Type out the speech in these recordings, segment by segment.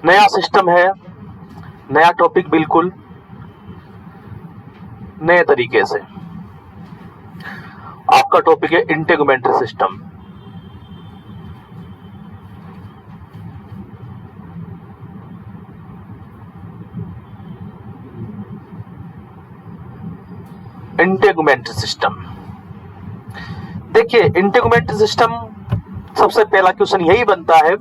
नया सिस्टम है, नया टॉपिक, बिल्कुल नए तरीके से। आपका टॉपिक है इंटेगुमेंट्री सिस्टम। इंटेगुमेंट्री सिस्टम, देखिए इंटेगुमेंट्री सिस्टम सबसे पहला क्वेश्चन यही बनता है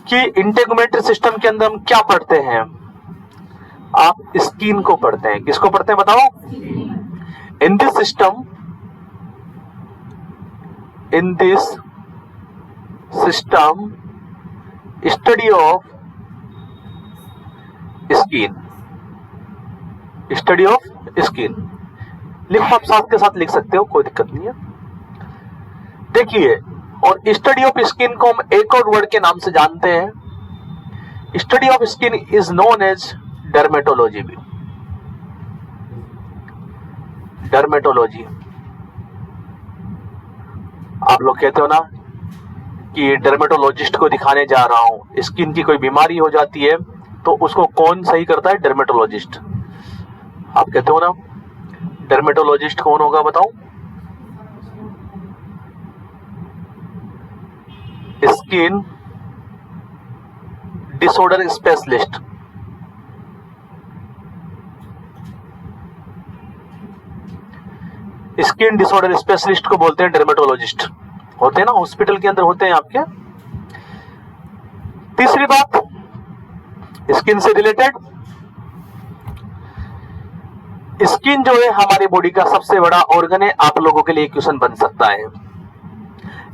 कि इंटेगुमेंट्री सिस्टम के अंदर हम क्या पढ़ते हैं। आप स्किन को पढ़ते हैं। किसको पढ़ते हैं बताओ? In this system, study of skin, study of skin. लिखो, आप साथ के साथ लिख सकते हो, कोई दिक्कत नहीं है। देखिए, और स्टडी ऑफ स्किन को हम एक और वर्ड के नाम से जानते हैं। Study of skin is known as dermatology भी। डर्मेटोलॉजी, आप लोग कहते हो ना कि डर्मेटोलॉजिस्ट को दिखाने जा रहा हूं, स्किन की कोई बीमारी हो जाती है तो उसको कौन सही करता है? डर्मेटोलॉजिस्ट। आप कहते हो ना, डर्मेटोलॉजिस्ट कौन होगा बताओ? Skin disorder specialist. Skin disorder specialist को बोलते हैं डर्मेटोलॉजिस्ट। होते हैं ना, हॉस्पिटल के अंदर होते हैं आपके। तीसरी बात, स्किन से रिलेटेड, स्किन जो है हमारी बॉडी का सबसे बड़ा ऑर्गन है। आप लोगों के लिए क्वेश्चन बन सकता है,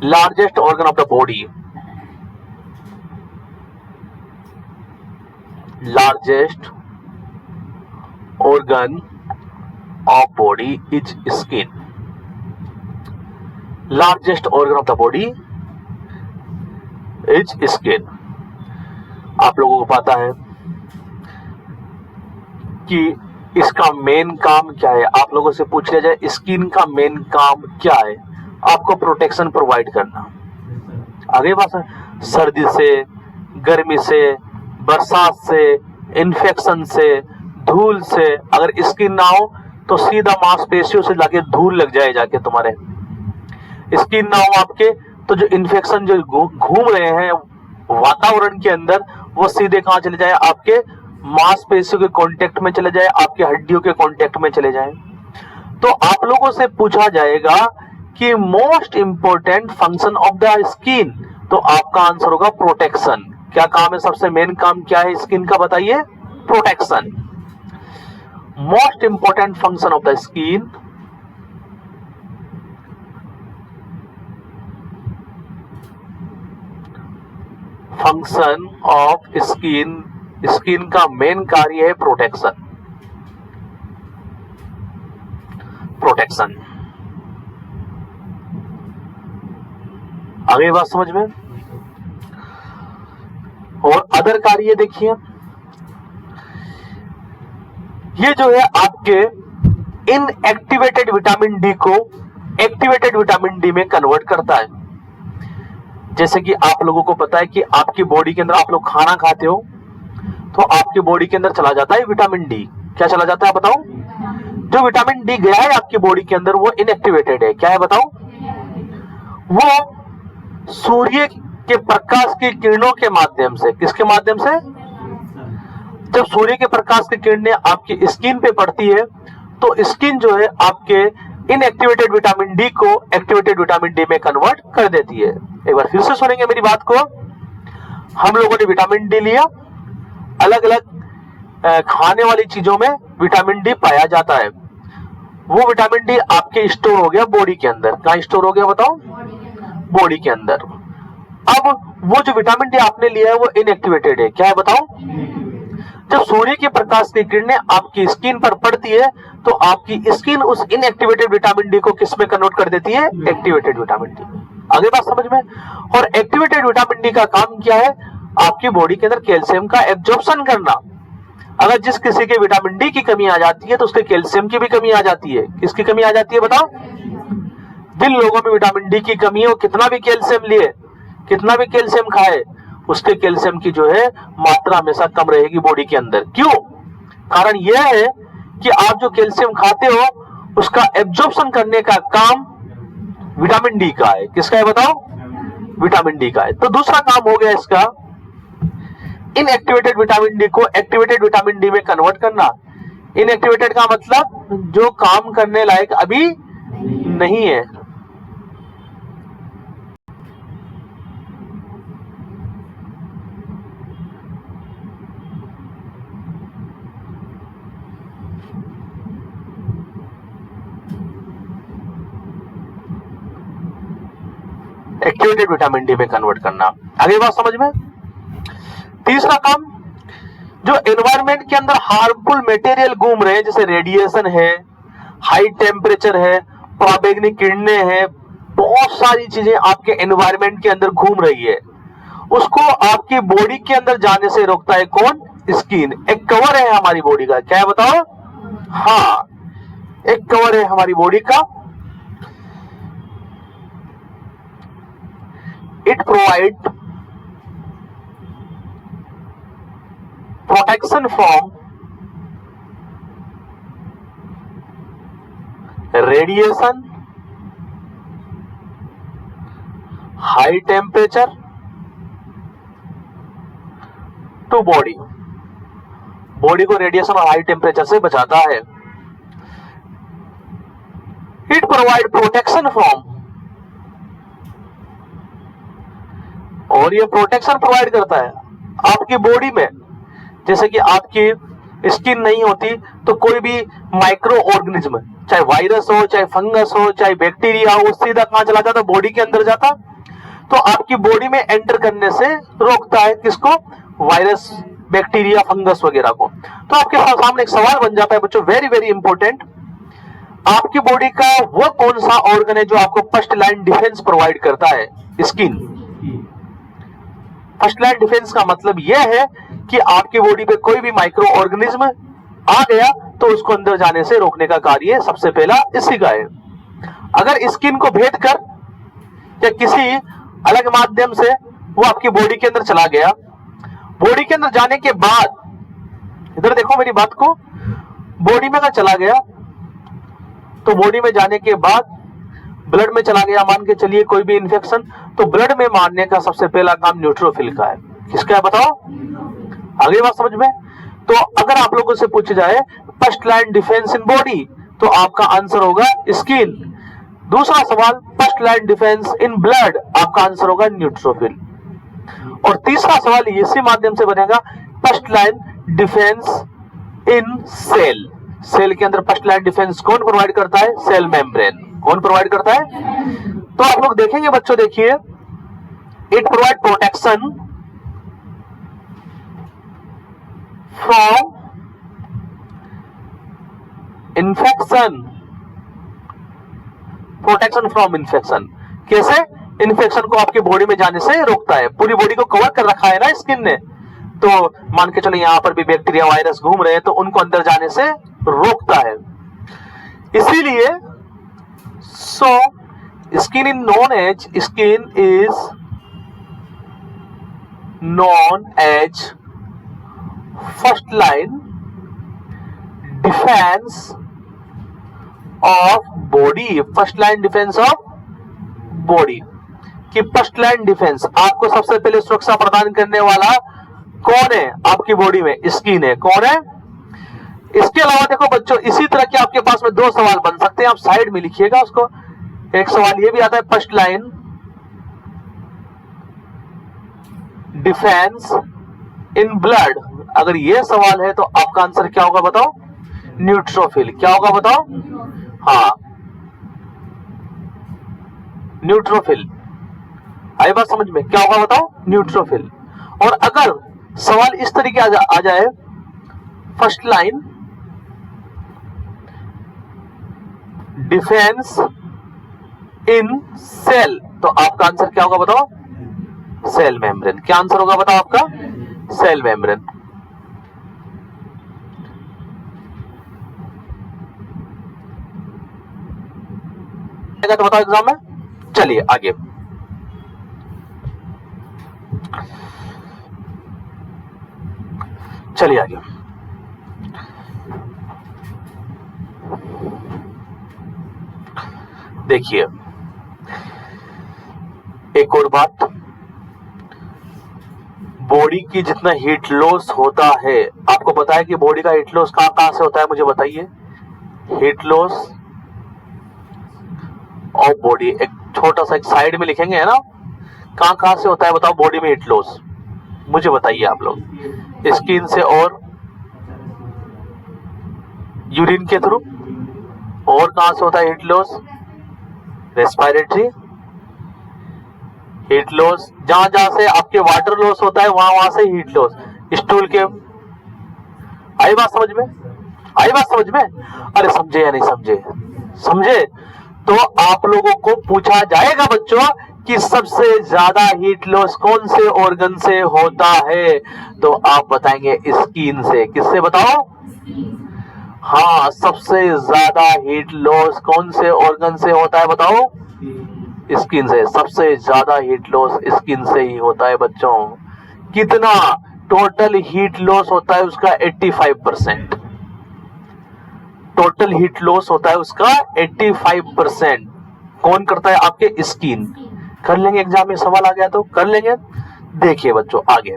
largest organ of the body. Largest organ of body is skin. Largest organ of the body is skin. आप लोगों को पता है कि इसका मेन काम क्या है? आप लोगों से पूछ लिया जाए स्किन का मेन काम क्या है? आपको प्रोटेक्शन प्रोवाइड करना। आगे बात है, सर्दी से, गर्मी से, बरसात से, इन्फेक्शन से, धूल से। अगर स्किन ना हो तो सीधा मांसपेशियों से जाके धूल लग जाए जाके तुम्हारे। स्किन ना हो आपके तो जो इन्फेक्शन जो घूम रहे हैं वातावरण के अंदर, वो सीधे कहां चले जाए? आपके मांसपेशियों के कांटेक्ट में चले जाए, आपके हड्डियों के कांटेक्ट में चले जाए। तो आप लोगों से पूछा जाएगा कि most important function of the skin, तो आपका आंसर होगा प्रोटेक्शन। क्या काम है? सबसे मेन काम क्या है स्किन का बताइए? Protection. Most important function of the skin, function of skin, skin का मेन कार्य है प्रोटेक्शन। प्रोटेक्शन। आगे बात समझ में? और अदर कार्य देखिए, ये जो है आपके इनएक्टिवेटेड विटामिन डी को एक्टिवेटेड विटामिन डी में कन्वर्ट करता है। जैसे कि आप लोगों को पता है कि आपकी बॉडी के अंदर, आप लोग खाना खाते हो तो आपकी बॉडी के अंदर चला जाता है विटामिन डी। क्या चला जाता है बताओ? जो विटामिन डी गया है आपकी बॉडी के अंदर वो इनएक्टिवेटेड है। क्या है बताओ? वो सूर्य के प्रकाश की किरणों के माध्यम से, किसके माध्यम से? जब सूर्य के प्रकाश की किरणें आपकी स्किन पे पड़ती है तो स्किन जो है आपके इनएक्टिवेटेड विटामिन डी को एक्टिवेटेड विटामिन डी में कन्वर्ट कर देती है। एक बार फिर से सुनेंगे मेरी बात को। हम लोगों ने विटामिन डी लिया, अलग अलग खाने वाली चीजों में विटामिन डी पाया जाता है। वो विटामिन डी आपके स्टोर हो गया बॉडी के अंदर। कहां स्टोर हो गया बताओ? बॉडी के अंदर। अब वो जो विटामिन डी आपने लिया है वो इनएक्टिवेटेड है। क्या है बताओ? जब सूर्य के प्रकाश की किरणें आपकी स्किन पर पड़ती है तो आपकी स्किन उस इनएक्टिवेटेड विटामिन डी को किस में कन्वर्ट कर देती है? Activated vitamin D. आगे बात समझ में? और एक्टिवेटेड विटामिन डी का काम क्या है? आपकी बॉडी के अंदर कैल्शियम का एब्जॉर्प्शन करना। अगर जिस किसी के विटामिन डी की कमी आ जाती है तो उसके कैल्शियम की भी कमी आ जाती है। किसकी कमी आ जाती है बताओ? जिन लोगों में विटामिन डी की कमी है वो कितना भी कैल्शियम लिए, कितना भी कैल्शियम खाए, उसके कैल्शियम की जो है मात्रा हमेशा कम रहेगी बॉडी के अंदर। क्यों? कारण यह है कि आप जो कैल्शियम खाते हो उसका एब्जॉर्प्शन करने का काम विटामिन डी का है। किसका है बताओ? विटामिन डी का है। तो दूसरा काम हो गया इसका इनएक्टिवेटेड विटामिन डी को एक्टिवेटेड विटामिन डी में कन्वर्ट करना। इनएक्टिवेटेड का मतलब जो काम करने लायक अभी नहीं है। एक्टिवेटेड विटामिन डी में कन्वर्ट करना। आगे बात समझ में। तीसरा काम, जो एनवायरनमेंट के अंदर हार्मफुल मटेरियल घूम रहे हैं जैसे रेडिएशन है, हाई टेम्परेचर है, पराबैंगनी किरणें हैं, बहुत सारी चीजें आपके एनवायरनमेंट के अंदर घूम रही है, उसको आपकी बॉडी के अंदर जाने से रोकता है कौन? स्किन। एक कवर है हमारी बॉडी का। क्या है बताओ? हाँ, एक कवर है हमारी बॉडी का। It provides protection from radiation, high temperature to body. Body को रेडिएशन और हाई टेम्परेचर से बचाता है। It provides protection from, और ये प्रोटेक्शन प्रोवाइड करता है आपकी बॉडी में। जैसे कि आपकी स्किन नहीं होती तो कोई भी माइक्रो ऑर्गेनिज्म, चाहे वायरस हो, चाहे फंगस हो, चाहे बैक्टीरिया हो, सीधा कहां चला जाता? बॉडी के अंदर जाता। तो आपकी बॉडी में एंटर करने से रोकता है किसको? वायरस, बैक्टीरिया, फंगस वगैरह को। तो आपके सामने एक सवाल बन जाता है बच्चों, वेरी वेरी इंपॉर्टेंट, आपकी बॉडी का वो कौन सा ऑर्गन है जो आपको फर्स्ट लाइन डिफेंस प्रोवाइड करता है? स्किन। फर्स्ट लाइन डिफेंस का मतलब यह है कि आपकी बॉडी पे कोई भी माइक्रो ऑर्गेनिज्म आ गया तो उसको अंदर जाने से रोकने का कार्य सबसे पहला इसी का है। अगर स्किन को भेद कर या किसी अलग माध्यम से वो आपकी बॉडी के अंदर चला गया, बॉडी के अंदर जाने के बाद, इधर देखो मेरी बात को, बॉडी में अगर चला गया तो बॉडी में जाने के बाद ब्लड में चला गया, मान के चलिए कोई भी इंफेक्शन, तो ब्लड में मारने का सबसे पहला काम न्यूट्रोफिल का है। किसका है बताओ? आगे बात समझ में। तो अगर आप लोगों से पूछा जाए first line defence in body, तो आपका आंसर होगा स्किन। दूसरा सवाल, first line defence in blood, आपका आंसर होगा न्यूट्रोफिल। और तीसरा सवाल इसी माध्यम से बनेगा, first line defence in cell. Cell के अंदर फर्स्ट लाइन डिफेंस कौन प्रोवाइड करता है? Cell membrane. कौन प्रोवाइड करता है? तो आप लोग देखेंगे बच्चों, देखिए, it provide protection from infection. Protection from infection कैसे? इन्फेक्शन को आपकी बॉडी में जाने से रोकता है। पूरी बॉडी को कवर कर रखा है ना स्किन ने, तो मान के चलो यहां पर भी बैक्टीरिया, वायरस घूम रहे हैं तो उनको अंदर जाने से रोकता है। इसीलिए so skin is known as first line defense of body। First line defence of body कि फर्स्ट लाइन डिफेंस, आपको सबसे पहले सुरक्षा प्रदान करने वाला कौन है? आपकी बॉडी में स्किन है। कौन है? इसके अलावा देखो बच्चों, इसी तरह के आपके पास में दो सवाल बन सकते हैं, आप साइड में लिखिएगा उसको। एक सवाल ये भी आता है, first line defence in blood. अगर ये सवाल है तो आपका आंसर क्या होगा बताओ? न्यूट्रोफिल। क्या होगा बताओ? हाँ, न्यूट्रोफिल। आई बात समझ में? क्या होगा बताओ? न्यूट्रोफिल। और अगर सवाल इस तरीके आ जाए, first line defence in cell, तो आपका आंसर क्या होगा बताओ? Cell membrane. क्या आंसर होगा बताओ आपका? Cell membrane. तो बताओ एग्जाम में। चलिए आगे, चलिए आगे। देखिए एक और बात, बॉडी की जितना हीट लॉस होता है, आपको पता है कि बॉडी का हीट लॉस कहां कहां से होता है, मुझे बताइए। हीट लॉस और बॉडी, एक छोटा सा एक साइड में लिखेंगे, है ना, कहां कहां से होता है बताओ बॉडी में हीट लॉस, मुझे बताइए आप लोग। स्किन से और यूरिन के थ्रू। और कहां से होता है heat loss? Respiratory heat loss, जहां जहां से आपके वाटर लॉस होता है वहां वहां से हीट लॉस। स्टूल के, आई बात समझ में? आई बात समझ में? अरे समझे या नहीं समझे? समझे तो आप लोगों को पूछा जाएगा बच्चों कि सबसे ज्यादा हीट लॉस कौन से ऑर्गन से होता है, तो आप बताएंगे स्किन से। किससे बताओ? हाँ, सबसे ज्यादा हीट लॉस कौन से ऑर्गन से होता है बताओ? स्किन से। सबसे ज्यादा हीट लॉस स्किन से ही होता है बच्चों। कितना? टोटल हीट लॉस होता है उसका 85%। टोटल हीट लॉस होता है उसका 85%। कौन करता है? आपके स्किन। कर लेंगे, एग्जाम में सवाल आ गया तो कर लेंगे। देखिए बच्चों आगे,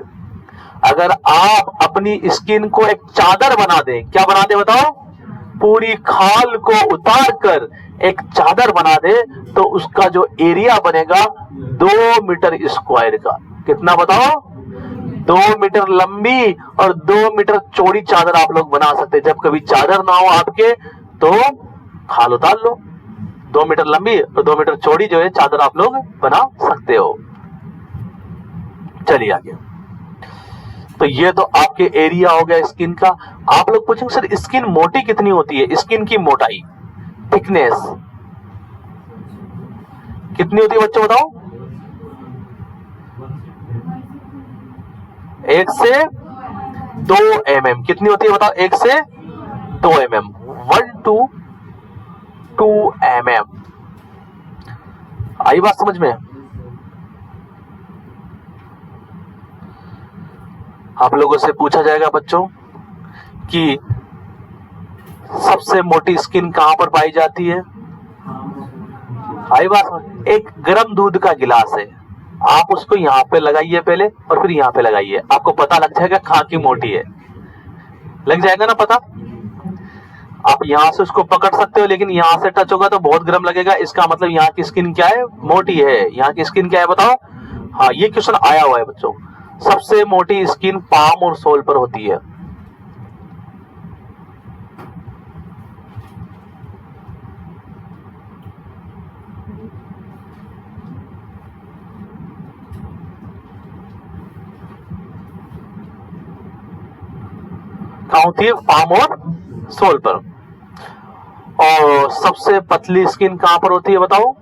अगर आप अपनी स्किन को एक चादर बना दें, क्या बना दे बताओ? पूरी खाल को उतार कर एक चादर बना दे तो उसका जो एरिया बनेगा 2 मीटर स्क्वायर का। कितना बताओ? 2 मीटर लंबी और 2 मीटर चौड़ी चादर आप लोग बना सकते हैं। जब कभी चादर ना हो आपके तो खाल उतार लो, 2 मीटर लंबी और 2 मीटर चौड़ी जो है चादर आप लोग बना सकते हो। चलिए आगे। तो ये तो आपके एरिया हो गया स्किन का। आप लोग पूछेंगे सर स्किन मोटी कितनी होती है? स्किन की मोटाई, थिकनेस कितनी होती है बच्चों बताओ? 1 से 2 mm। कितनी होती है बताओ? 1 से 2 mm। 1 to 2 mm। आई बात समझ में? आप लोगों से पूछा जाएगा बच्चों कि सबसे मोटी स्किन कहां पर पाई जाती है? आई बात। एक गर्म दूध का गिलास है, आप उसको यहां पे लगाइए पहले और फिर यहां पे लगाइए, आपको पता लग जाएगा कहां की मोटी है। लग जाएगा ना पता? आप यहां से उसको पकड़ सकते हो, लेकिन यहां से टच होगा तो बहुत गर्म लगेगा। इसका मतलब यहाँ की स्किन क्या है? मोटी है। यहाँ की स्किन क्या है बताओ? हाँ, ये क्वेश्चन आया हुआ है बच्चों। सबसे मोटी स्किन पाम और सोल पर होती है। कहां होती है? पाम और सोल पर। और सबसे पतली स्किन कहां पर होती है बताओ?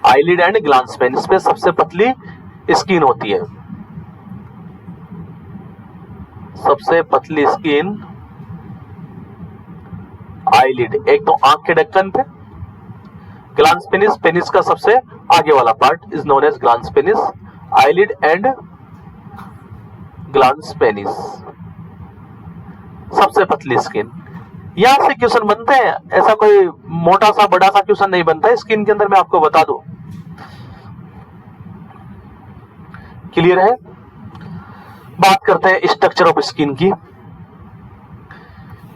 आईलिड एंड ग्लांस पेन, इस पे सबसे पतली स्किन होती है। सबसे पतली स्किन आईलिड, एक तो आंख के ढक्कन पे। ग्लांस पेनिस, पेनिस का सबसे आगे वाला part is known as glans penis. Eyelid and glans penis, सबसे पतली स्किन। यहां से क्वेश्चन बनते हैं, ऐसा कोई मोटा सा बड़ा सा क्वेश्चन नहीं बनता है स्किन के अंदर, मैं आपको बता दूं। क्लियर है? बात करते हैं स्ट्रक्चर ऑफ स्किन की।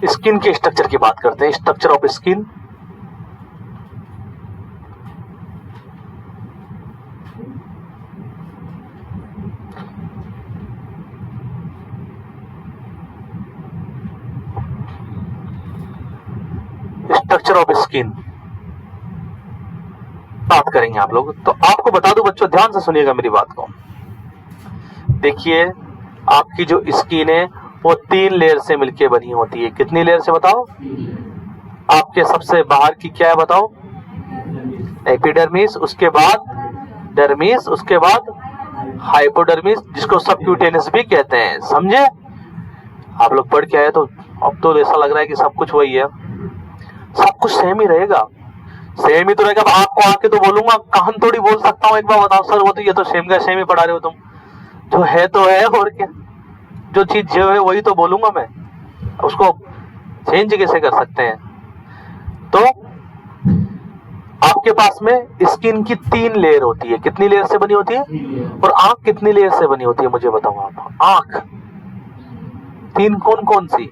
स्किन के स्ट्रक्चर की बात करते हैं। Structure of skin, structure of skin बात करेंगे आप लोग। तो आपको बता दूं बच्चों, ध्यान से सुनिएगा मेरी बात को। देखिए आपकी जो स्किन है वो 3 लेयर से मिलकर बनी होती है। कितनी लेयर से बताओ? आपके सबसे बाहर की क्या है बताओ? एपिडर्मिस, उसके बाद डर्मिस, उसके बाद हाइपोडर्मिस, जिसको सबक्यूटेनियस भी कहते हैं। समझे? आप लोग पढ़ के आए तो अब तो ऐसा लग रहा है कि सब कुछ वही है। सब कुछ सेम ही रहेगा। सेम ही तो रहेगा। अब आपको आके तो बोलूंगा, कान थोड़ी बोल सकता हूँ एक बार बताओ सर वो तो ये तो सेम का सेम ही पढ़ा रहे हो तुम, जो है तो है और क्या, जो चीज जो है वही तो बोलूंगा मैं, उसको चेंज कैसे कर सकते हैं। तो आपके पास में स्किन की 3 लेयर होती है, कितनी लेयर से बनी होती है, और आंख कितनी लेयर से बनी होती है मुझे बताओ आप। आंख 3 कौन कौन सी,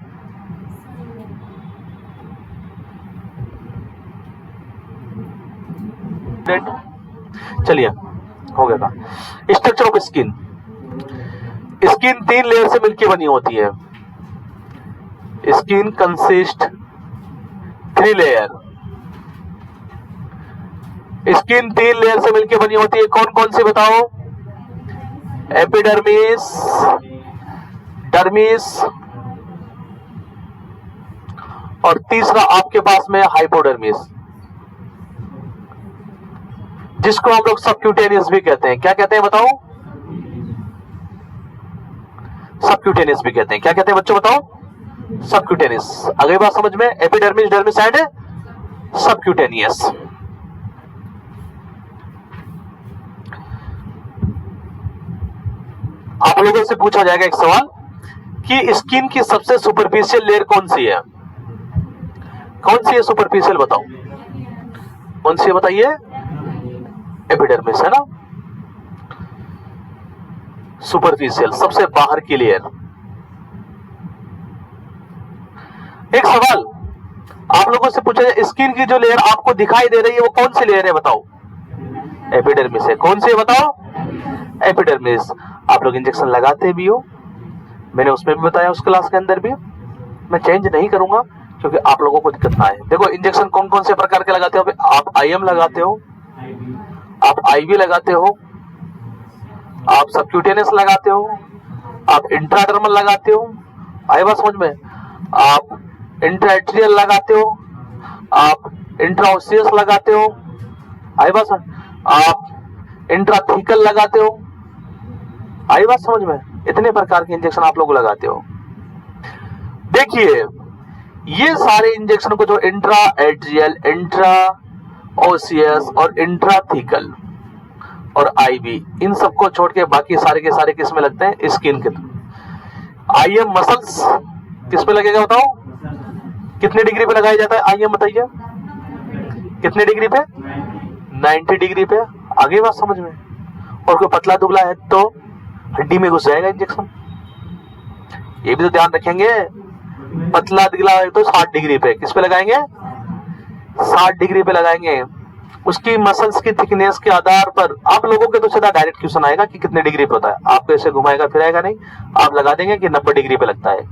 चलिए हो गया था। Structure of skin, skin 3 layer से मिलकर बनी होती है। Skin consist 3 layer, skin 3 layer से मिलकर बनी होती है। कौन कौन सी बताओ, एपिडर्मिस, डर्मिस, और तीसरा आपके पास में हाइपोडर्मिस, जिसको हम लोग सबक्यूटेनियस भी कहते हैं। क्या कहते हैं बताओ, सबक्यूटेनियस भी कहते हैं। क्या कहते हैं बच्चों बताओ, सबक्यूटेनियस। अगली बात समझ में, एपिडर्मिस, डर्मिस एंड सबक्यूटेनियस। आप लोगों से पूछा जाएगा एक सवाल कि स्किन की सबसे सुपरफिशियल लेयर कौन सी है, कौन सी है सुपरफिशियल बताओ, कौन सी है बताइए, एपिडर्मिस है ना, सुपरफिशियल सबसे बाहर की लेयर। एक सवाल आप लोगों से पूछा जाए, स्किन की जो लेयर आपको दिखाई दे रही है वो कौन सी लेयर है बताओ, एपिडर्मिस है। कौन सी है बताओ, एपिडर्मिस। आप लोग इंजेक्शन लगाते भी हो, मैंने उसमें भी बताया उस क्लास के अंदर भी, मैं चेंज नहीं करूंगा क्योंकि आप लोगों को दिक्कत ना आए। देखो इंजेक्शन कौन कौन से प्रकार के लगाते हो, आप आईएम लगाते हो, आप आईवी लगाते हो, आप सबक्यूटेनियस लगाते हो, आप इंट्राडर्मल लगाते हो, आई बात समझ में, आप इंट्राएट्रियल लगाते हो, आप इंट्राओसियस लगाते हो, आई बात समझ, आप इंट्राथीकल लगाते हो, आई बात समझ में। इतने प्रकार के इंजेक्शन आप लोग लगाते हो। देखिए ये सारे इंजेक्शन को जो इंट्रा एट्रियल, इंट्रा ओसियस और इंट्राथीकल और आईवी, इन सबको छोड़ के बाकी सारे के सारे किस में लगते हैं, स्किन के। आईएम मसल्स किस पे लगेगा बताओ, कितने डिग्री पे लगाया जाता है आईएम बताइए, कितने डिग्री पे, 90 डिग्री पे। आगे बात समझ में। और कोई पतला दुबला है तो हड्डी में घुस जाएगा इंजेक्शन, ये भी तो ध्यान रखेंगे। पतला दुबला है तो 60 डिग्री पे, किस पे लगाएंगे, 60 डिग्री पे लगाएंगे। उसकी मसल्स की थिकनेस के आधार पर आप लोगों के तो सीधा डायरेक्ट क्वेश्चन आएगा कि कितने डिग्री पे होता है, आपको ऐसे घुमाएगा फिराएगा नहीं, आप लगा देंगे कि 90 डिग्री पे लगता है।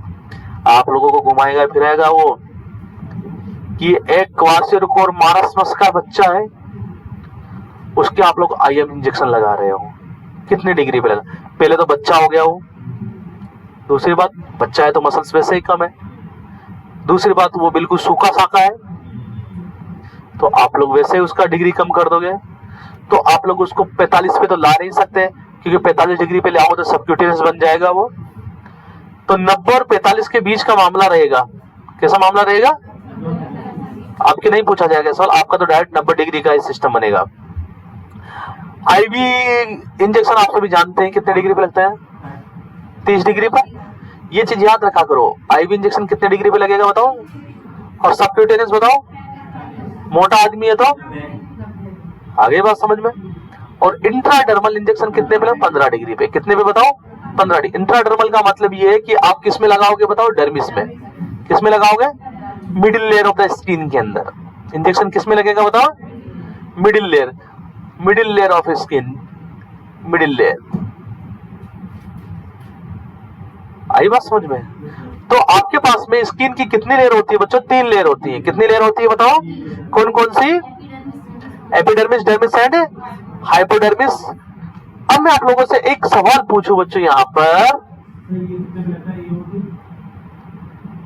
आप लोगों को घुमाएगा फिराएगा वो कि एक क्वार्सियोकोर मारसमस का बच्चा है, उसके आप लोग आईएम इंजेक्शन लगा रहे हो, कितने डिग्री पे लगा। पहले तो बच्चा हो गया वो, दूसरी बात बच्चा है तो मसल्स वैसे ही कम है, दूसरी बात वो बिल्कुल सूखा साखा है, तो आप लोग वैसे ही उसका डिग्री कम कर दोगे। तो आप लोग उसको 45 पे तो ला नहीं सकते, क्योंकि 45 डिग्री पे लाओ तो सबक्यूटेनियस बन जाएगा वो। तो 90 और 45 के बीच का मामला रहेगा। कैसा मामला रहेगा, आपके नहीं पूछा जाएगा सवाल, आपका तो डायरेक्ट 90 डिग्री का सिस्टम बनेगा। आईवी इंजेक्शन आप सभी जानते हैं कितने डिग्री पे लगता है, 30 डिग्री पर। ये चीज याद रखा करो, आईवी इंजेक्शन कितने डिग्री पे लगेगा बताओ, और सबक्यूटेनियस बताओ, मोटा आदमी है तो आगे बात समझ में। और इंट्राडर्मल इंजेक्शन कितने पे, 15 डिग्री पे। कितने पे बताओ, 15 डिग्री। इंट्राडर्मल का मतलब ये है कि आप किस में लगाओगे बताओ, डर्मिस में। किस में लगाओगे, middle layer of the skin के अंदर। इंजेक्शन किस में लगेगा बताओ, middle layer, middle layer of skin, middle layer. आई बात समझ में। तो आपके पास में स्किन की कितनी लेयर होती है बच्चों, 3 लेयर होती है। कितनी लेयर होती है बताओ, कौन कौन सी, एपिडर्मिस, डर्मिस एंड हाइपोडर्मिस। अब मैं आप लोगों से एक सवाल पूछूं बच्चों, यहां पर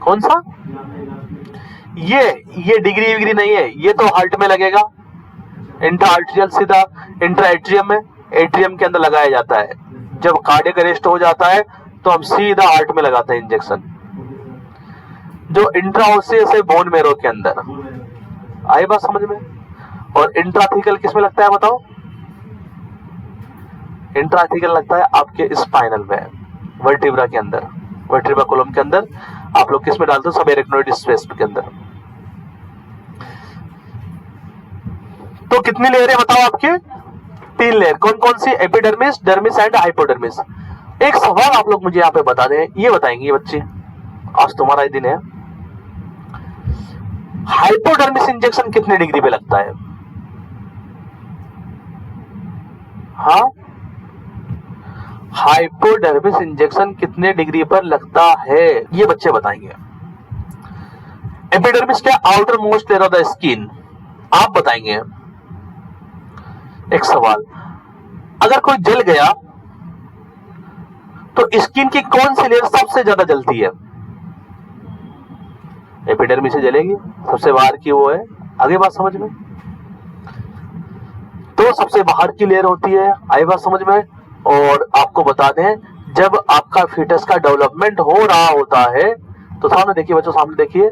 कौन सा, ये डिग्री विग्री नहीं है, ये तो हार्ट में लगेगा, इंट्रा आर्ट्रियल सीधा इंट्रा एट्रियम में, एट्रियम के अंदर लगाया जाता है। जब कार्डियक अरेस्ट हो जाता है तो हम सीधा हार्ट में लगाते हैं इंजेक्शन, जो इंट्राओसियस है बोन मेरो के अंदर। आई बात समझ में। और इंट्राथिकल किसमें लगता है बताओ? इंट्राथिकल लगता है आपके स्पाइनल में, वर्टिब्रा के अंदर, वर्टिब्रा कॉलम के अंदर आप लोग किसमें डालते हो? सब एराकिनोइड स्पेस के अंदर। तो कितनी लेयर है बताओ आपके? 3 लेयर। कौन कौन सी? Epidermis, dermis and hypodermis. एक सवाल आप लोग मुझे यहाँ पे बता दें, ये बताएंगे बच्चे, आज तुम्हारा ही दिन है। हाइपोडर्मिस इंजेक्शन कितने डिग्री पे लगता है? हाँ, हाइपोडर्मिस इंजेक्शन कितने डिग्री पर लगता है, ये बच्चे बताएंगे। एपिडर्मिस क्या? Outer most layer of the skin. आप बताएंगे। एक सवाल, अगर कोई जल गया तो स्किन की कौन सी लेयर सबसे ज्यादा जलती है? एपिडर्मिस से जलेगी, सबसे बाहर की वो है। आगे बात समझ में? तो सबसे बाहर की लेयर होती है, आगे बात समझ में? और आपको बता दें, जब आपका फीटस का डेवलपमेंट हो रहा होता है, तो सामने देखिए बच्चों, सामने देखिए,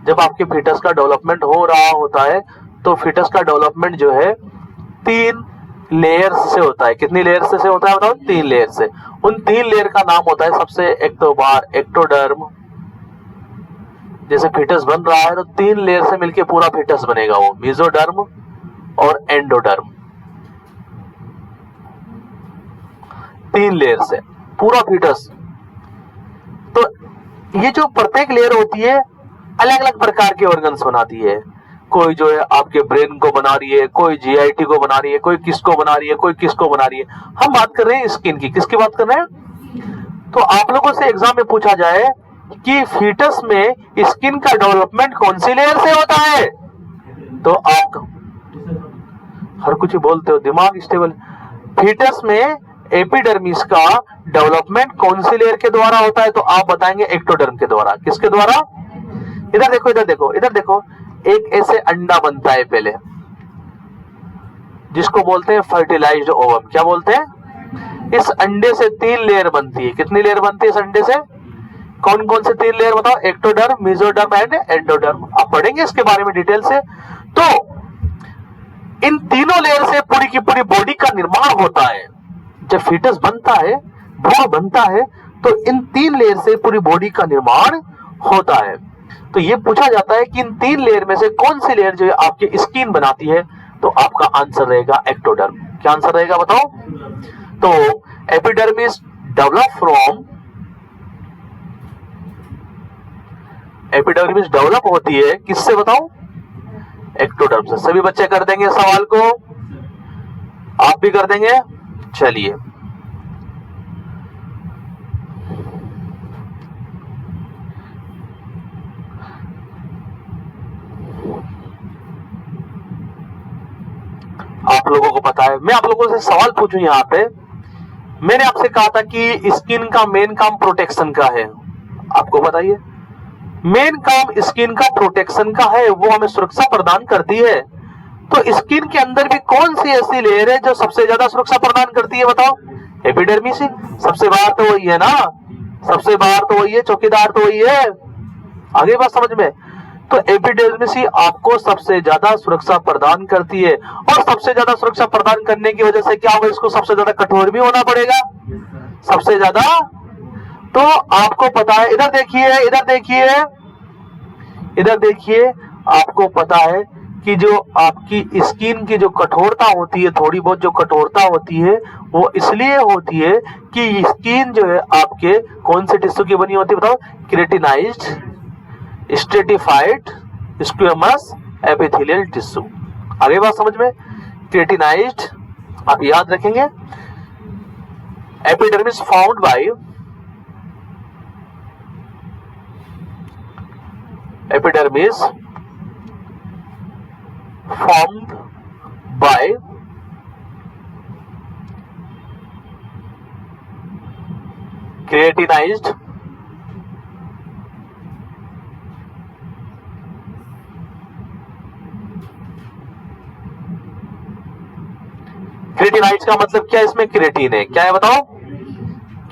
जब आपके फीटस का डेवलपमेंट हो रहा होता है तो फीटस का डेवलपमेंट जो है 3 लेयर से होता है। कितनी लेयर से होता है बताओ? 3 लेयर से। उन 3 लेयर का नाम होता है सबसे, एक तो बार एक्टोडर्म, जैसे फीटस बन रहा है तो 3 लेयर से मिलके पूरा फीटस बनेगा, वो मेसोडर्म और एंडोडर्म। 3 लेयर से पूरा फीटस। तो ये जो प्रत्येक लेयर होती है अलग अलग प्रकार के ऑर्गन्स बनाती है। कोई जो है आपके ब्रेन को बना रही है, कोई जीआईटी को बना रही है, कोई किसको बना रही है, कोई किसको बना रही है। हम बात कर रहे हैं स्किन की। किसकी बात कर रहे हैं? तो आप लोगों से एग्जाम में पूछा जाए कि फीटस में स्किन का डेवलपमेंट कौन सी लेयर से होता है, तो आप हर कुछ बोलते हो, दिमाग स्टेबल। फीटस में एपिडर्मिस का डेवलपमेंट कौन सी लेयर के द्वारा होता है, तो आप बताएंगे एक्टोडर्म के द्वारा। किसके द्वारा? इधर देखो, इधर देखो, इधर देखो, एक ऐसे अंडा बनता है पहले, जिसको बोलते हैं फर्टिलाइज्ड ओवम। क्या बोलते हैं? इस अंडे से 3 लेयर बनती है। कितनी लेयर बनती है इस अंडे से? कौन कौन से 3 लेयर बताओ? Ectoderm, mesoderm and endoderm. आप पढ़ेंगे इसके बारे में डिटेल से। तो इन तीनों लेयर से पूरी की पूरी बॉडी का निर्माण होता है। जब फीटस बनता है, भ्रूण बनता है, तो इन 3 लेयर से पूरी बॉडी का निर्माण होता है। तो ये पूछा जाता है कि इन 3 लेयर में से कौन सी लेयर जो है आपकी स्किन बनाती है, तो आपका आंसर रहेगा एक्टोडर्म। क्या आंसर रहेगा बताओ? तो epidermis develop from, epidermis develop होती है किससे बताओ? एक्टोडर्म से। सभी बच्चे कर देंगे सवाल को? आप भी कर देंगे? चलिए, आप लोगों को पता है, मैं आप लोगों से सवाल पूछूं यहाँ पे। मैंने आपसे कहा था कि स्किन का मेन काम प्रोटेक्शन का है। आपको बताइए, मेन काम स्किन का प्रोटेक्शन का है, वो हमें सुरक्षा प्रदान करती है। तो स्किन के अंदर भी कौन सी ऐसी लेयर है जो सबसे ज्यादा सुरक्षा प्रदान करती है बताओ? एपिडर्मिस। सबसे बाहर तो वही है ना, सबसे बाहर तो वही है, चौकीदार तो वही है। आगे बात समझ में? तो एपिडर्मिस ही आपको सबसे ज्यादा सुरक्षा प्रदान करती है। और सबसे ज्यादा सुरक्षा प्रदान करने की वजह से क्या होगा? इसको सबसे ज्यादा कठोर भी होना पड़ेगा, सबसे ज्यादा। तो आपको पता है, इधर देखिए, इधर देखिए, इधर देखिए, आपको पता है कि जो आपकी स्किन की जो कठोरता होती है, थोड़ी बहुत जो कठोरता होती है, वो इसलिए होती है कि स्किन जो है आपके कौन से टिश्यू की बनी होती है बताओ? Keratinized, stratified, squamous, epithelial tissue. आगे बात समझ में? केराटिनाइज्ड आप याद रखेंगे। Epidermis found by, epidermis formed by keratinized keratinize का मतलब क्या है? इसमें केराटिन है। क्या है बताओ?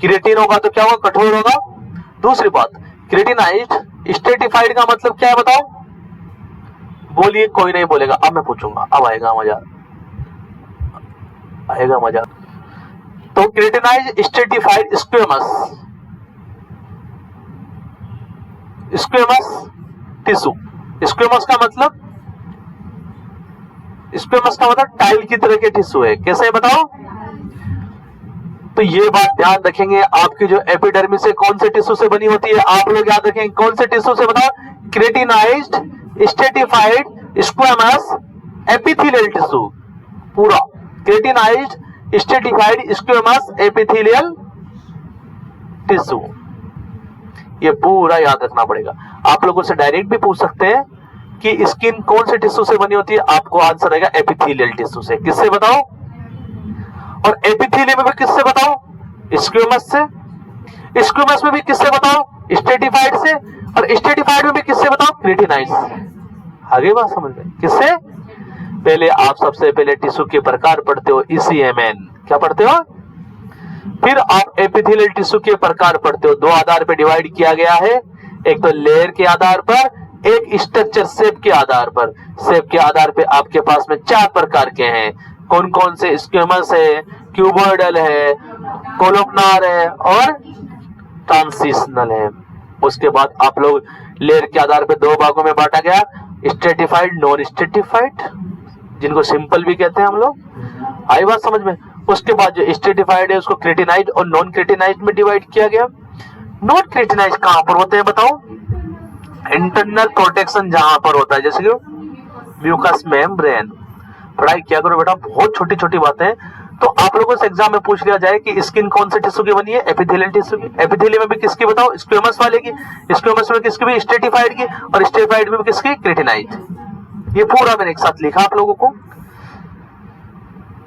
केराटिन होगा तो क्या होगा? कठोर होगा। दूसरी बात, केराटिनाइज्ड स्ट्रेटिफाइड का मतलब क्या है बताओ? बोलिए, कोई नहीं बोलेगा। अब मैं पूछूंगा, अब आएगा मजा, आएगा मजा। तो keratinize stratified squamous, squamous tissue, squamous का मतलब, स्क्वेमस का मतलब टाइल की तरह के टिश्यू है। कैसे है बताओ? तो ये बात ध्यान रखेंगे, आपकी जो एपिडर्मिस है कौन से टिश्यू से बनी होती है, आप लोग याद रखेंगे कौन से टिश्यू से बताओ? Keratinized stratified squamous epithelial tissue, पूरा keratinized stratified squamous epithelial tissue, ये पूरा याद रखना पड़ेगा। आप लोगों से डायरेक्ट भी पूछ सकते हैं कि स्किन कौन से टिश्यू से बनी होती है, आपको आंसर आएगा एपिथेलियल टिश्यू से। किससे बताओ? और एपिथेलियम में भी किससे बताओ? स्क्वेमस से। स्क्वेमस में भी किससे बताओ? स्ट्रेटिफाइड से। और स्ट्रेटिफाइड में भी किससे बताओ? केराटिनाइज। आगे बात समझ में? किससे? पहले आप सबसे पहले टिश्यू के प्रकार पढ़ते हो, ECMN, क्या पढ़ते हो? फिर आप एपिथेलियल टिश्यू के प्रकार पढ़ते हो। दो आधार पे डिवाइड किया गया है, एक तो लेयर के आधार पर, एक स्ट्रक्चर शेप के आधार पर। शेप के आधार पे आपके पास में 4 प्रकार के हैं। कौन कौन से? स्क्वेमस है, क्यूबॉइडल है, कोलमनार है और ट्रांजिशनल है। उसके बाद आप लोग लेयर के आधार पे 2 भागों में बांटा गया, स्ट्रेटिफाइड, नॉन स्ट्रेटिफाइड, जिनको सिंपल भी कहते हैं हम लोग। आई बात समझ में? उसके बाद जो स्ट्रेटिफाइड है उसको केराटिनाइज्ड और नॉन केराटिनाइज्ड में डिवाइड किया गया। नॉन केराटिनाइज्ड कहां पर होते हैं बताओ? इंटरनल प्रोटेक्शन जहां पर होता है, जैसे कि म्यूकस मेम्ब्रेन। पढ़ाई किया करो बेटा, बहुत छोटी छोटी बातें। तो आप लोगों से एग्जाम में पूछ लिया जाए कि स्किन कौन से टिश्यू की बनी है? एपिथेलियल टिश्यू की। एपिथेलियम में भी किसकी बताओ? स्क्वेमस वाले की। स्क्वेमस में किसकी भी? स्ट्रेटिफाइड की। और स्ट्रेटिफाइड में भी किसकी? केराटिनाइज्ड। ये पूरा मैंने एक साथ लिखा आप लोगों को।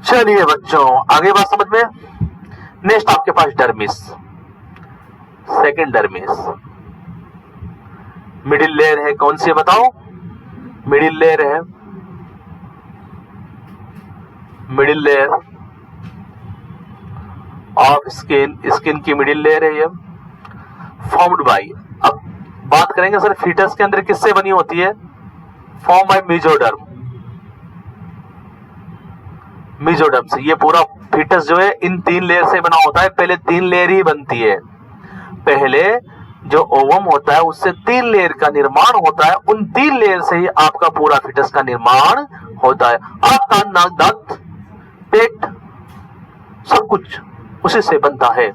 चलिए बच्चों, आगे बात समझ में। नेक्स्ट आपके पास dermis, second dermis. Middle layer है, कौन सी है बताओ? मिडिल लेयर है, middle layer of skin, skin की मिडिल लेयर है ये, फॉर्म्ड बाय। अब बात करेंगे सर फीटस के अंदर किससे बनी होती है? फॉर्म बाय मेसोडर्म, मेसोडर्म से। ये पूरा फीटस जो है इन 3 लेयर से बना होता है। पहले 3 लेयर ही बनती है। पहले जो ओवम होता है उससे 3 लेयर का निर्माण होता है। उन 3 लेयर से ही आपका पूरा फीटस का निर्माण होता है। आंख, कान, नाक, दांत, पेट, सब कुछ उसी से बनता है।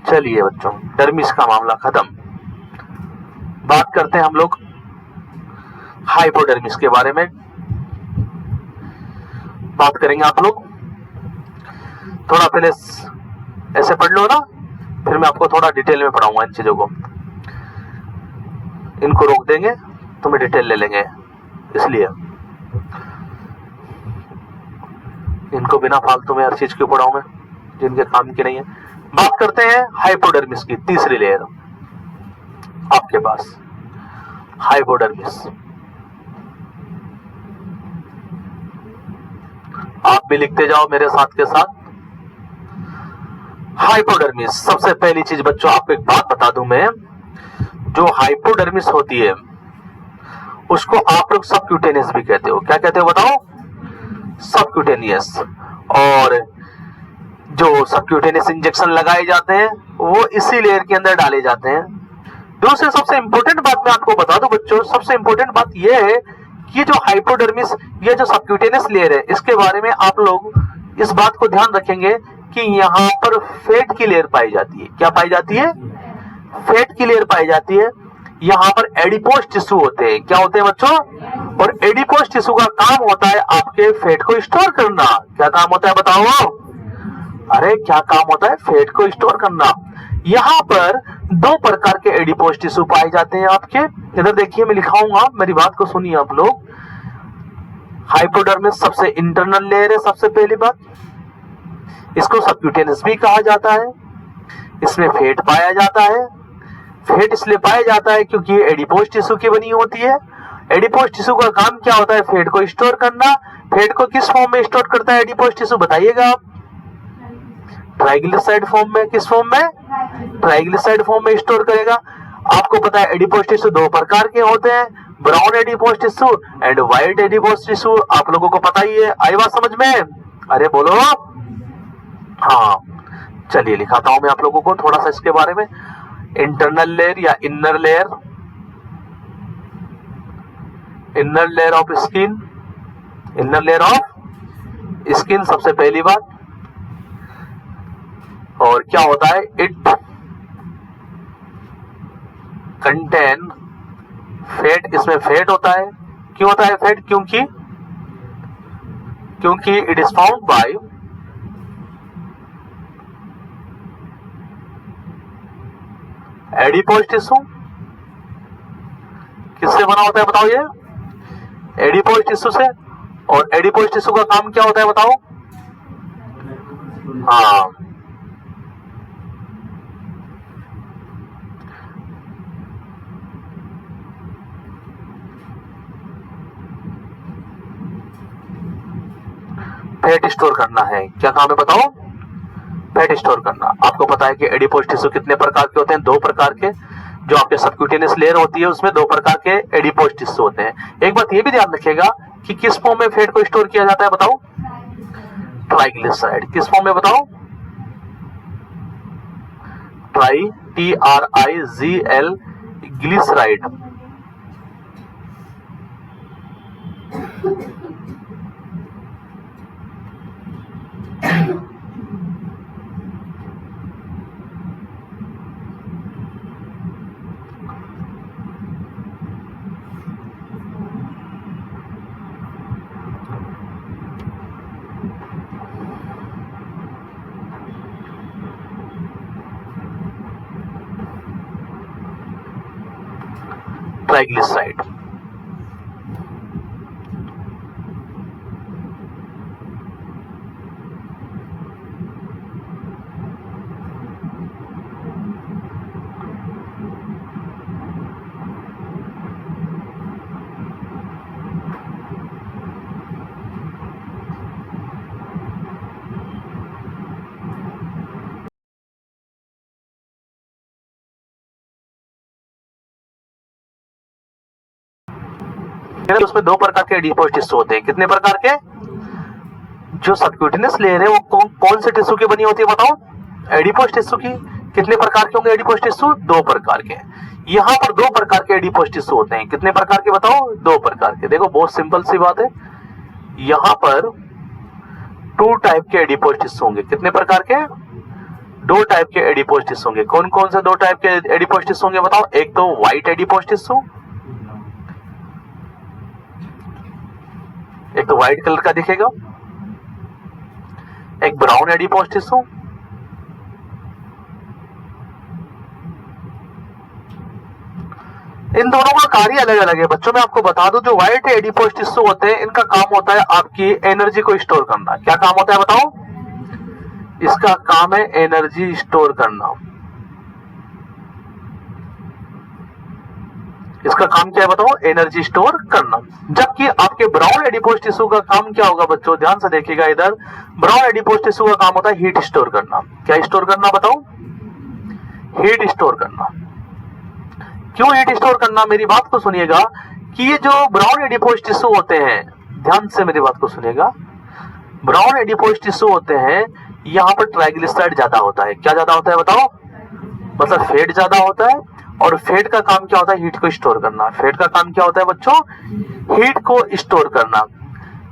चलिए बच्चों, डर्मिस का मामला खत्म। बात करते हैं हम लोग हाइपोडर्मिस के बारे में। बात करेंगे आप लोग, थोड़ा पहले ऐसे पढ़ लो ना, फिर मैं आपको थोड़ा डिटेल में पढ़ाऊंगा इन चीजों को। इनको रोक देंगे तो मैं डिटेल ले लेंगे, इसलिए इनको बिना फालतू में हर चीज क्यों पढ़ाऊं मैं, जिनके काम की नहीं है। बात करते हैं हाइपोडर्मिस की, तीसरी लेयर आपके पास हाइपोडर्मिस। आप भी लिखते जाओ मेरे साथ के साथ। हाइपोडर्मिस, सबसे पहली चीज बच्चों आपको एक बात बता दूं मैं, जो हाइपोडर्मिस होती है उसको आप लोग सबक्यूटेनियस भी कहते हो। क्या कहते हो बताओ? सबक्यूटेनियस। और जो सबक्यूटेनियस इंजेक्शन लगाए जाते हैं वो इसी लेयर के अंदर डाले जाते हैं। दूसरी सबसे इंपॉर्टेंट बात मैं आपको बता दूं बच्चों, सबसे इंपॉर्टेंट बात यह है कि जो हाइपोडर्मिस, ये जो सबक्यूटेनियस लेयर है, इसके बारे में आप लोग इस बात को ध्यान रखेंगे कि यहाँ पर फैट की लेयर पाई जाती है। क्या पाई जाती है? फैट की लेयर पाई जाती है। यहाँ पर एडिपोज टिश्यू होते हैं। क्या होते हैं बच्चों? और एडिपोज टिश्यू का काम होता है आपके फैट को स्टोर करना। क्या काम होता है बताओ? अरे क्या काम होता है? फैट को स्टोर करना। यहाँ पर 2 प्रकार के एडिपोज टिश्यू पाए जाते हैं आपके। इधर देखिए मैं लिखाऊंगा, मेरी बात को सुनिए आप लोग। हाइपोडर्मिस सबसे इंटरनल लेयर है, सबसे पहली बात। इसको सबक्यूटेनियस भी कहा जाता है। इसमें फैट पाया जाता है। फैट इसलिए पाया जाता है क्योंकि ये एडिपोज टिश्यू की बनी होती है। एडिपोज टिश्यू का काम क्या होता है? फैट को स्टोर करना। फैट को किस फॉर्म में स्टोर करता है एडिपोज टिश्यू बताइएगा आप? ट्राइग्लिसराइड फॉर्म में। किस फॉर्म में? ट्राइग्लिसराइड फॉर्म में स्टोर करेगा। आपको पता है एडिपोज टिश्यू 2 प्रकार के होते हैं, brown adipose tissue and white adipose tissue. आप लोगों को पता ही है, आई बात समझ में? अरे बोलो। हाँ चलिए लिखाता हूं मैं आप लोगों को थोड़ा सा इसके बारे में। इंटरनल लेयर या inner layer, inner layer of skin, inner layer of skin सबसे पहली बात। और क्या होता है, इट कंटेन फैट, इसमें फैट होता है। क्यों होता है फैट? क्योंकि it is found by adipose tissue. किससे बना होता है बताओ? ये एडिपोज टिश्यू से। और एडिपोज टिश्यू का काम क्या होता है बताओ? हाँ, फैट स्टोर करना है। क्या काम है बताओ? फैट स्टोर करना। आपको पता है कि एडिपोज टिश्यू कितने प्रकार के होते हैं? 2 प्रकार के। जो आपके सबक्यूटेनियस लेयर होती है उसमें 2 प्रकार के एडिपोज टिश्यू होते हैं। एक बात ये भी ध्यान रखिएगा कि किस फॉर्म में फैट को स्टोर किया जाता है बताओ? ट्राइग्लिसराइड। किस फॉर्म में बताओ? TRIGL glyceride. ट्राइग्लिसराइड। उसमें 2 प्रकार के एडिपोज टिश्यू होते हैं। कितने प्रकार के? जो सबक्यूटेनियस लेयर है वो कौन से टिश्यू की बनी होती है बताओ? एडिपोज टिश्यू की। कितने प्रकार के होंगे एडिपोज टिश्यू? 2 प्रकार के। यहां पर 2 प्रकार के एडिपोज टिश्यू होते हैं। कितने प्रकार के बताओ? 2 प्रकार के। देखो बहुत सिंपल सी बात है, यहां पर 2 टाइप के एडिपोज टिश्यू होंगे। कितने प्रकार के? 2 टाइप के एडिपोज टिश्यू होंगे। कौन कौन से 2 टाइप के एडिपोज टिश्यू होंगे बताओ? एक तो व्हाइट एडिपोज टिश्यू, एक तो व्हाइट कलर का दिखेगा, एक ब्राउन एडिपोज टिश्यू। इन दोनों का कार्य अलग अलग है बच्चों। मैं आपको बता दूं, जो व्हाइट एडिपोज टिश्यू होते हैं इनका काम होता है आपकी एनर्जी को स्टोर करना। क्या काम होता है बताओ? इसका काम है एनर्जी स्टोर करना। इसका काम क्या है बताओ? एनर्जी स्टोर करना। जबकि आपके ब्राउन एडिपोज टिश्यू का काम क्या होगा बच्चों? ध्यान से देखिएगा इधर। ब्राउन एडिपोज टिश्यू का काम होता है हीट स्टोर करना। क्या स्टोर करना बताओ? हीट स्टोर करना। क्यों हीट स्टोर करना? मेरी बात को सुनिएगा कि ये जो ब्राउन एडिपोज टिश्यू होते हैं, ध्यान से मेरी बात को सुनिएगा, ब्राउन एडिपोज टिश्यू होते हैं, यहां पर ट्राइग्लिसराइड ज्यादा होता है। क्या ज्यादा होता है बताओ? मतलब फैट ज्यादा होता है। और फैट का काम क्या होता है? हीट को स्टोर करना। फैट का काम क्या होता है बच्चों? हीट को स्टोर करना।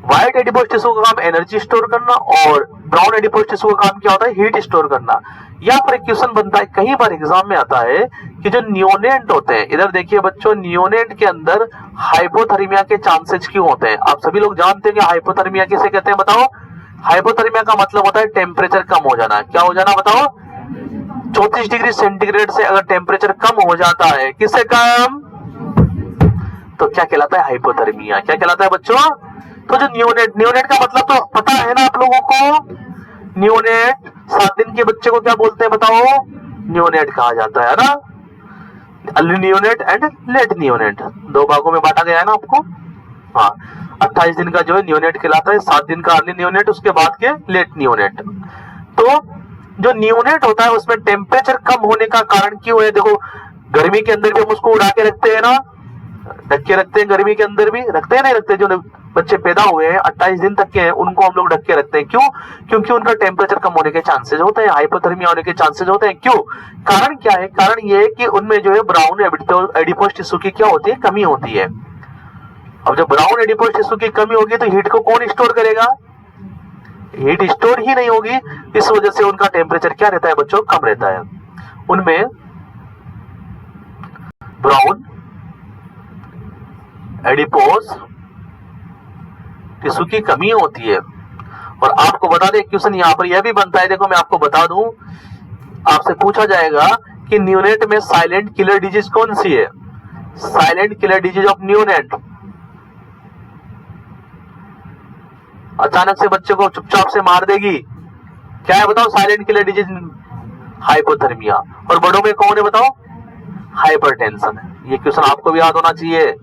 व्हाइट एडिपोज टिश्यू का काम एनर्जी स्टोर करना और ब्राउन एडिपोज टिश्यू का काम क्या होता है? हीट स्टोर करना। यहाँ पर एक क्वेश्चन बनता है, कई बार एग्जाम में आता है कि जो नियोनेट होते हैं, इधर देखिए बच्चों, नियोनेट के अंदर हाइपोथर्मिया के चांसेस क्यों होते हैं? आप सभी लोग जानते हैं कि हाइपोथर्मिया किसे कहते हैं बताओ? हाइपोथर्मिया का मतलब होता है टेम्परेचर कम हो जाना। क्या हो जाना बताओ? 34 डिग्री सेंटीग्रेड से अगर टेम्परेचर कम हो जाता है, किससे कम, तो क्या कहलाता है? हाइपोथर्मिया। क्या कहलाता है बच्चों? तो जो नियोनेट, नियोनेट का मतलब तो पता है ना आप लोगों को? नियोनेट 7 दिन के बच्चे को क्या बोलते हैं बताओ? नियोनेट कहा जाता है ना। Early neonate and let neonate 2 भागों में बांटा गया है ना आपको। हाँ, 28 दिन का जो है नियोनेट कहलाता है, 7 दिन का अर्ली नियोनेट, उसके बाद के लेट नियोनेट। तो जो नियोनेट होता है उसमें टेम्परेचर कम होने का कारण क्यों है? देखो गर्मी के अंदर भी हम उसको उड़ा के रखते हैं ना, ढक के रखते हैं, गर्मी के अंदर भी रखते हैं, नहीं रखते? जो बच्चे पैदा हुए हैं 28 दिन तक के हैं उनको हम लोग ढक के रखते हैं। क्यों? क्योंकि उनका टेम्परेचर कम होने के चांसेस होते हैं, हाइपोथर्मिया होने के चांसेस होते हैं। क्यों? कारण क्या है? कारण ये है कि उनमें जो है ब्राउन एडिपोज टिश्यू की क्या होती है? कमी होती है। अब जब ब्राउन एडिपोज टिश्यू की कमी होगी तो हीट को कौन स्टोर करेगा? हीट स्टोर ही नहीं होगी, इस वजह से उनका टेम्परेचर क्या रहता है बच्चों? कम रहता है। उनमें ब्राउन एडिपोज टिश्यू की कमी होती है। और आपको बता दें क्वेश्चन यहां पर यह भी बनता है, देखो मैं आपको बता दूं, आपसे पूछा जाएगा कि न्यूनेट में साइलेंट किलर डिजीज कौन सी है? Silent killer disease of neonate. अचानक से बच्चे को चुपचाप से मार देगी, क्या है बताओ? Silent killer disease hypothermia. और बड़ों में कौन है बताओ? हाइपरटेंशन। ये क्वेश्चन आपको भी याद होना चाहिए।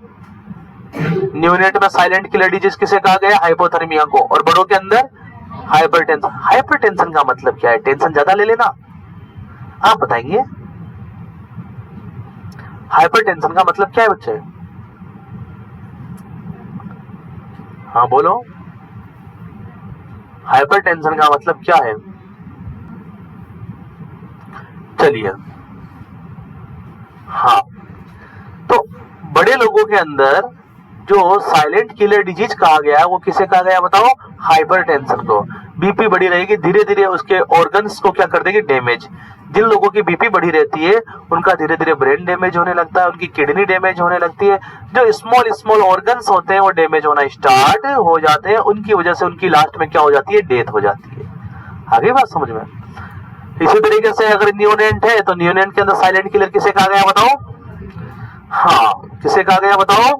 न्यूनेट में साइलेंट किलर डिजीज किसे कहा गया? हाइपोथर्मिया को। और बड़ों के अंदर हाइपरटेंशन। हाइपरटेंशन का मतलब क्या है? टेंशन ज्यादा ले लेना? आप बताएंगे हाइपरटेंशन का मतलब क्या है बच्चे? हाँ बोलो, हाइपरटेंशन का मतलब क्या है? चलिए, हाँ, तो बड़े लोगों के अंदर जो साइलेंट किलर डिजीज कहा गया है वो किसे कहा गया बताओ? हाइपरटेंशन को। बीपी बढ़ी रहेगी, धीरे धीरे उसके ऑर्गन्स को क्या कर देगी? डैमेज। जिन लोगों की बीपी बढ़ी रहती है उनका धीरे धीरे ब्रेन डैमेज होने लगता है, उनकी किडनी डैमेज होने लगती है, जो स्मॉल स्मॉल ऑर्गन्स होते हैं वो डैमेज होना स्टार्ट हो जाते हैं, उनकी वजह से उनकी लास्ट में क्या हो जाती है? डेथ हो जाती है। आगे बात समझ में? इसी तरीके से अगर न्यूनेंट है तो न्यूनेंट के अंदर साइलेंट किलर किसे कहा गया बताओ? हाँ, किसे कहा गया बताओ?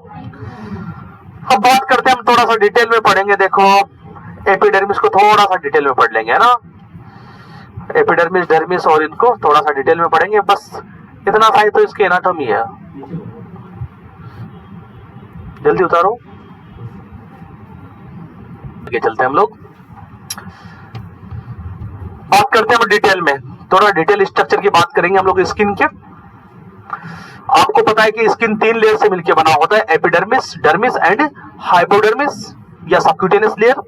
अब बात करते हैं, हम थोड़ा सा डिटेल में पढ़ेंगे। देखो एपिडर्मिस को थोड़ा सा डिटेल में पढ़ लेंगे, है ना? एपिडर्मिस, डर्मिस और इनको थोड़ा सा डिटेल में पढ़ेंगे, बस इतना सा ही तो इसकी एनाटॉमी है। जल्दी उतारो, आगे चलते हैं हम लोग। बात करते हैं हम डिटेल में, थोड़ा डिटेल स्ट्रक्चर की बात करेंगे हम लोग स्किन के। आपको पता है कि स्किन 3 लेयर से मिलकर बना होता है, एपिडर्मिस, डर्मिस एंड हाइपोडर्मिस या सबक्यूटेनियस लेयर।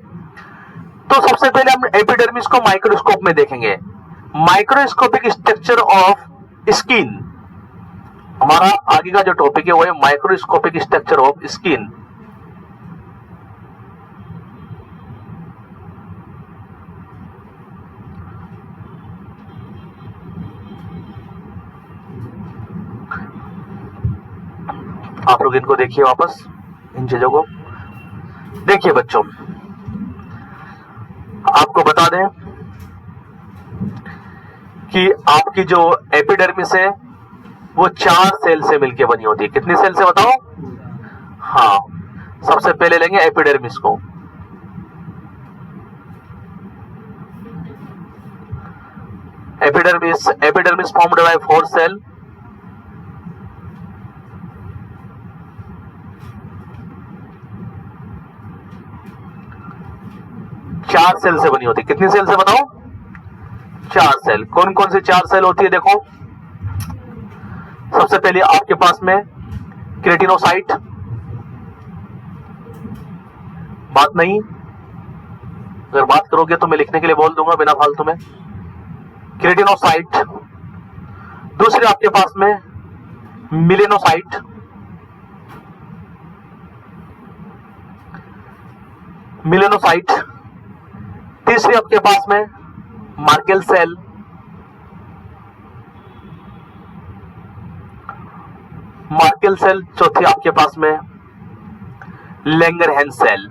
तो सबसे पहले हम एपिडर्मिस को माइक्रोस्कोप में देखेंगे। माइक्रोस्कोपिक स्ट्रक्चर ऑफ स्किन, हमारा आगे का जो टॉपिक है वो है माइक्रोस्कोपिक स्ट्रक्चर ऑफ स्किन। आप लोग इनको देखिए वापस, इन चीजों को देखिए बच्चों। आपको बता दें कि आपकी जो एपिडर्मिस है वो 4 सेल से मिलकर बनी होती है। कितनी सेल से बताओ? हाँ, सबसे पहले लेंगे एपिडर्मिस को। Epidermis formed by 4 cell. चार सेल से बनी होती है। कितनी सेल से बताओ? 4 सेल। कौन कौन सी 4 सेल होती है देखो। सबसे पहले आपके पास में केराटिनोसाइट, बात नहीं, अगर बात करोगे तो मैं लिखने के लिए बोल दूंगा बिना फालतू में। केराटिनोसाइट। दूसरे आपके पास में मिलेनोसाइट। मिलेनोसाइट। तीसरी आपके पास में मार्केल सेल। Merkel cell. चौथी आपके पास में लैंगरहैंस सेल।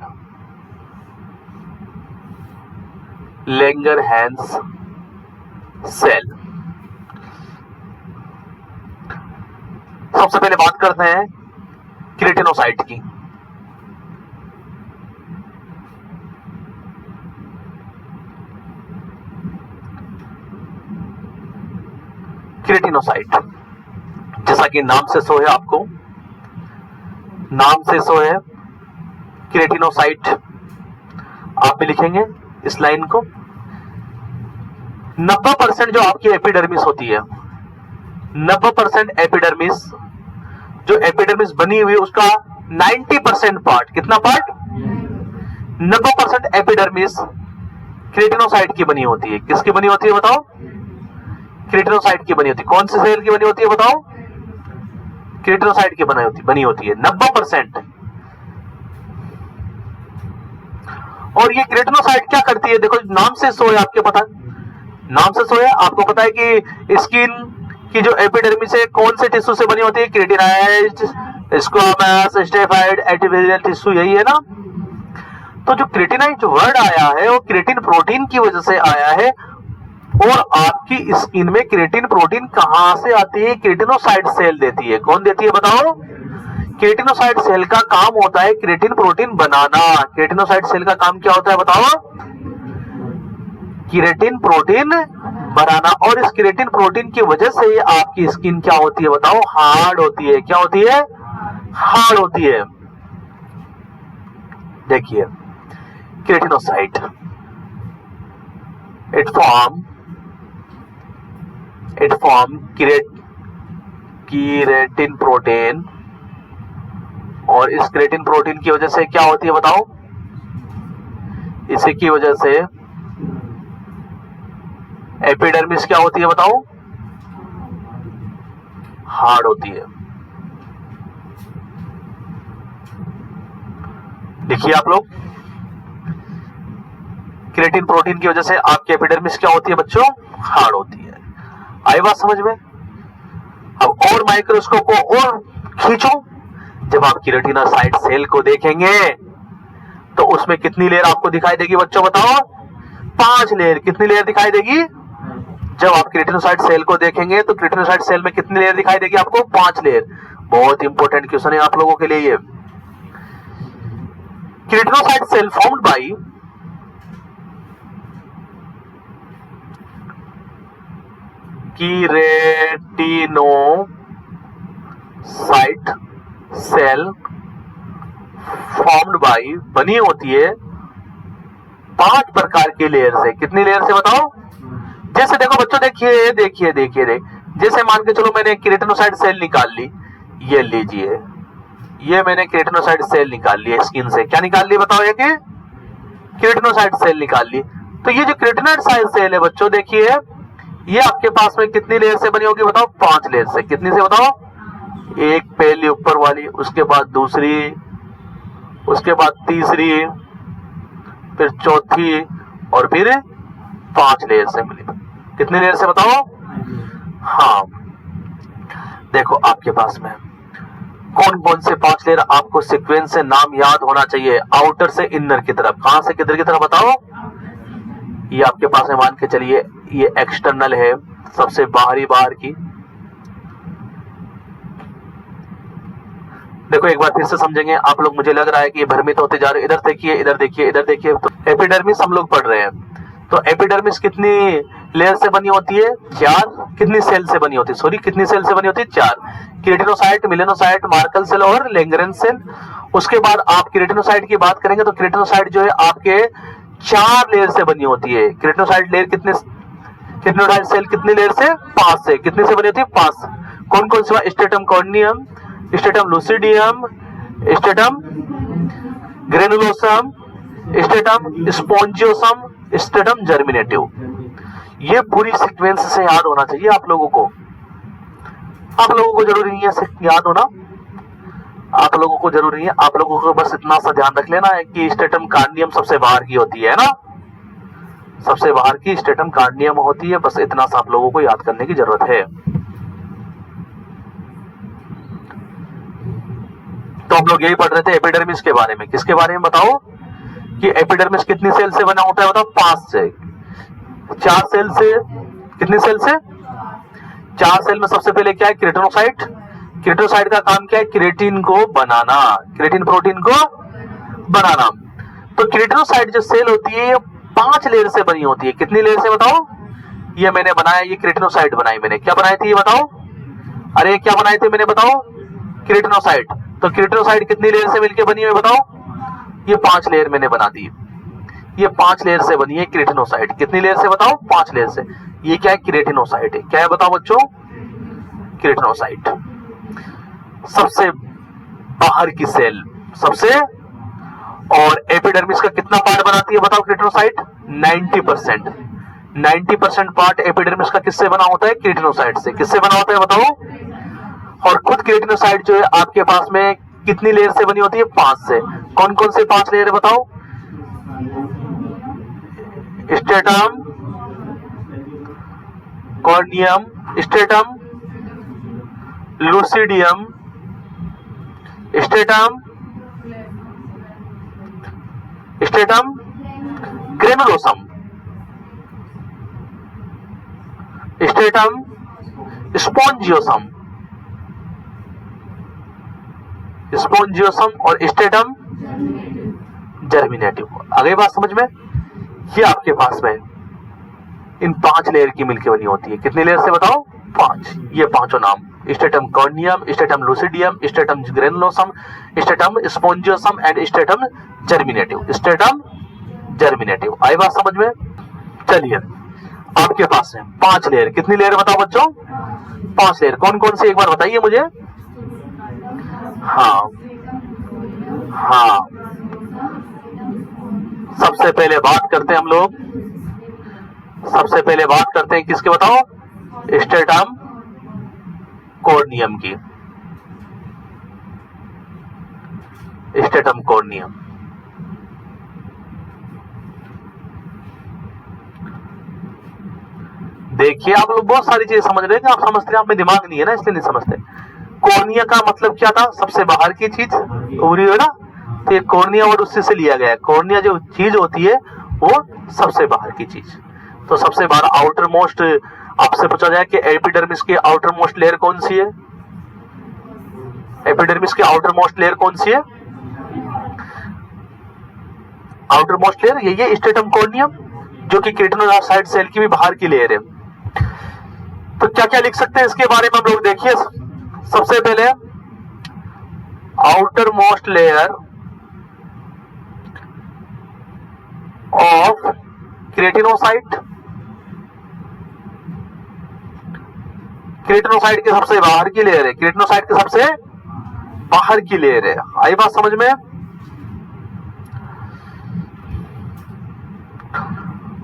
Langerhans cell. सबसे पहले बात करते हैं केराटिनोसाइट की। केराटिनोसाइट, जैसा कि नाम से सो है, आपको नाम से सो है केराटिनोसाइट। आप भी लिखेंगे इस लाइन को। 90% जो आपकी एपिडर्मिस होती है, 90% एपिडर्मिस जो एपिडर्मिस बनी हुई है उसका 90% पार्ट, कितना पार्ट, 90% एपिडर्मिस केराटिनोसाइट की बनी होती है। किसकी बनी होती है बताओ? केराटिनोसाइट की बनी होती है। कौन सी सेल की बनी होती है बताओ? केराटिनोसाइट की बनी होती है 90%। और ये केराटिनोसाइट क्या करती है? देखो नाम से सो है, आपको पता है, नाम से सो है, आपको पता है कि स्किन की जो एपिडर्मिस है कौन से टिश्यू से बनी होती है? केराटिनाइज्ड, स्क्वामस, स्टेफाइड, एपिथेलियल टिश्यू, यही है ना। तो जो केराटिनाइज्ड वर्ड आया है वो केराटिन प्रोटीन की वजह से आया है। और आपकी स्किन में केराटिन प्रोटीन कहां से आती है? केराटिनोसाइट सेल देती है। कौन देती है बताओ? केराटिनोसाइट सेल का काम होता है केराटिन प्रोटीन बनाना। केराटिनोसाइट सेल का काम क्या होता है बताओ? केराटिन प्रोटीन बनाना। और इस केराटिन प्रोटीन की वजह से आपकी स्किन क्या होती है बताओ? हार्ड होती है। क्या होती है? हार्ड होती है। देखिए keratinocyte, it form keratin protein. और इस केराटिन प्रोटीन की वजह से क्या होती है बताओ? इसी की वजह से एपिडर्मिस क्या होती है बताओ? हार्ड होती है। देखिए आप लोग, केराटिन प्रोटीन की वजह से आपकी एपिडर्मिस क्या होती है बच्चों? हार्ड होती है। आई बात समझ में? अब और माइक्रोस्कोप को और खींचो, जब आप केराटिनोसाइट सेल को देखेंगे तो उसमें कितनी लेयर आपको दिखाई देगी बच्चों बताओ? 5 लेयर। कितनी लेयर दिखाई देगी? जब आप केराटिनोसाइट सेल को देखेंगे तो केराटिनोसाइट सेल में कितनी लेयर दिखाई देगी आपको? 5 लेयर। बहुत इंपॉर्टेंट क्वेश्चन है आप लोगों के लिए ये। Keratinocyte cell formed by keratinocyte cell formed by बनी होती है 5 प्रकार की लेयर से। कितनी लेयर से बताओ? जैसे देखो बच्चों, देखिए जैसे मान के चलो मैंने केराटिनोसाइट सेल निकाल ली, ये लीजिए, ये मैंने केराटिनोसाइट सेल निकाल ली स्किन से। क्या निकाल ली बताओ? ये केराटिनोसाइट सेल निकाल ली। तो ये जो केराटिनोसाइट सेल है बच्चों, देखिए ये आपके पास में कितनी लेयर से बनी होगी बताओ? 5 लेयर से। कितनी से बताओ? एक पहली ऊपर वाली, उसके बाद दूसरी, उसके बाद तीसरी, फिर चौथी, और फिर 5 लेयर से मिली। कितनी लेयर से बताओ? हाँ, देखो आपके पास में कौन कौन से 5 लेयर आपको सीक्वेंस से नाम याद होना चाहिए, आउटर से इनर की तरफ। कहां से किधर की तरफ बताओ? ये आपके पास में मान के चलिए, ये एक्सटर्नल है, सबसे बाहरी बाहर की। देखो एक बार फिर से समझेंगे आप लोग, मुझे लग रहा है कि ये भ्रमित होते जा रहे हैं। इधर देखिए, इधर देखिए, इधर देखिए। तो एपिडर्मिस हम लोग पढ़ रहे हैं। तो एपिडर्मिस कितनी लेयर से बनी होती है? 4। कितनी सेल से बनी होती है? सॉरी, कितनी सेल से बनी होती है? 4। केराटिनोसाइट, मेलानोसाइट, मार्कल सेल और लैंगरेंज सेल। उसके बाद आप केराटिनोसाइट की बात करेंगे तो केराटिनोसाइट जो है आपके 4 लेयर से बनी होती है। केराटिनोसाइट लेयर कितने, केराटिनोसाइट सेल कितनी लेयर से? 5 से। कितने से बनी होती है? 5। कौन कौन सी? Stratum corneum, stratum lucidum, stratum granulosum, stratum spongiosum, stratum germinativum. ये पूरी सीक्वेंस से याद होना चाहिए आप लोगों को। आप लोगों को जरूरी नहीं है याद होना, आप लोगों को जरूरी नहीं है। आप लोगों को बस इतना सा ध्यान रख लेना है कि स्ट्रेटम कार्नियम सबसे बाहर की होती है ना, सबसे बाहर की स्ट्रेटम कार्नियम होती है। बस इतना सा आप लोगों को याद करने की जरूरत है। तो हम लोग यही पढ़ रहे थे एपिडर्मिस के बारे में। किसके बारे में बताओ? कि एपिडर्मिस कितनी सेल से बना होता है बताओ? 5 से। 4 सेल से, कितनी सेल से? 4 सेल में सबसे पहले क्या है? केराटिनोसाइट। केराटिनोसाइट का काम क्या है? केराटिन को बनाना, केराटिन प्रोटीन को बनाना। तो केराटिनोसाइट जो सेल होती है ये 5 लेयर से बनी होती है। कितनी लेयर से बताओ? ये मैंने बनाया, ये केराटिनोसाइट बनाई मैंने। क्या बनाई थी ये बताओ? अरे क्या बनाए थे मैंने बताओ? केराटिनोसाइट। तो केराटिनोसाइट कितनी लेयर से मिलकर बनी है बताओ? ये 5 लेयर मैंने बना दी। ये 5 लेयर से बनी है केराटिनोसाइट। कितनी लेयर से बताओ? 5 लेयर से। ये क्या है? केराटिनोसाइट है। क्या है बताओ बच्चों? केराटिनोसाइट। सबसे बाहर की सेल सबसे, और एपिडर्मिस का कितना पार्ट बनाती है बताओ केराटिनोसाइट? 90%। 90% पार्ट एपिडर्मिस का किससे बना होता है? केराटिनोसाइट से। किससे बना होता है बताओ? और खुद केराटिनोसाइट जो है आपके पास में कितनी लेयर से बनी होती है? 5 से। कौन कौन से 5 लेयर है बताओ? Stratum, corneum, stratum, lucidum, stratum, stratum granulosum, stratum spongiosum, spongiosum और स्ट्रेटम जर्मिनेटिव। आगे बात समझ में? ये आपके पास में इन 5 लेयर की मिलकर बनी होती है। कितनी लेयर से बताओ? 5। ये पांचों नाम, stratum corneum, stratum lucidum, stratum granulosum, stratum spongiosum and stratum germinativum. Stratum germinativum. आई बात समझ में? चलिए, आपके पास है 5 लेयर। कितनी लेयर बताओ बच्चों? 5 लेयर। कौन कौन सी एक बार बताइए मुझे। हाँ हाँ, सबसे पहले बात करते हैं हम लोग, सबसे पहले बात करते हैं किसके बताओ? स्ट्रेटम कॉर्नियम की। स्ट्रेटम कॉर्नियम, देखिए आप लोग बहुत सारी चीजें समझ रहे हैं, आप समझते हैं, आप में दिमाग नहीं है ना इसलिए नहीं समझते। कॉर्निया का मतलब क्या था? सबसे बाहर की चीज, उरी है ना, तो ये कॉर्निया और उससे से लिया गया है। कॉर्निया जो चीज होती है वो सबसे बाहर की चीज। तो सबसे बाहर आउटर मोस्ट, आपसे पूछा जाए कि एपिडर्मिस की आउटर मोस्ट लेयर कौन सी है? एपिडर्मिस की आउटर मोस्ट लेयर कौन सी है? आउटर मोस्ट लेयर यही है, स्ट्रेटम कॉर्नियम, जो कि केराटिनोसाइट सेल की भी बाहर की लेयर है। तो क्या क्या लिख सकते हैं इसके बारे में हम लोग? देखिए, सबसे पहले outer most layer of keratinocyte, keratinocyte के सबसे बाहर की लेयर है, केराटिनोसाइट के सबसे बाहर की लेयर है। आई बात समझ में?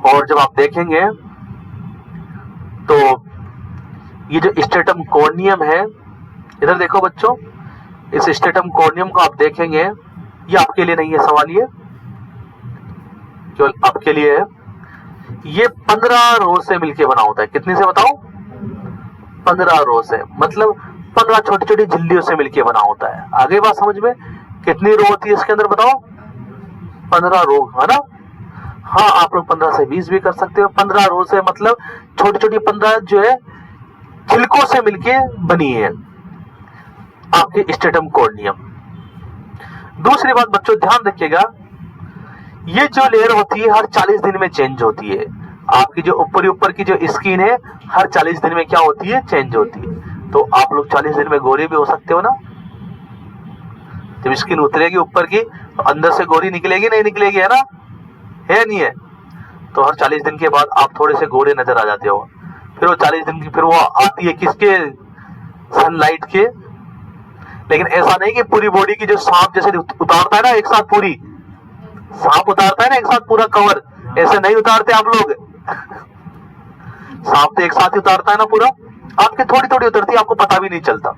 और जब आप देखेंगे तो ये जो स्ट्रेटम कॉर्नियम है, इधर देखो बच्चों, इस स्ट्रेटम कॉर्नियम को आप देखेंगे, ये आपके लिए नहीं है सवाल, ये केवल आपके लिए है। ये 15 रो से मिलके बना होता है। कितनी से बताओ? 15 रो से, मतलब 15 छोटी छोटी झिल्लियों से मिलके बना होता है। आगे बात समझ में? कितनी रो होती है इसके अंदर बताओ? 15 रो, है ना? हाँ, आप लोग 15 से 20 भी कर सकते हो। 15 रो से मतलब छोटी छोटी 15 जो है छिलकों से मिलके बनी है आपके स्ट्रेटम कॉर्नियम। दूसरी बात बच्चों ध्यान रखिएगा, ये जो लेयर होती है हर 40 दिन में चेंज होती है। आपकी जो ऊपर की जो स्किन है हर 40 दिन में क्या होती है? चेंज होती है। तो आप लोग 40 दिन में गोरे भी हो सकते हो ना। जब स्किन उतरेगी ऊपर की तो अंदर से गोरी निकलेगी, नहीं निकलेगी, है ना? है नहीं है? तो हर 40 दिन के बाद आप थोड़े से गोरे नजर आ जाते हो। फिर वो 40 दिन की फिर वो आती है किसके? सनलाइट के। लेकिन ऐसा नहीं कि पूरी बॉडी की जो सांप जैसे उतारता है ना एक साथ, पूरी सांप उतारता है ना एक साथ पूरा कवर, ऐसे नहीं उतारते आप लोग। सांप तो एक साथ ही उतारता है ना पूरा, आपके थोड़ी थोड़ी उतरती है, आपको पता भी नहीं चलता।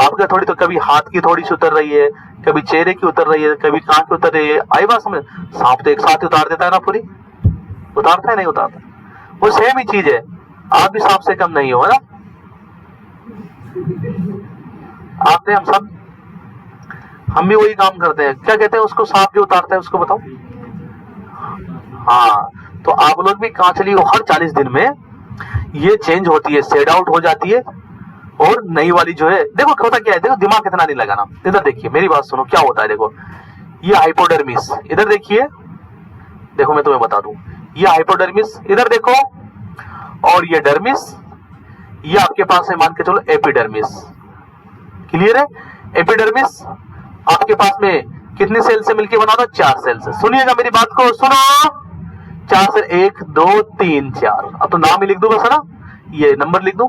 आपके थोड़ी तो कभी हाथ की थोड़ी सी उतर रही है, कभी चेहरे की उतर रही है, कभी कान की उतर रही है। आई बात समझ? सांप तो एक साथ ही उतार देता है ना पूरी, उतारता है नहीं उतारता? वो सेम ही चीज है, आप भी सांप से कम नहीं हो, है ना? आपने हम सब हम भी वही काम करते हैं। क्या कहते हैं उसको? सांप जो उतारता है उसको बताओ। हाँ, तो आप लोग भी कांचली हो, हर 40 दिन में ये चेंज होती है, शेड आउट हो जाती है, और नई वाली जो है, देखो होता क्या है, देखो दिमाग कितना नहीं लगाना। इधर देखिए, मेरी बात सुनो, क्या होता है देखो, ये हाइपोडर्मिस, इधर देखिए, देखो मैं तुम्हें बता दूं, ये हाइपोडर्मिस इधर देखो, और ये डर्मिस, ये आपके पास है मान के चलो एपिडर्मिस। क्लियर है? एपिडर्मिस आपके पास में कितने सेल से मिलकर बना था? 4 सेल से। सुनिएगा मेरी बात को, सुनो, 4 से 1 2 3 4। अब तो नाम ही लिख दो बस, है ना? ये नंबर लिख दूं,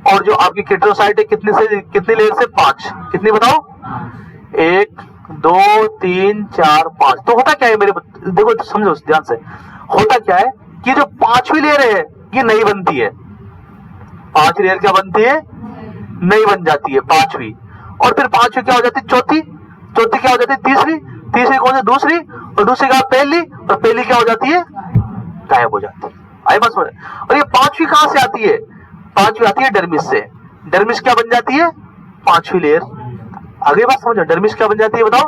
और जो आपकी केट्रोसाइट है कितनी से कितनी लेयर से, 5, कितनी बताओ, 1 2 3 4 5। तो होता क्या है मेरे, देखो समझो ध्यान से, होता क्या है कि जो 5वीं लेयर है ये नहीं बनती है, 5 लेयर क्या बनती है, नहीं बन जाती है 5वीं, और फिर 5वीं क्या हो जाती है, चौथी, चौथी क्या हो जाती है, तीसरी, तीसरी कौन सी, दूसरी, और दूसरी का पहली, और पहली क्या हो जाती है, गायब हो जाती है। आई बात समझ। और ये 5वीं कहां से आती है, 5वीं आती है डर्मिस से। डर्मिस क्या बन जाती है, 5वीं लेयर। आगे बात समझो, डर्मिस क्या बन जाती है बताओ,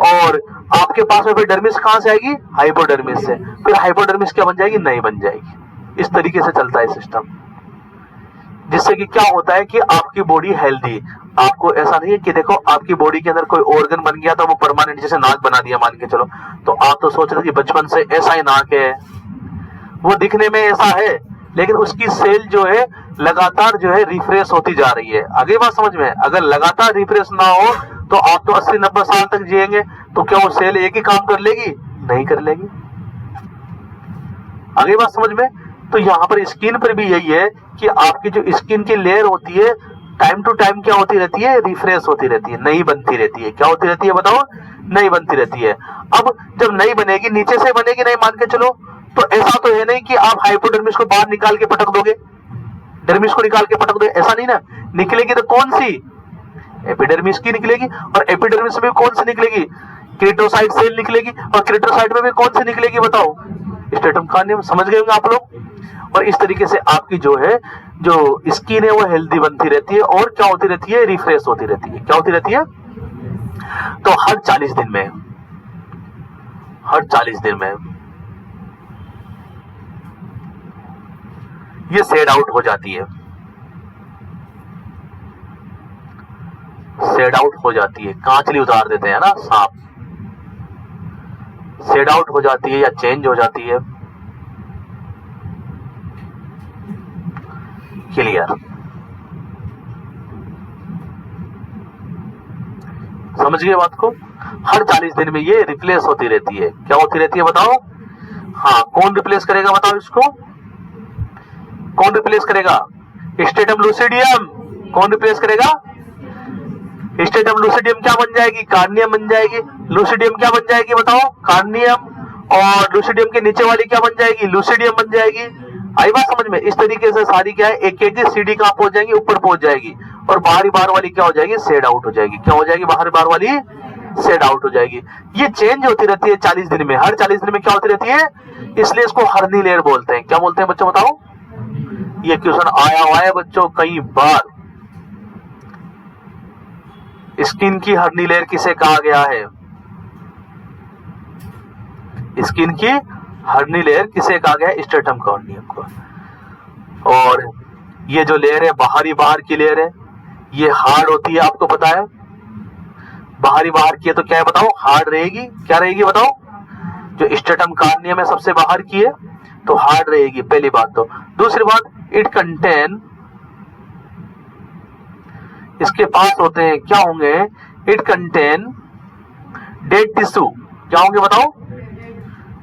और आपके पास में फिर डर्मिस कहां से आएगी, हाइपोडर्मिस से, फिर हाइपोडर्मिस क्या बन जाएगी, नहीं बन जाएगी। इस तरीके से चलता है सिस्टम, जिससे कि क्या होता है कि आपकी बॉडी हेल्दी, आपको ऐसा नहीं है कि देखो आपकी बॉडी के अंदर कोई ऑर्गन बन गया तो वो परमानेंट, जैसे नाक बना दिया मान के चलो, तो आप तो सोच रहे कि बचपन से ऐसा ही नाक है, वो दिखने में ऐसा है, लेकिन उसकी सेल जो है लगातार जो है रिफ्रेश होती जा रही है। आगे बात समझ में, अगर लगातार रिफ्रेश ना हो तो आप तो 80-90 साल तक जिएंगे, तो क्या वो सेल एक ही काम कर लेगी, नहीं कर लेगी। आगे बात समझ में। तो यहाँ पर स्किन पर भी यही है कि आपकी जो स्किन की लेयर होती है टाइम टू टाइम क्या होती रहती है, रिफ्रेश होती रहती है, नई बनती रहती है। क्या होती रहती है बताओ, नई बनती रहती है। अब जब नई बनेगी, नीचे से बनेगी नहीं मान के चलो, तो ऐसा तो है नहीं कि आप हाइपोडर्मिस को बाहर निकाल के पटक दोगे, डर्मिस को निकाल के पटक दोगे, ऐसा नहीं ना। निकलेगी तो कौन सी, एपिडर्मिस की निकलेगी, और एपिडर्मिस में कौन सी निकलेगी, केटोसाइट सेल निकलेगी, और केटोसाइट में भी कौन सी निकलेगी बताओ, स्ट्रेटम कार्नियम। समझ गए होंगे आप लोग। और इस तरीके से आपकी जो है जो स्किन है वो हेल्दी बनती रहती है, और क्या होती रहती है, रिफ्रेश होती रहती है। क्या होती रहती है, तो हर 40 दिन में, हर 40 दिन में ये शेड आउट हो जाती है, शेड आउट हो जाती है। कांचली उतार देते हैं ना सांप, शेड आउट हो जाती है या चेंज हो जाती है। क्लियर, समझ गए बात को। हर 40 दिन में ये रिप्लेस होती रहती है। क्या होती रहती है बताओ, हाँ कौन रिप्लेस करेगा बताओ इसको, कौन रिप्लेस करेगा, स्ट्रेटम लूसिडियम। कौन रिप्लेस करेगा, स्ट्रेटम लूसिडियम क्या बन जाएगी, कार्नियम बन जाएगी। लूसिडियम क्या बन जाएगी बताओ, कार्नियम, और लूसिडियम के नीचे वाली क्या बन जाएगी, लूसिडियम बन जाएगी। आई बात समझ में। इस तरीके से सारी क्या है, एक एक सीढ़ी कहां पहुंच जाएगी, ऊपर पहुंच जाएगी, और बाहरी बार वाली क्या हो जाएगी, शेड आउट हो जाएगी। क्या हो जाएगी, बाहरी बार वाली शेड आउट हो जाएगी। ये चेंज होती रहती है 40 दिन में, हर 40 दिन में क्या होती रहती है, इसलिए इसको हर्नी लेयर बोलते हैं। क्या बोलते हैं बच्चों बताओ, ये क्वेश्चन आया हुआ है बच्चों कई बार। स्किन की हर्नी लेयर किसे कहा गया है, स्किन की हर्नी लेयर किसे कहा गया है, स्ट्रेटम कॉर्नियम को। और ये जो लेयर है बाहरी बाहर की लेयर है, ये हार्ड होती है, आपको पता है। बाहरी बाहर की है तो क्या है बताओ, हार्ड रहेगी। क्या रहेगी बताओ, जो स्ट्रेटम कॉर्नियम है सबसे बाहर की है तो हार्ड रहेगी, पहली बात तो। दूसरी बात, इट कंटेन, इसके पास होते हैं क्या होंगे, इट कंटेन डेड टिश्यू। क्या होंगे बताओ,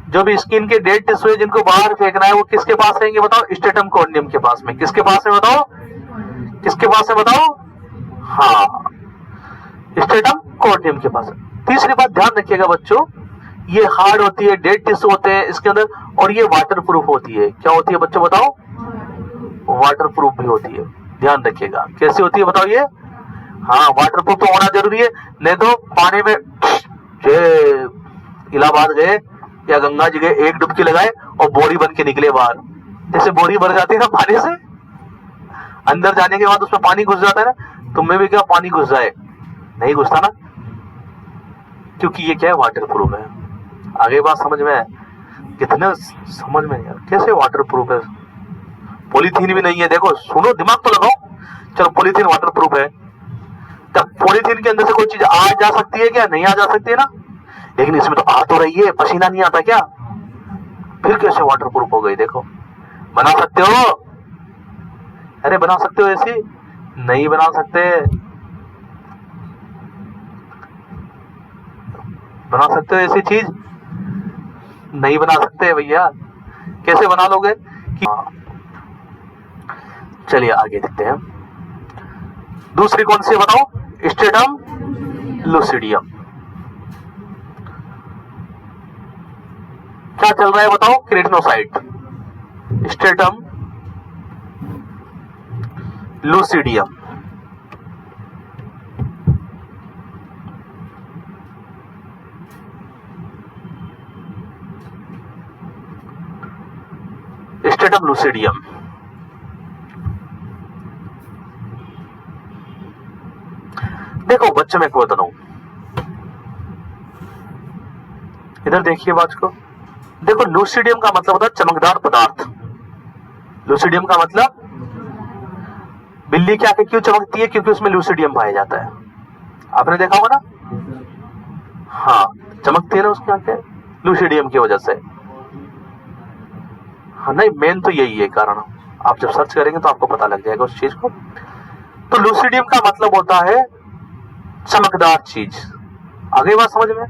जो भी स्किन के डेड टिश्यू है जिनको बाहर फेंकना है वो किसके पास रहेंगे बताओ, स्ट्रेटम कॉर्नियम के पास में। किसके पास में बताओ, किसके पास है बताओ, हाँ स्ट्रेटम कॉर्नियम के पास। तीसरी बात ध्यान रखिएगा बच्चों, ये हार्ड होती है, डेड टिश्यू होते हैं इसके अंदर, और ये वाटर प्रूफ होती है। क्या होती है बच्चों बताओ, वाटर प्रूफ भी होती है। ध्यान रखिएगा कैसे होती है बताओ ये, हाँ वाटर प्रूफ तो होना जरूरी है, नहीं तो पानी में इलाहाबाद गए या गंगा जी गए, एक डुबकी लगाए और बोरी बन के निकले बाहर, जैसे बोरी भर जाती है ना पानी से, अंदर जाने के बाद उसमें पानी घुस जाता है ना, तुम्हें भी क्या पानी घुस जाए, नहीं घुसता ना, क्योंकि ये क्या है, वाटर प्रूफ है। आगे बात समझ में है, कितने समझ में यार, कैसे वाटर प्रूफ है, पॉलीथीन भी नहीं है। देखो सुनो, दिमाग तो लगाओ, चलो पॉलीथीन वाटर प्रूफ है, तब पॉलीथीन के अंदर से कोई चीज आ जा सकती है क्या, नहीं आ जा सकती है ना, लेकिन इसमें तो आ तो रही है, पसीना नहीं आता क्या, फिर कैसे वाटर प्रूफ हो गई। देखो बना सकते हो, अरे बना सकते हो, ऐसी नहीं बना सकते, बना सकते हो ऐसी चीज, नहीं बना सकते भैया। कैसे बना लोगे कि चलिए आगे देखते हैं। दूसरी कौन सी बताओ? Stratum lucidum. क्या चल रहा है बताओ? Keratinocyte, stratum lucidum. Stratum lucidum. देखो बच्चों में को बता दूं, इधर देखिए बात को। देखो लूसिडियम का मतलब होता है चमकदार पदार्थ। लूसिडियम का मतलब, बिल्ली की आंखें क्यों चमकती है? क्योंकि उसमें लूसिडियम पाया जाता है। आपने देखा होगा ना? हाँ, चमकती है ना उसकी आंखें लूसिडियम की वजह से। हाँ, नहीं मेन तो यही है कारण। आप जब सर्च करेंगे तो आपको पता लग जाएगा उस चीज को। तो लूसिडियम का मतलब होता है चमकदार चीज। आगे बात समझ में?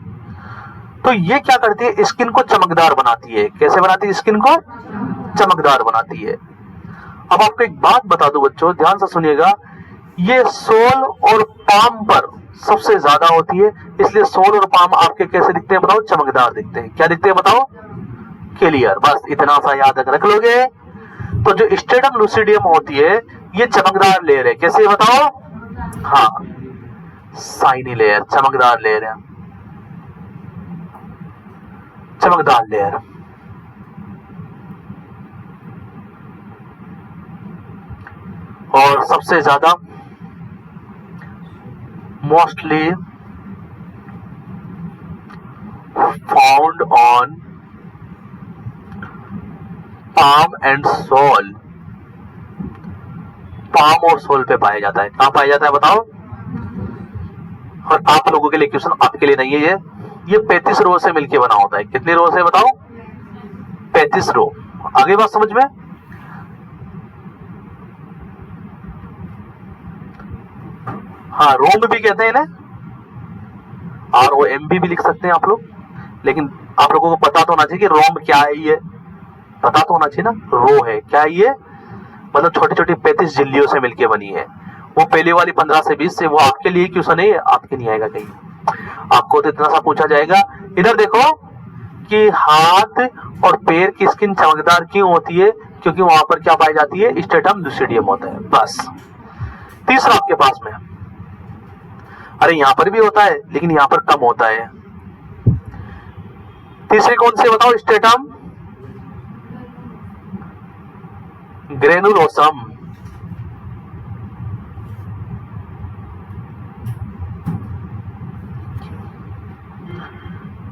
तो ये क्या करती है? स्किन को चमकदार बनाती है। कैसे बनाती है? स्किन को चमकदार बनाती है। अब आपको एक बात बता दूं बच्चों, ध्यान से सुनिएगा। ये सोल और पाम पर सबसे ज्यादा होती है, इसलिए सोल और पाम आपके कैसे दिखते हैं बताओ? चमकदार दिखते हैं। क्या दिखते हैं बताओ? क्लियर। बस इतना सा याद रख लोगे। तो जो स्ट्रेटम लूसिडियम होती है ये चमकदार लेयर है। कैसे बताओ? हाँ, साइनी लेयर, चमकदार लेयर है, चमकदार लेयर। और सबसे ज्यादा mostly found on palm and sole. Palm और सोल पे पाया जाता है। कहां पाया जाता है बताओ? और आप लोगों के लिए क्वेश्चन, आपके लिए नहीं है ये 35 रो से मिलके बना होता है। कितनी रो से बताओ? 35 रो। आगे बात समझ में? हाँ, रोम भी कहते हैं ना, ROM भी लिख सकते हैं आप लोग। लेकिन आप लोगों को पता तो होना चाहिए कि रोम क्या है। ये पता तो होना चाहिए ना, रो है क्या है ये? मतलब छोटी छोटी 35 झिल्लियों से मिलके बनी है। वो पहले वाली 15 से 20 से, वो आपके लिए क्वेश्चन है, आपके नहीं आएगा कहीं। आपको तो इतना सा पूछा जाएगा। इधर देखो कि हाथ और पैर की स्किन चमकदार क्यों होती है? क्योंकि वहां पर क्या पाई जाती है? स्ट्रेटम लूसिडियम होता है। बस। तीसरा आपके पास में, अरे यहां पर भी होता है लेकिन यहां पर कम होता है। तीसरी कौन सी बताओ? Stratum granulosum.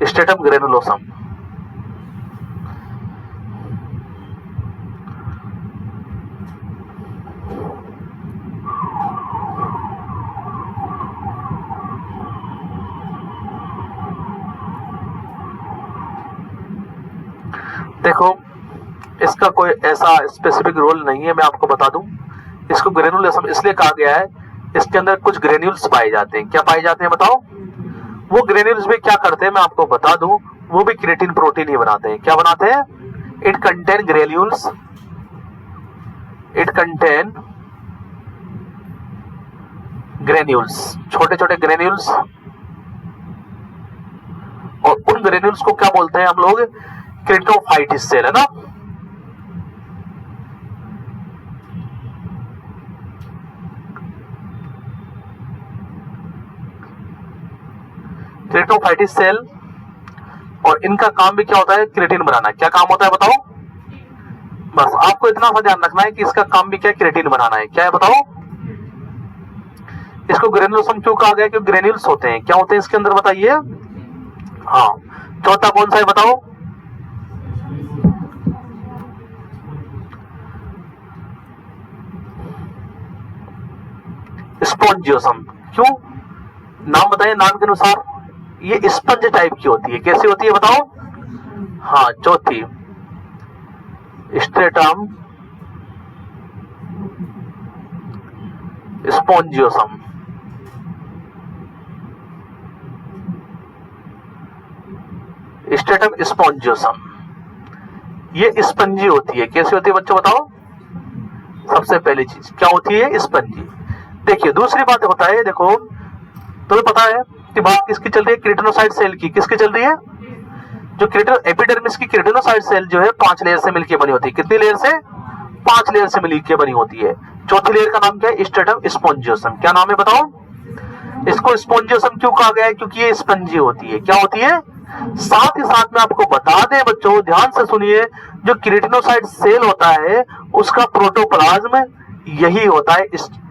Stratum granulosum. देखो इसका कोई ऐसा स्पेसिफिक रोल नहीं है, मैं आपको बता दूं। इसको ग्रेनुलोसम इसलिए कहा गया है, इसके अंदर कुछ ग्रेन्यूल्स पाए जाते हैं। क्या पाए जाते हैं बताओ? वो ग्रेन्यूल्स भी क्या करते हैं मैं आपको बता दूं, वो भी क्रिएटिन प्रोटीन ही बनाते हैं। क्या बनाते हैं? It contain granules, it contain granules, छोटे छोटे ग्रेन्यूल्स। और उन ग्रेन्यूल्स को क्या बोलते हैं हम लोग? क्रेटोफाइटिस सेल, है ना। क्रेटोफाइटिस सेल। और इनका काम भी क्या होता है? क्रिएटिन बनाना। क्या काम होता है बताओ? बस आपको इतना सा ध्यान रखना है कि इसका काम भी क्या है? क्रिएटिन बनाना है। क्या है बताओ? इसको ग्रेनुलोसम क्यों कहा गया? क्योंकि ग्रेन्यूल्स होते हैं। क्या होते हैं इसके अंदर बताइए? हाँ। चौथा कौन सा है बताओ? स्पॉन्जियोसम। क्यों? नाम बताइए, नाम के अनुसार ये स्पंज टाइप की होती है। कैसी होती है बताओ? हाँ, चौथी स्ट्रेटम स्पॉन्जियोसम। स्ट्रेटम स्पॉन्जियोसम ये स्पंजी होती है। कैसी होती है बच्चों बताओ? सबसे पहली चीज क्या होती है? स्पंजी। देखिए दूसरी बात होता है, देखो तुम्हें पता है कि बात किसकी चल रही है? केराटिनोसाइट सेल की। किसकी चल रही है? जो एपिडर्मिस की केराटिनोसाइट सेल जो है 5 लेयर से मिलकर बनी होती है। कितनी लेयर से? 5 लेयर से मिलकर बनी होती है। चौथी लेयर का नाम क्या है? स्ट्रेटम स्पोंजियोसम। क्या नाम है बताओ? इसको स्पोंजियोसम क्यों कहा गया है? क्योंकि ये स्पंजी होती है। क्या होती है? साथ ही साथ में आपको बता दें बच्चों, ध्यान से सुनिए, जो केराटिनोसाइट सेल होता है उसका प्रोटोप्लाज्म यही होता है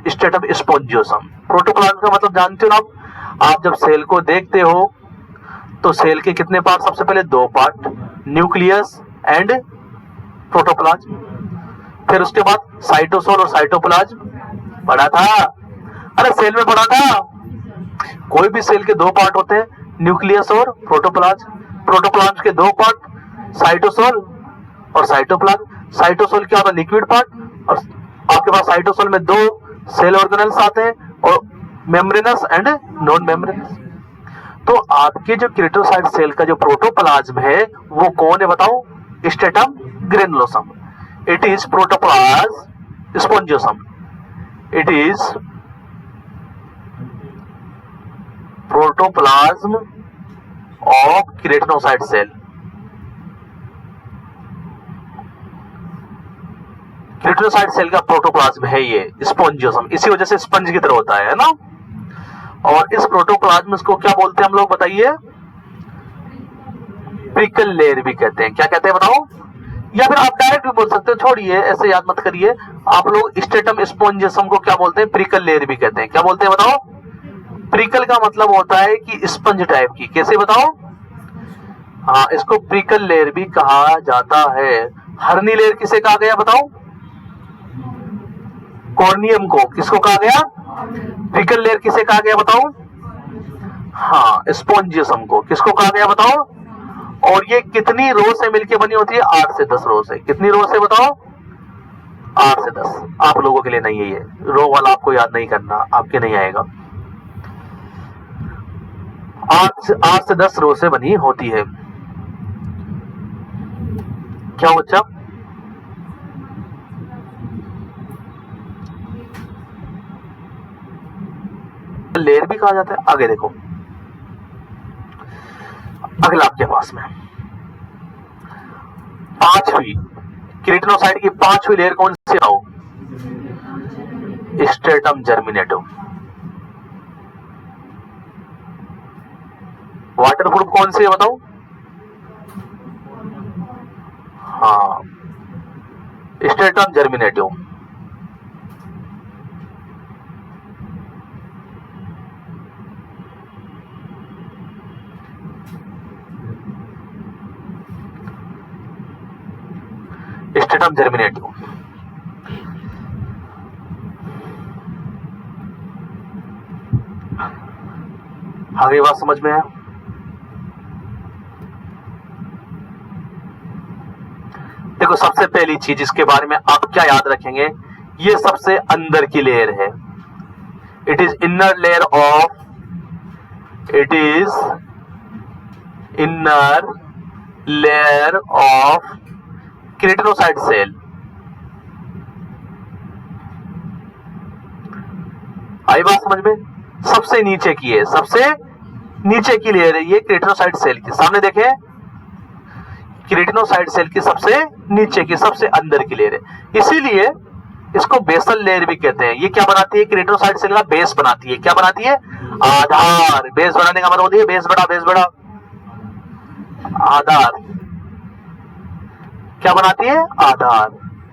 स्ट्रेटम स्पोंजियोसम। प्रोटोप्लाज्म का मतलब जानते हो ना आप जब सेल को देखते हो तो सेल के कितने पार्ट? सबसे पहले 2 पार्ट, न्यूक्लियस एंड प्रोटोप्लाज्म। फिर उसके बाद साइटोसोल और साइटोप्लाज्म। पढ़ा था? अरे सेल में पढ़ा था। कोई भी सेल के 2 पार्ट होते हैं, न्यूक्लियस और प्रोटोप्लाज्म। प्रोटोप्लाज्म के 2 पार्ट, साइटोसोल और साइटोप्लाज्म। साइटोसोल क्या होता है? Liquid part. और आपके पास साइटोसोल में 2 सेल ऑर्गेनेल्स आते हैं, और मेम्ब्रेनस एंड नॉन मेम्ब्रेनस। तो आपके जो केराटिनोसाइट सेल का जो प्रोटोप्लाज्म है वो कौन है बताओ? Stratum granulosum. It is protoplasm spongiosum. It is protoplasm of keratinocyte cell. Keratinocyte cell का प्रोटोप्लाज्म है ये स्पोंजियोसम। इसी वजह से स्पंज की तरह होता है ना। और इस प्रोटोप्लाज्म को क्या बोलते हैं हम लोग? बताइए। प्रिकल लेयर भी कहते हैं। क्या कहते हैं बताओ? या फिर आप डायरेक्ट भी बोल सकते हो, छोड़िए ऐसे याद मत करिए। आप लोग स्ट्रेटम स्पोंजियोसम को क्या बोलते हैं? प्रिकल लेयर भी कहते हैं। क्या बोलते हैं बताओ? प्रिकल का मतलब होता है कि स्पंज टाइप की। कैसे बताओ? हाँ, इसको प्रिकल लेयर भी कहा जाता है। हर्नी लेयर किसे कहा गया बताओ? कॉर्नियम को। किसको कहा गया? प्रिकल लेयर किसे कहा गया बताओ? हाँ, स्पोंजियोसम को। किसको कहा गया बताओ? और ये कितनी रो से मिलकर बनी होती है? 8 से 10 रो से। कितनी रो से बताओ? 8 से 10। आप लोगों के लिए नहीं है ये, रो वाला आपको याद नहीं करना, आपके नहीं आएगा। 8 से 10 रो से बनी होती है। क्या बच्चा? लेयर भी कहा जाता है। आगे देखो, अगला आपके पास में 5वीं केराटिनोसाइट की 5वीं लेयर कौन सी हो? Stratum germinative. वाटरप्रूफ कौन सी है बताओ? हाँ, स्ट्रेटम जर्मिनेटिव। Stratum germinativum. आगे बात समझ में है? देखो सबसे पहली चीज इसके बारे में आप क्या याद रखेंगे? ये सबसे अंदर की लेयर है। It is inner layer of, it is inner layer of keratinocyte cell. आई बात समझ में? सबसे नीचे की है, सबसे नीचे की लेयर है ये केराटिनोसाइट सेल की। सामने देखें, केराटिनोसाइट सेल की सबसे नीचे की, सबसे अंदर की लेयर है। इसीलिए इसको बेसल लेयर भी कहते हैं। ये क्या बनाती है? केराटिनोसाइट सेल का बेस बनाती है। क्या बनाती है? आधार। बेस बनाने का मतलब होती है बेस बड़ा, बेस बड़ा, आधार। क्या बनाती है? आधार।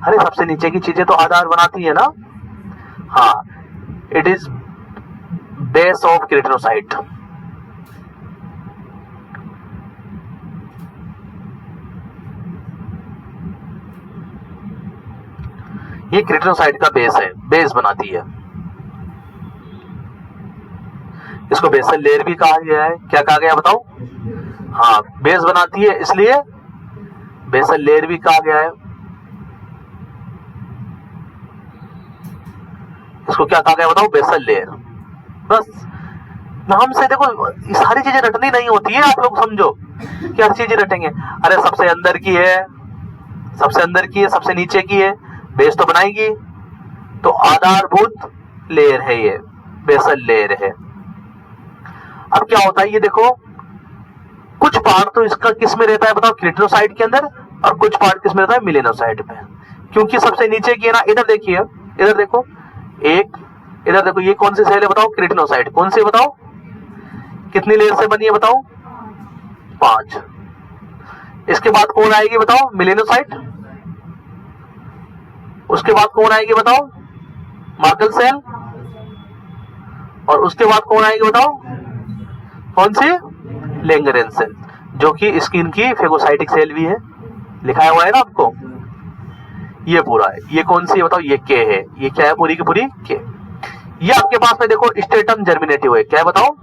अरे सबसे नीचे की चीजें तो आधार बनाती है ना। हाँ, it is base of keratinocyte. ये केराटिनोसाइट का बेस है, बेस बनाती है। इसको बेसल लेयर भी कहा गया है। क्या कहा गया बताओ? हाँ, बेस बनाती है इसलिए बेसल लेयर भी कहा गया है। इसको क्या कहा गया बताओ? Basal layer. बस नाम से देखो, सारी चीजें रटनी नहीं होती है। आप लोग समझो क्या चीजें रटेंगे? अरे सबसे अंदर की है, सबसे अंदर की है, सबसे नीचे की है, बेस तो बनाएगी। तो आधारभूत लेयर है ये, बेसल लेयर है। अब क्या होता है ये देखो, कुछ पार्ट तो इसका किस में रहता है बताओ, केराटिनोसाइट के अंदर, और कुछ पार्ट किस में रहता है, मेलानोसाइट में। क्योंकि सबसे नीचे की है ना, इधर देखिए, इधर देखो एक, इधर देखो, ये कौन सी सेल है बताओ, केराटिनोसाइट। कौन सी बताओ, कितनी लेयर से बनी है बताओ, 5। इसके बाद कौन आएगी बताओ, मेलानोसाइट। उसके बाद कौन आएगी बताओ, मार्कल सेल। और उसके बाद कौन आएगी बताओ, कौन सी, लैंगरेन सेल, जो कि स्किन की फेगोसाइटिक सेल भी है, लिखाया हुआ है ना आपको। ये पूरा है, ये कौन सी है बताओ, ये के है। ये क्या है, पूरी की पूरी के। ये आपके पास में देखो स्ट्रेटम जर्मिनेटिव है, क्या है बताओ,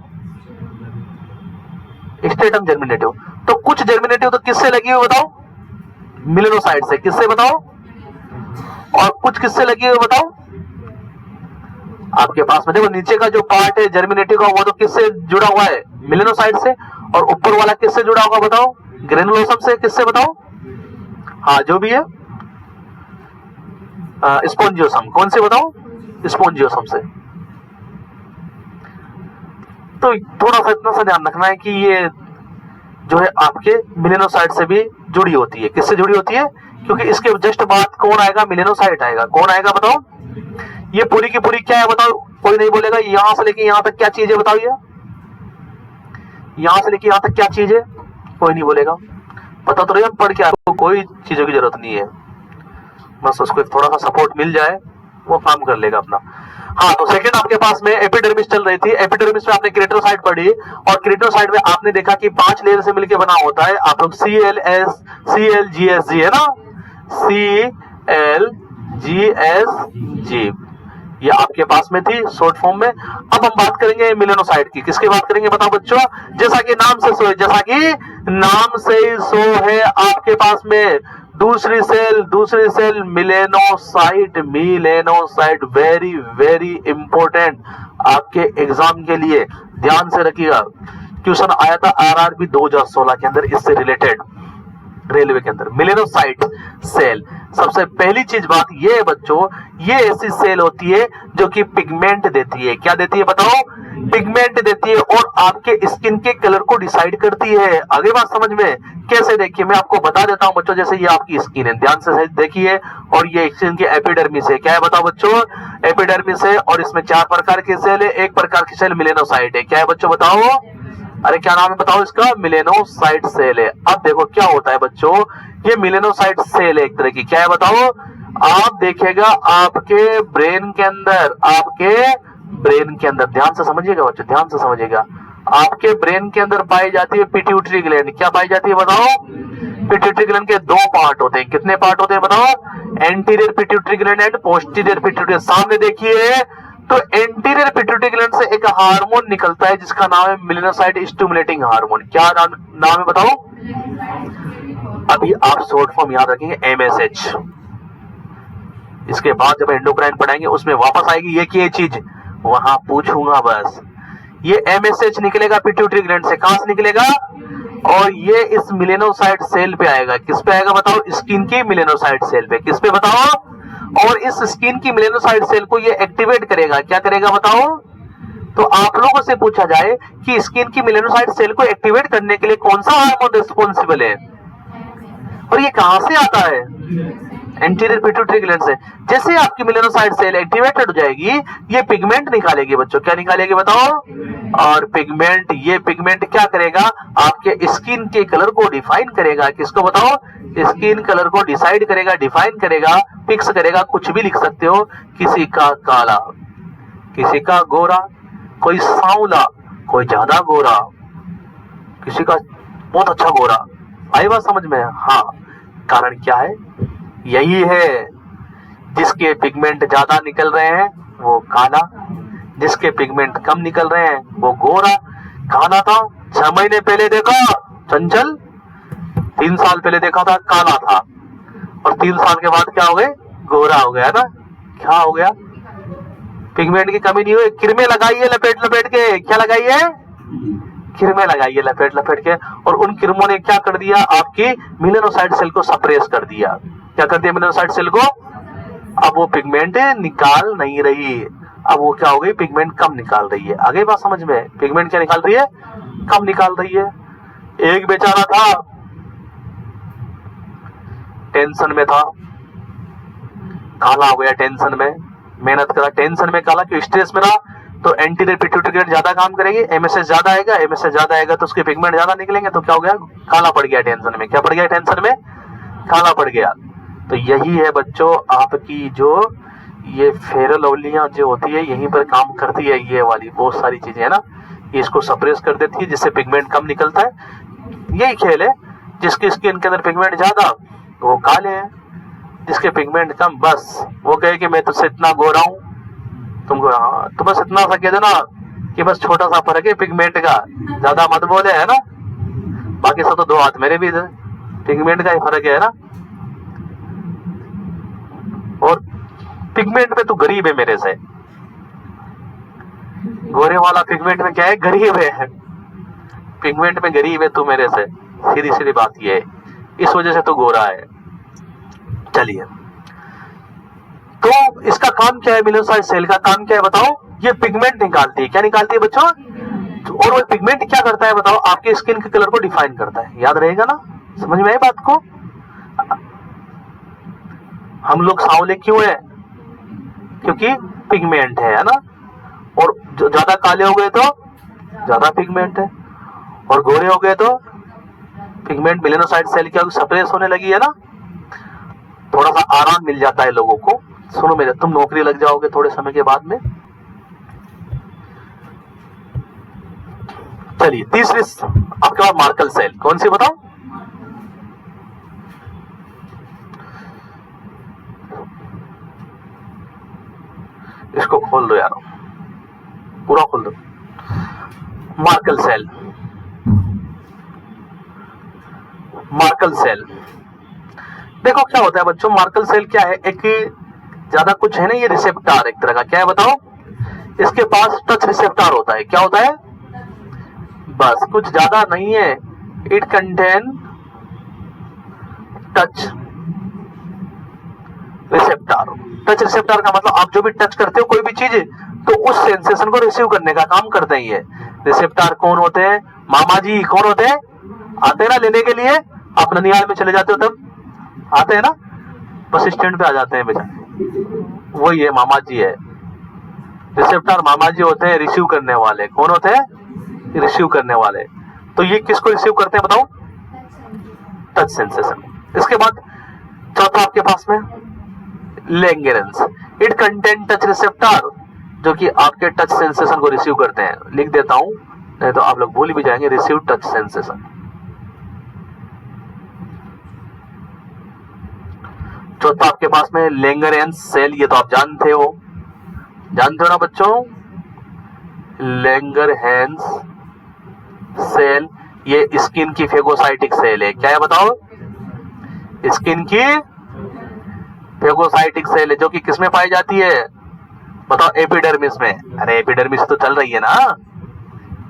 स्ट्रेटम जर्मिनेटिव। तो कुछ जर्मिनेटिव तो किससे लगी हुई बताओ, मेलानोसाइट से। किससे बताओ, और कुछ किससे लगी हुई बताओ, आपके पास में देखो नीचे का जो पार्ट है जर्मिनेटिव का, वो तो किससे जुड़ा हुआ है, मेलानोसाइट से। और ऊपर वाला किससे जुड़ा होगा बताओ, ग्रेनुलोसम से। किससे बताओ, हाँ जो भी है, स्पोंजियोसम। कौन से बताओ, स्पोंजियोसम से। तो थोड़ा सा इतना सा ध्यान रखना है कि ये जो है आपके मेलानोसाइट से भी जुड़ी होती है। किससे जुड़ी होती है, क्योंकि इसके जस्ट बाद कौन आएगा, मेलानोसाइट आएगा। कौन आएगा बताओ, ये पूरी की पूरी क्या है बताओ, कोई नहीं बोलेगा। यहां से लेके यहां तक क्या चीज है बताओ, ये यहां से लेके यहां तक क्या चीज है, कोई नहीं बोलेगा। पता तो रही, पढ़ के आपको कोई चीजों की जरूरत नहीं है, बस उसको थोड़ा सा सपोर्ट मिल जाए, वो काम कर लेगा अपना। हाँ, तो सेकंड आपके पास में एपिडर्मिस चल रही थी। एपिडर्मिस में आपने केराटिनोसाइट पढ़ी, और केराटिनोसाइट में आपने देखा कि 5 लेयर से मिलकर बना होता है। आप लोग CLGSG है ना, CLGSG, ये आपके पास में थी शॉर्ट फॉर्म में। अब हम बात करेंगे मेलानोसाइट की। किसकी बात करेंगे बताओ बच्चों, जैसा कि नाम से सो है, जैसा कि नाम से ही सो है, आपके पास में दूसरी cell melanocyte. Melanocyte very very important आपके एग्जाम के लिए, ध्यान से रखिएगा। क्वेश्चन आया था RRB 2016 के अंदर इससे रिलेटेड, रेलवे के अंदर। मेलानोसाइट सेल, सबसे पहली चीज बात ये है बच्चों, ये ऐसी सेल होती है जो कि पिगमेंट देती है। क्या देती है बताओ, पिगमेंट देती है, और आपके स्किन के कलर को डिसाइड करती है। आगे बात समझ में, कैसे देखिए मैं आपको बता देता हूं बच्चों। जैसे ये आपकी स्किन है, ध्यान से देखिए, और ये स्किन की एपिडर्मिस है। क्या है बताओ बच्चों, एपिडर्मिस है, और इसमें 4 प्रकार की सेल है। एक प्रकार की सेल मेलानोसाइट है। क्या है बच्चों बताओ, अरे क्या नाम है बताओ इसका, मेलानोसाइट सेल है। अब देखो क्या होता है बच्चों, ये मेलानोसाइट सेल है एक तरह की। क्या है बताओ, आप देखेगा आपके ब्रेन के अंदर, ध्यान से समझिएगा बच्चों, ध्यान से समझिएगा। आपके ब्रेन के अंदर पाई जाती है पिट्यूटरी ग्लैंड। क्या पाई जाती है बताओ, पिट्यूटरी ग्लैंड के 2 पार्ट होते हैं। कितने पार्ट होते हैं बताओ, anterior pituitary gland and posterior pituitary. सामने देखिए, तो एंटीरियर पिट्यूटरी ग्लैंड से एक हार्मोन निकलता है जिसका नाम है मेलानोसाइट स्टिमुलेटिंग हार्मोन। क्या नाम है बताओ, अभी आप शॉर्ट फॉर्म याद रखेंगे MSH। इसके बाद जब एंडोक्राइन पढ़ाएंगे उसमें वापस आएगी ये की ये चीज, वहां पूछूंगा बस। ये MSH निकलेगा पिट्यूटरी ग्लैंड से। कहां से निकलेगा, और ये इस मेलानोसाइट सेल पे आएगा। किस पे आएगा बताओ, स्किन की मेलानोसाइट सेल पे। किस पे बताओ, और इस स्किन की मेलानोसाइट सेल को ये एक्टिवेट करेगा। क्या करेगा बताओ, तो आप लोगों से पूछा जाए कि स्किन की मेलानोसाइट सेल को एक्टिवेट करने के लिए कौन सा हार्मोन रिस्पॉन्सिबल है, और ये कहां से आता है, एंटीरियर पिट्यूटरी ग्लैंड से। जैसे आपकी मेलानोसाइट सेल एक्टिवेटेड हो जाएगी, ये पिगमेंट निकालेगी बच्चों। क्या निकालेगी बताओ, और पिगमेंट, ये पिगमेंट क्या करेगा, आपके स्किन के कलर को डिफाइन करेगा। किसको बताओ, स्किन कलर को डिसाइड करेगा, डिफाइन करेगा, फिक्स करेगा। कुछ भी लिख सकते हो, किसी का काला, किसी का गोरा, कोई सांवला, कोई ज्यादा गोरा, किसी का बहुत अच्छा गोरा। आई बात समझ में, हाँ। कारण क्या है, यही है, जिसके पिगमेंट ज्यादा निकल रहे हैं वो काला, जिसके पिगमेंट कम निकल रहे हैं वो गोरा। काला था 6 महीने पहले देखा चंचल, 3 साल पहले देखा था काला था, और 3 साल के बाद क्या हो गए, गोरा हो गया ना। क्या हो गया, पिगमेंट की कमी नहीं हुई। किरमे लगाइए लपेट लपेट के, क्या लगाइए, किरमे लगाइए लपेट लपेट के, और उन किरमों ने क्या कर दिया, आपकी मेलानोसाइट सेल को सप्रेस कर दिया। क्या कर दिया, मेलानोसाइट सेल को अब वो पिगमेंट निकाल नहीं रही, अब वो क्या हो गई, पिगमेंट कम निकाल रही है। आगे बात समझ में, पिगमेंट क्या निकाल रही है, कम निकाल रही है। एक बेचारा था टेंशन में था, काला हो गया टेंशन में, मेहनत करा टेंशन में काला, क्यों, स्ट्रेस में रहा, तो एंटीरियर पिट्यूटरी ग्लैंड ज्यादा काम करेगी, एमएसएच ज्यादा आएगा, एमएसएच ज्यादा आएगा तो उसके पिगमेंट ज्यादा निकलेंगे, तो क्या हो गया, काला पड़ गया टेंशन में। क्या पड़ गया टेंशन में, काला पड़ गया। तो यही है बच्चों आपकी जो ये फेयर लवलियां जो होती है यहीं पर काम करती है, ये वाली बहुत सारी चीजें है ना, ये इसको सप्रेस कर देती है जिससे पिगमेंट कम निकलता है। यही खेल है, जिसकी स्किन के अंदर पिगमेंट ज्यादा तो वो काले हैं, जिसके पिगमेंट कम बस वो कहे कि मैं तुझसे इतना गोरा हूं, तुमको हाँ तो बस इतना सा कह दो ना कि बस छोटा सा फर्क है पिगमेंट का, ज्यादा मत बोले है ना, बाकी सब तो दो हाथ मेरे भी पिगमेंट का ही फर्क है ना। और पिगमेंट में तू गरीब है मेरे से, गोरे वाला पिगमेंट में क्या है, गरीब है, पिगमेंट में गरीब है तू मेरे से, सीधी सीधी बात ये है, इस वजह से तू गोरा है। चलिए, तो इसका काम क्या है, मेलानोसाइट सेल का काम क्या है बताओ, ये पिगमेंट निकालती है। क्या निकालती है बच्चों, और वो पिगमेंट क्या करता है बताओ, आपके स्किन के कलर को डिफाइन करता है। याद रहेगा ना, समझ में आई बात को। हम लोग सांवले क्यों है, क्योंकि पिगमेंट है ना, और जो ज्यादा काले हो गए तो ज्यादा पिगमेंट है, और गोरे हो गए तो पिगमेंट मेलानोसाइट सेल क्या सप्रेस होने लगी है ना, थोड़ा सा आराम मिल जाता है लोगों को। सुनो मेरे, तुम नौकरी लग जाओगे थोड़े समय के बाद में। चलिए तीसरी आपके पास मार्कल सेल, कौन सी बताओ, इसको खोल दो यार, पूरा खोल दो। मार्कल सेल, मार्कल सेल देखो क्या होता है बच्चों, मार्कल सेल क्या है, एक ज्यादा कुछ है ना, ये रिसेप्टर एक तरह का, क्या है बताओ, इसके पास टच रिसेप्टर होता है। क्या होता है, बस कुछ ज्यादा नहीं है, it contain touch receptor. Touch receptor का मतलब आप जो भी टच करते हो कोई भी चीज, तो उस सेंसेशन को रिसीव करने का काम करते हैं ये रिसेप्टर। कौन होते हैं, मामा जी कौन होते हैं, आते हैं ना लेने के लिए, आप ननिहाल में चले जाते हो तब आते हैं ना, बस स्टैंड पे आ जाते हैं बेचारे, वही है मामा जी है। रिसेप्टर मामा जी होते हैं, रिसीव करने वाले कौन होते हैं, रिसीव करने वाले। तो ये किसको रिसीव करते हैं बताओ, टच सेंसेशन। इसके बाद चौथा आपके पास में लैंगरेंस, इट कंटेन टच रिसेप्टर, जो कि आपके टच सेंसेशन को रिसीव करते हैं। लिख देता हूं नहीं तो आप लोग भूल भी जाएंगे, रिसीव टच सेंसेशन। चौथा आपके पास में लैंगरेंस सेल, ये तो आप जानते हो ना बच्चों, लैंगरहेंस सेल ये स्किन की फेगोसाइटिक सेल है। क्या है बताओ, स्किन की फेगोसाइटिक सेल है, जो कि किसमें पाई जाती है बताओ, एपिडर्मिस में। अरे एपिडर्मिस तो चल रही है ना,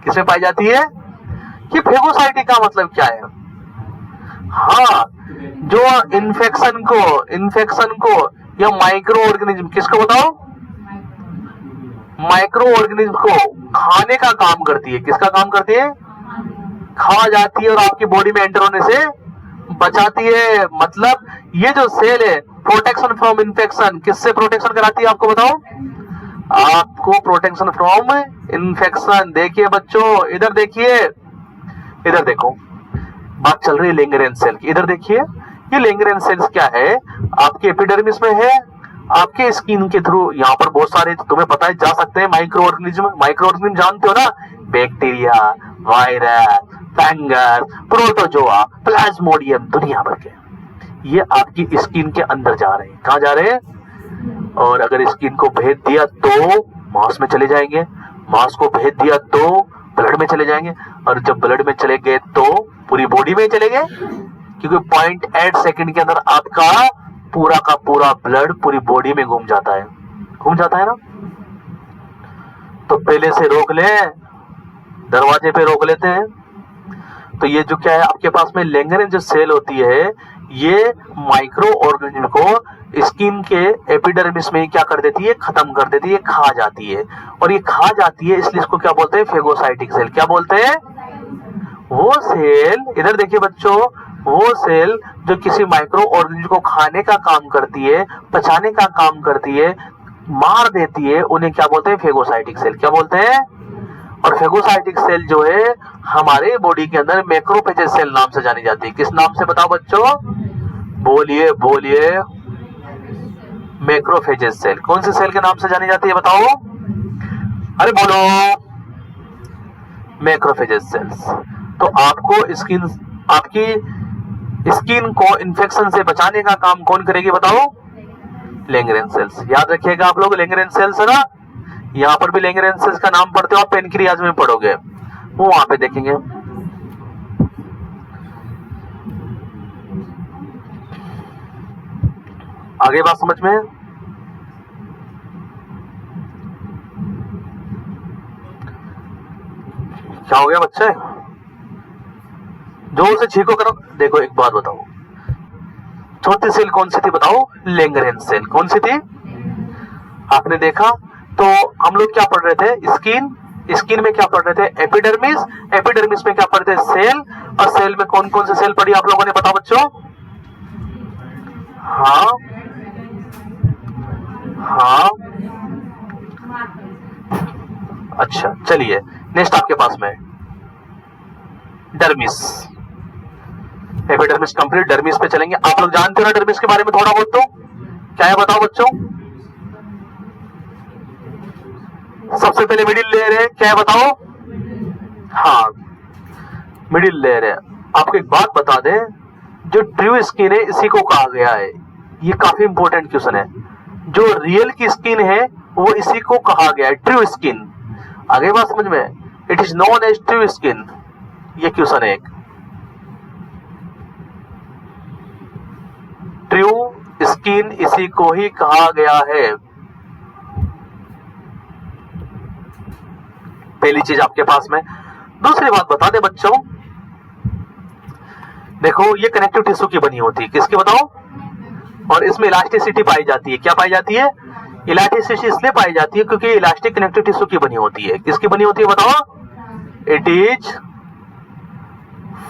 किसमें पाई जाती है, कि फेगोसाइटिक का मतलब क्या है, हाँ जो इन्फेक्शन को या माइक्रो ऑर्गेनिज्म, किसको बताओ, माइक्रो ऑर्गेनिज्म को खाने का काम करती है। किसका काम करती है, खा जाती है और आपकी बॉडी में एंटर होने से बचाती है। मतलब ये जो सेल है प्रोटेक्शन फ्रॉम इन्फेक्शन, किससे प्रोटेक्शन कराती है आपको बताओ, आपको प्रोटेक्शन फ्रॉम इन्फेक्शन। देखिए बच्चों, इधर देखिए, इधर देखो, बात चल रही है लैंगरेंस सेल की। इधर देखिए, ये लैंगरेंस सेल्स क्या है, आपके एपिडर्मिस में है, आपके स्किन के थ्रू यहाँ पर बहुत सारे तुम्हें पता है जा सकते हैं माइक्रो ऑर्गेनिज्म। माइक्रो ऑर्गेनिज्म जानते हो ना, bacteria, virus, fungus, protozoa, Plasmodium, दुनिया भर के ये आपकी स्किन के अंदर जा रहे हैं। कहाँ जा रहे हैं, और अगर स्किन को भेद दिया तो मांस में चले जाएंगे, मांस को भेद दिया तो ब्लड में चले जाएंगे, और जब ब्लड में चले गए तो पूरी बॉडी में चले गए, क्योंकि 0.8 सेकंड के अंदर आपका पूरा का पूरा ब्लड पूरी बॉडी में घूम जाता है ना। तो पहले से रोक ले, दरवाजे पे रोक लेते हैं। तो ये जो क्या है आपके पास में लैंगरेंस जो सेल होती है, ये माइक्रो ऑर्गेनिज्म को स्किन के एपिडर्मिस में क्या कर देती है, खत्म कर देती है, खा जाती है। और ये खा जाती है इसलिए इसको क्या बोलते हैं, फेगोसाइटिक सेल। क्या बोलते हैं, वो सेल, इधर देखिए बच्चों, वो सेल जो किसी माइक्रो ऑर्गेनिज्म को खाने का काम करती है, पचाने का काम करती है, मार देती है, उन्हें क्या बोलते हैं, फेगोसाइटिक सेल। क्या बोलते हैं। और फेगोसाइटिक सेल जो है हमारे बॉडी के अंदर मैक्रोफेजेस सेल नाम से जानी जाती है। किस नाम से बताओ बच्चों, बोलिए बोलिए, मैक्रोफेजेस सेल। कौन से सेल के नाम से जानी जाती है बताओ, अरे बोलो, मैक्रोफेजेस सेल्स। तो आपको आपकी स्किन को इन्फेक्शन से बचाने का काम कौन करेगी बताओ, लैंगरेन सेल्स। याद रखिएगा आप लोग, लैंगरेन सेल्स है ना, यहां पर भी लैंगरेन सेल्स का नाम पढ़ते हो आप, पेनक्रियाज में पढ़ोगे, वो वहां पे देखेंगे। आगे बात समझ में, क्या हो गया बच्चे, जोर से छींको करो। देखो एक बात बताओ, चौथी सेल कौन सी थी बताओ, लैंगरेन सेल। कौन सी थी, आपने देखा। तो हम लोग क्या पढ़ रहे थे, स्किन में क्या पढ़ रहे थे, एपिडर्मिस, एपिडर्मिस में क्या पढ़ रहे थे, सेल। और सेल में कौन कौन से सेल पढ़ी आप लोगों ने, बताओ बच्चों। हाँ हाँ, अच्छा चलिए, नेक्स्ट आपके पास में डर्मिस, एपिडर्मिस कंप्लीट, डर्मिस पे चलेंगे। आप लोग जानते हो ना डर्मिस के बारे में थोड़ा बहुत, तो क्या है बताओ बच्चों। सबसे पहले मिडिल लेयर है, क्या है बताओ, हाँ मिडिल लेयर है। आपको एक बात बता दें, जो ट्रू स्किन है इसी को कहा गया है, ये काफी इंपॉर्टेंट क्वेश्चन है, जो रियल की स्किन है वो इसी को कहा गया है, ट्रू स्किन। आगे बात समझ में, it is known as true skin, ये क्वेश्चन है एक। ट्रू स्किन इसी को ही कहा गया है, पहली चीज आपके पास में। दूसरी बात बता दे बच्चों, देखो ये कनेक्टिव टिश्यू की बनी होती है, किसकी बताओ, और इसमें इलास्टिसिटी पाई जाती है। क्या पाई जाती है, इलास्टिसिटी इसलिए पाई जाती है क्योंकि इलास्टिक कनेक्टिव टिश्यू की बनी होती है। किसकी बनी होती है बताओ, इट इज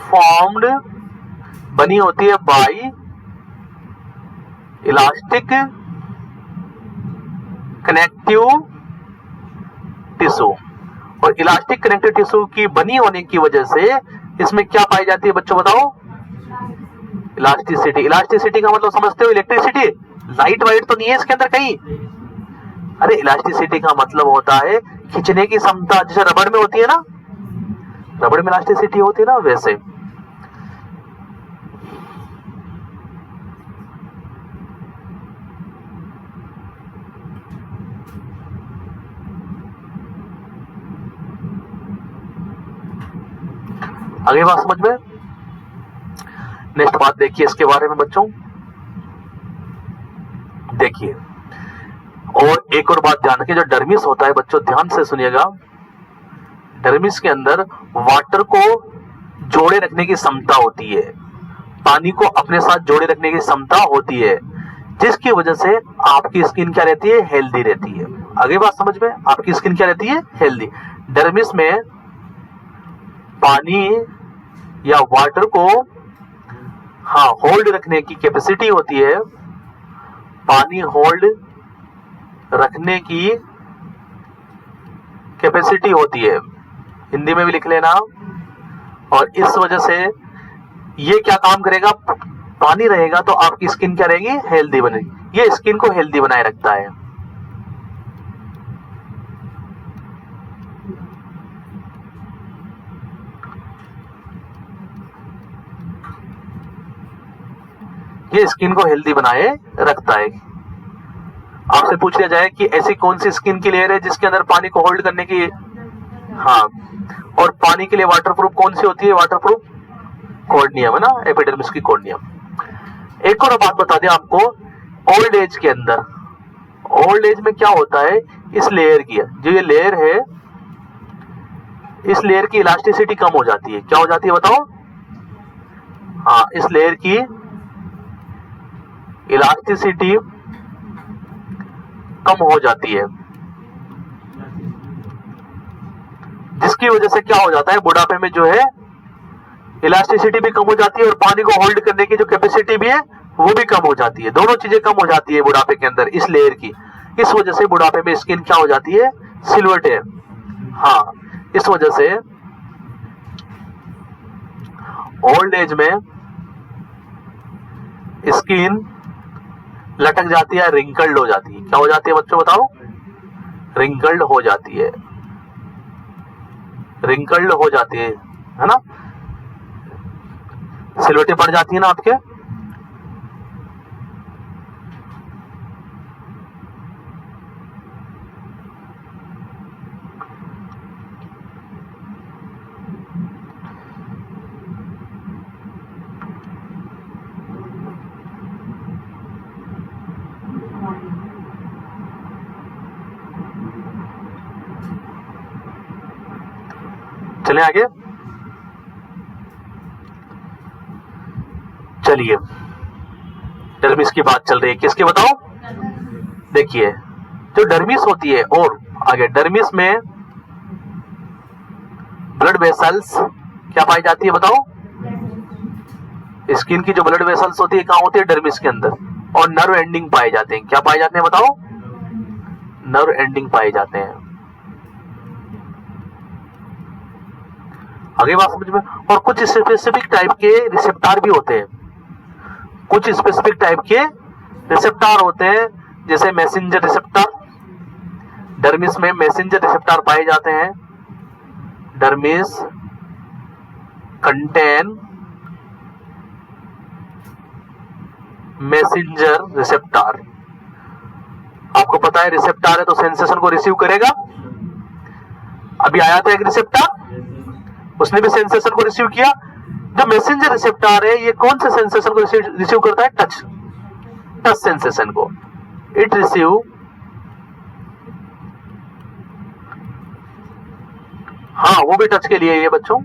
फॉर्म्ड, बनी होती है बाई इलास्टिक कनेक्टिव टिश्यू। और इलास्टिक कनेक्टिव टिश्यू की बनी होने की वजह से इसमें क्या पाई जाती है बच्चों बताओ, इलास्टिसिटी। इलास्टिसिटी का मतलब समझते हो, इलेक्ट्रिसिटी, लाइट वाइट तो नहीं है इसके अंदर कहीं। अरे इलास्टिसिटी का मतलब होता है खींचने की क्षमता, जैसे रबड़ में होती है ना, रबड़ में इलास्टिसिटी होती है ना, वैसे। आगे बात समझ में, नेक्स्ट बात देखिए इसके बारे में बच्चों, देखिए। और एक और बात ध्यान रखिए, जो डर्मिस होता है बच्चों, ध्यान से सुनिएगा, डर्मिस के अंदर वाटर को जोड़े रखने की क्षमता होती है, पानी को अपने साथ जोड़े रखने की क्षमता होती है, जिसकी वजह से आपकी स्किन क्या रहती है, हेल्दी रहती है। आगे बात समझ में, आपकी स्किन क्या रहती है, हेल्दी। डर्मिस में पानी या वाटर को हाँ होल्ड रखने की कैपेसिटी होती है, पानी होल्ड रखने की कैपेसिटी होती है, हिंदी में भी लिख लेना। और इस वजह से ये क्या काम करेगा, पानी रहेगा तो आपकी स्किन क्या रहेगी, हेल्दी बनेगी। ये स्किन को हेल्दी बनाए रखता है। ये स्किन को हेल्दी बनाए रखता है। आपसे पूछ लिया जाए कि ऐसी कौन सी स्किन की लेयर है जिसके अंदर पानी को होल्ड करने की, हाँ, और पानी के लिए वाटरप्रूफ कौन सी होती है, वाटरप्रूफ कॉर्नियम है ना, एपिडर्मिस की कॉर्नियम। एक और बात बता दें आपको, ओल्ड एज के अंदर, ओल्ड एज में क्या होता है, इस लेयर की, जो ये लेयर है, इस लेयर की इलास्टिसिटी कम हो जाती है। क्या हो जाती है बताओ, हाँ, इस लेयर की इलास्टिसिटी कम हो जाती है, जिसकी वजह से क्या हो जाता है, बुढ़ापे में जो है इलास्टिसिटी भी कम हो जाती है और पानी को होल्ड करने की जो कैपेसिटी भी है वो भी कम हो जाती है। दोनों चीजें कम हो जाती है बुढ़ापे के अंदर इस लेयर की। इस वजह से बुढ़ापे में स्किन क्या हो जाती है, सिल्वर्ट है। हाँ, इस वजह से ओल्ड एज में स्किन लटक जाती है, रिंकल्ड हो जाती है। क्या हो जाती है बच्चों बताओ, रिंकल्ड हो जाती है, रिंकल्ड हो जाती है ना, सिलवटें पड़ जाती है ना आपके। चले आगे, चलिए डर्मिस की बात चल रही है, किसकी बताओ। देखिए जो डर्मिस होती है, और आगे डर्मिस में ब्लड वेसल्स क्या पाई जाती है बताओ। स्किन की जो ब्लड वेसल्स होती है कहां होती है, डर्मिस के अंदर। और नर्व एंडिंग पाए जाते हैं, क्या पाए जाते हैं बताओ, नर्व एंडिंग पाए जाते हैं। आगे बात समझ में। और कुछ स्पेसिफिक टाइप के रिसेप्टर भी होते हैं, कुछ स्पेसिफिक टाइप के रिसेप्टर होते हैं, जैसे मैसेंजर रिसेप्टर। डर्मिस में मैसेंजर रिसेप्टर पाए जाते हैं। Dermis contain messenger receptor. आपको पता है रिसेप्टर है तो सेंसेशन को रिसीव करेगा। अभी आया था एक रिसेप्टर, उसने भी सेंसेशन को रिसीव किया। जो मैसेंजर रिसेप्टर है ये कौन से सेंसेशन को रिसीव करता है, टच, टच सेंसेशन को। इट रिसीव हाँ वो भी टच के लिए है बच्चों,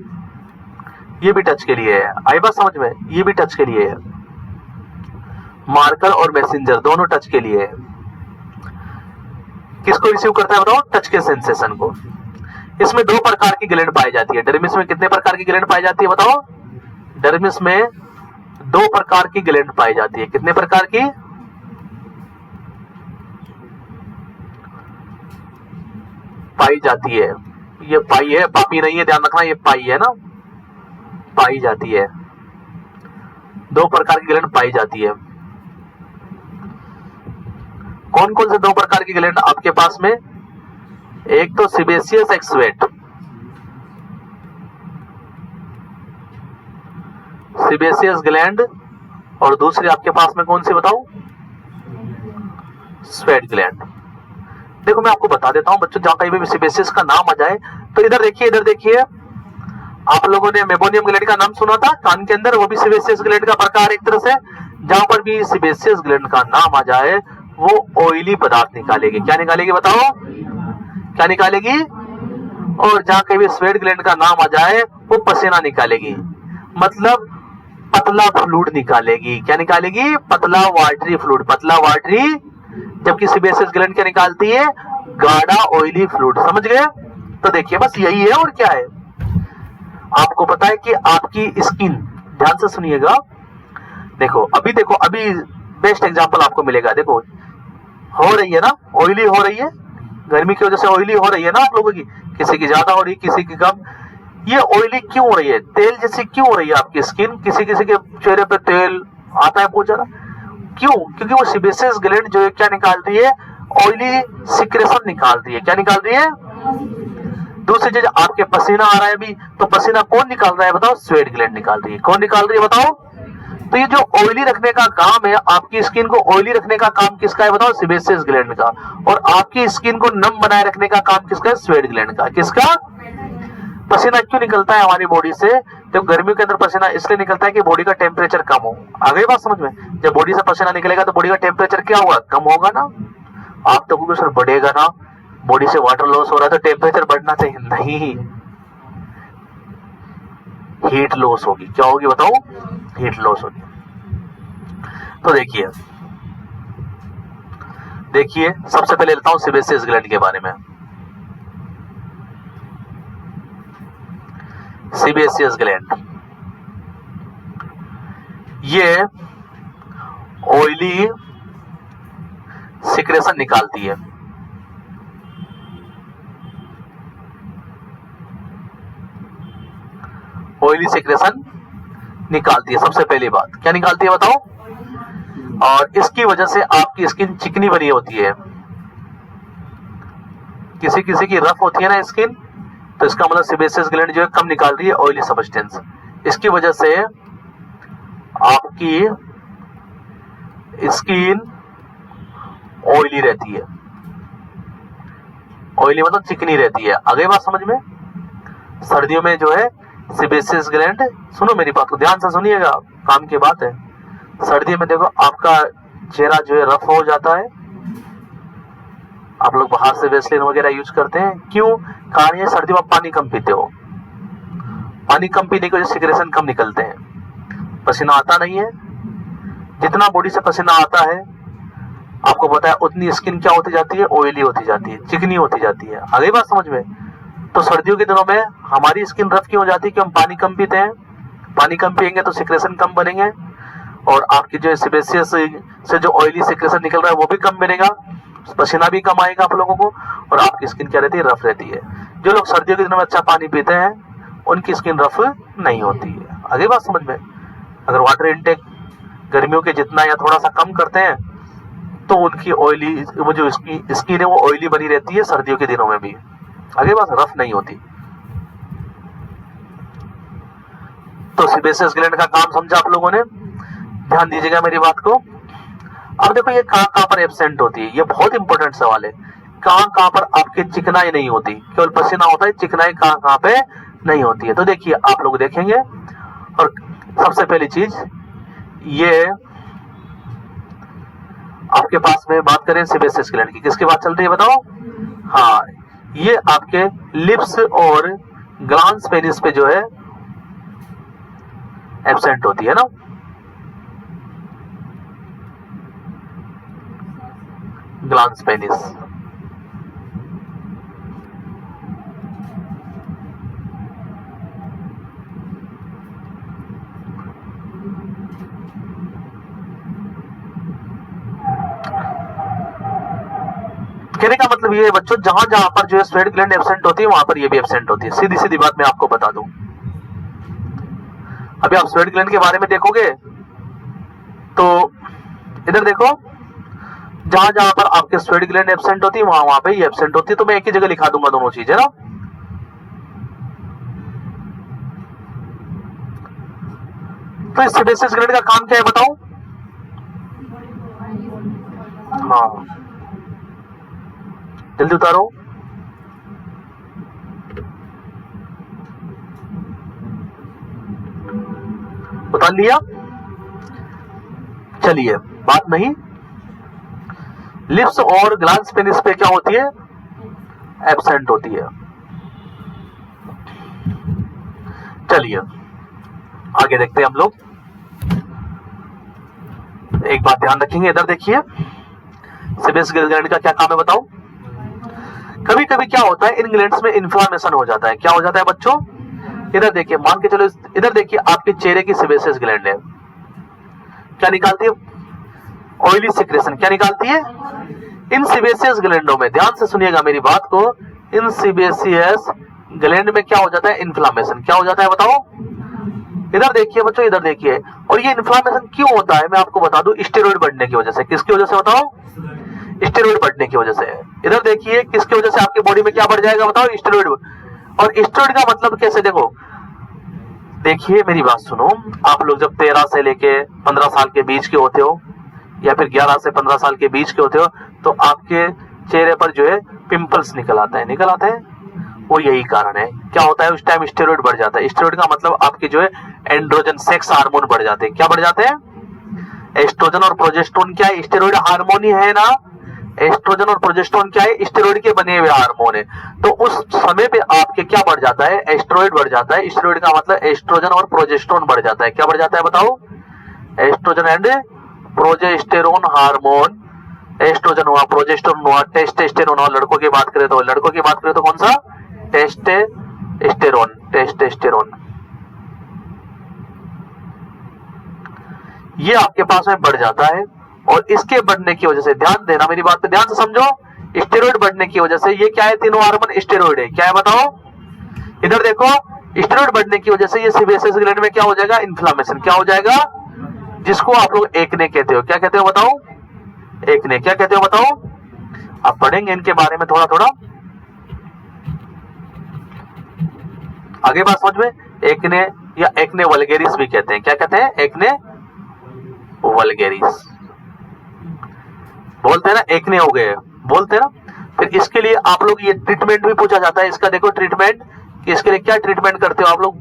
ये भी टच के लिए है। आई बात समझ में, ये भी टच के लिए है। मार्कर और मैसेंजर दोनों टच के लिए है। किसको रिसीव करता है बताओ, टच के सेंसेशन को। इसमें दो प्रकार की ग्लैंड पाई जाती है। डर्मिस में कितने प्रकार की ग्लैंड पाई जाती है बताओ। डर्मिस में दो प्रकार की ग्लैंड पाई जाती है। कितने प्रकार की, पाई जाती है। ये पाई है, पापी नहीं है, ध्यान रखना, ये पाई है ना, पाई जाती है। दो प्रकार की ग्लैंड पाई जाती है। कौन कौन से दो प्रकार की ग्लैंड आपके पास में, एक तो सीबेशियस एक्सुएट, सीबेशियस ग्लैंड, और दूसरी आपके पास में कौन सी बताओ, स्वेट ग्लैंड। देखो मैं आपको बता देता हूं बच्चों, जहां कहीं भी सीबेशियस का नाम आ जाए तो इधर देखिए, इधर देखिए। आप लोगों ने मेबोनियम ग्लैंड का नाम सुना था कान के अंदर, वो भी सीबेशियस ग्लैंड का प्रकार एक तरह से। जहां पर भी सीबेशियस ग्लैंड का नाम आ जाए वो ऑयली पदार्थ निकालेगी। क्या निकालेगी बताओ, क्या निकालेगी। और जहां कहीं भी स्वेट ग्लैंड का नाम आ जाए वो पसीना निकालेगी, मतलब पतला फ्लूइड निकालेगी। क्या निकालेगी, पतला वाटरी फ्लूइड, पतला वाटरी। जबकि सीबेशियस ग्लैंड क्या निकालती है, गाढ़ा ऑयली फ्लूइड। समझ गए। तो देखिए बस यही है और क्या है। आपको पता है कि आपकी स्किन, ध्यान से सुनिएगा, देखो अभी, देखो अभी बेस्ट एग्जांपल आपको मिलेगा। देखो हो रही है ना, ऑयली हो रही है, गर्मी की वजह से ऑयली हो रही है ना आप लोगों की, किसी की ज्यादा हो रही है किसी की कम। ये ऑयली क्यों हो रही है, तेल जैसी क्यों हो रही है आपकी स्किन, किसी किसी के चेहरे पे तेल आता है बहुत ज्यादा, क्यों, क्योंकि वो सीबेशियस ग्लैंड जो है क्या निकालती है, ऑयली सिक्रेशन निकालती है। क्या निकाल रही है। दूसरी चीज, आपके पसीना आ रहा है अभी, तो पसीना कौन निकाल रहा है बताओ, स्वेट ग्लैंड निकाल रही है। कौन निकाल रही है बताओ। तो ये जो ऑयली रखने का काम है, आपकी स्किन को ऑयली रखने का काम किसका है बताओ, सीबेशियस ग्लैंड का। और आपकी स्किन को नम बनाए रखने का काम किसका है, स्वेट ग्लैंड का। किसका। पसीना क्यों निकलता है हमारी बॉडी से, जब गर्मियों के अंदर पसीना इसलिए निकलता है कि बॉडी का टेम्परेचर कम हो। आ गई बात समझ में। जब बॉडी से पसीना निकलेगा तो बॉडी का टेम्परेचर क्या होगा, कम होगा ना। आप तो क्योंकि सर बढ़ेगा ना, बॉडी से वाटर लॉस हो रहा है तो टेम्परेचर बढ़ना चाहिए, नहीं, हीट लॉस होगी। क्या होगी बताओ, हीट लॉस होगी। तो देखिए देखिए सबसे पहले लेता हूं सेबेसियस ग्लैंड के बारे में। सेबेसियस ग्लैंड ये ऑयली सिक्रेशन निकालती है। ऑयली सिक्रेशन निकालती है। सबसे पहली बात क्या निकालती है बताओ? और इसकी वजह से आपकी स्किन चिकनी बनी होती है। किसी किसी की रफ होती है ना स्किन, तो इसका मतलब सेबेसियस ग्लैंड जो है कम निकाल रही है ऑयली सब्सटेंस। इसकी वजह से आपकी स्किन ऑयली रहती है। ऑयली मतलब चिकनी रहती है। आगे बात समझ में? सर्दियों में जो है सेबेसियस ग्लैंड, सुनो मेरी बात को ध्यान से सुनिएगा, काम की बात है। सर्दी में देखो आपका चेहरा जो है रफ हो जाता है। आप लोग बाहर से वेसलिन वगैरह यूज करते हैं, क्यों? कारण ये सर्दी में पानी कम पीते हो। पानी कम पीने की वजह से सिक्रेशन कम निकलते हैं, पसीना आता नहीं है। जितना बॉडी से पसीना आता है आपको पता है उतनी स्किन क्या होती जाती है? ऑयली होती जाती है, चिकनी होती जाती है। आ गई बात समझ में? तो सर्दियों के दिनों में हमारी स्किन रफ क्यों हो जाती है? कि हम पानी कम पीते हैं। पानी कम पियेंगे तो सिक्रेशन कम बनेंगे, और आपकी जो सेबेसियस से जो ऑयली सिक्रेशन निकल रहा है वो भी कम बनेगा, पसीना भी कम आएगा आप लोगों को, और आपकी स्किन क्या रहती है? रफ रहती है। जो लोग सर्दियों के दिनों में अच्छा पानी पीते हैं उनकी स्किन रफ नहीं होती है। आगे बात समझ में? अगर वाटर इनटेक गर्मियों के जितना या थोड़ा सा कम करते हैं तो उनकी ऑयली वो जो स्किन है वो ऑयली बनी रहती है सर्दियों के दिनों में भी। आगे बात रफ नहीं होती। तो सेबेसियस ग्लैंड का काम समझा आप लोगों ने? ध्यान दीजिएगा मेरी बात को। अब देखो ये कहां पर एब्सेंट होती है, ये बहुत इंपॉर्टेंट सवाल है। कहां पर आपकी चिकनाई नहीं होती? केवल पसीना होता है, चिकनाई कहां पे नहीं होती है। तो देखिए आप लोग देखेंगे, और सबसे पहली चीज ये आपके पास में बात करें सेबेसियस ग्लैंड की, किसकी बात चल रही है बताओ? हाँ, ये आपके लिप्स और ग्लांस पेनिस पे जो है एब्सेंट होती है ना। ग्लांस पेनिस कहने का मतलब ये है बच्चों, जहां जहां पर जो है स्वेट ग्लैंड एब्सेंट होती है वहां पर ये भी एब्सेंट होती है। सीधी सीधी बात मैं आपको बता दूं। अभी आप स्वेट ग्लैंड के बारे में देखोगे तो इधर देखो, जहां जहां पर आपके स्वेट ग्लैंड एब्सेंट होती है वहां वहां पे ये एब्सेंट होती है। तो मैं एक ही जगह लिखा दूंगा दोनों चीजें ना। तो इस सेबेसियस ग्लैंड का काम क्या है बताओ? हाँ, जल्दी उतारो। उतार लिया? चलिए, बात नहीं। लिप्स और ग्लांस पेनिस पे क्या होती है? एब्सेंट होती है। चलिए आगे देखते हैं हम लोग। एक बात ध्यान रखेंगे, इधर देखिए, सेबेसियस ग्लैंड का क्या काम है बताओ? कभी कभी क्या होता है, इन ग्लैंड्स में इन्फ्लामेशन हो जाता है। क्या हो जाता है बच्चों? इधर देखिए, मान के चलो, इधर देखिए आपके चेहरे की सेबेसियस ग्लैंड है, क्या निकालती है? Oily secretion. क्या निकालती है? इन सेबेसियस ग्लैंडों में, ध्यान से सुनिएगा मेरी बात को, इन सेबेसियस ग्लैंड में क्या हो जाता है? इन्फ्लामेशन। क्या हो जाता है बताओ? इधर देखिए बच्चों, इधर देखिए। और ये इन्फ्लामेशन क्यों होता है मैं आपको बता दूं, स्टेरॉइड बढ़ने की वजह से। किसकी वजह से बताओ? स्टेरॉइड बढ़ने की वजह से। इधर देखिए, किसकी वजह से आपकी बॉडी में क्या बढ़ जाएगा बताओ? स्टेरॉइड। और स्टेरॉइड का मतलब कैसे? देखो, देखिए मेरी बात सुनो, आप लोग जब 13 से लेके 15 साल के बीच के होते हो, या फिर 11 से 15 साल के बीच के होते हो, तो आपके चेहरे पर जो है पिंपल्स निकल आता है, निकल आते हैं। वो यही कारण है। क्या होता है? उस टाइम स्टेरॉइड बढ़ जाता है। स्टेरॉइड का मतलब आपके जो है एंड्रोजन, सेक्स हार्मोन बढ़ जाते हैं। क्या बढ़ जाते हैं? एस्ट्रोजन और प्रोजेस्टेरोन क्या है? स्टेरॉइड हार्मोन ही है ना। एस्ट्रोजन और प्रोजेस्टेरोन क्या है? स्टेरॉइड के बने हुए हार्मोन है। तो उस समय पे आपके क्या बढ़ जाता है? एस्टेरॉइड बढ़ जाता है। स्टेरॉइड का मतलब एस्ट्रोजन और प्रोजेस्टेरोन बढ़ जाता है। क्या बढ़ जाता है बताओ? Estrogen and progesterone hormone estrogen हुआ, प्रोजेस्टेरोन हुआ, टेस्टोस्टेरोन हुआ, लड़कों की बात करें तो कौन सा, टेस्टोस्टेरोन ये आपके पास में बढ़ जाता है। और इसके बढ़ने की वजह से, ध्यान देना मेरी बात पे ध्यान से समझो, स्टेरॉइड बढ़ने की वजह से, ये क्या है, तीनों हार्मोन स्टेरॉइड है, क्या है बताओ, इधर देखो, स्टेरॉइड बढ़ने की वजह से ये सेबेसियस ग्लैंड में क्या हो जाएगा, इन्फ्लामेशन, क्या हो जाएगा, जिसको आप लोग एक्ने कहते हो, क्या कहते हो बताओ, एक्ने, क्या कहते हो बताओ, आप पढ़ेंगे इनके बारे में थोड़ा थोड़ा आगे बात समझ में। एक्ने या एक्ने वल्गेरिस भी कहते हैं, क्या कहते हैं, एक्ने वल्गेरिस बोलते हैं ना, एक्ने हो गए बोलते हैं ना। फिर इसके लिए आप लोग ये ट्रीटमेंट भी पूछा जाता है, इसका देखो ट्रीटमेंट, इसके लिए क्या ट्रीटमेंट करते हो आप लोग,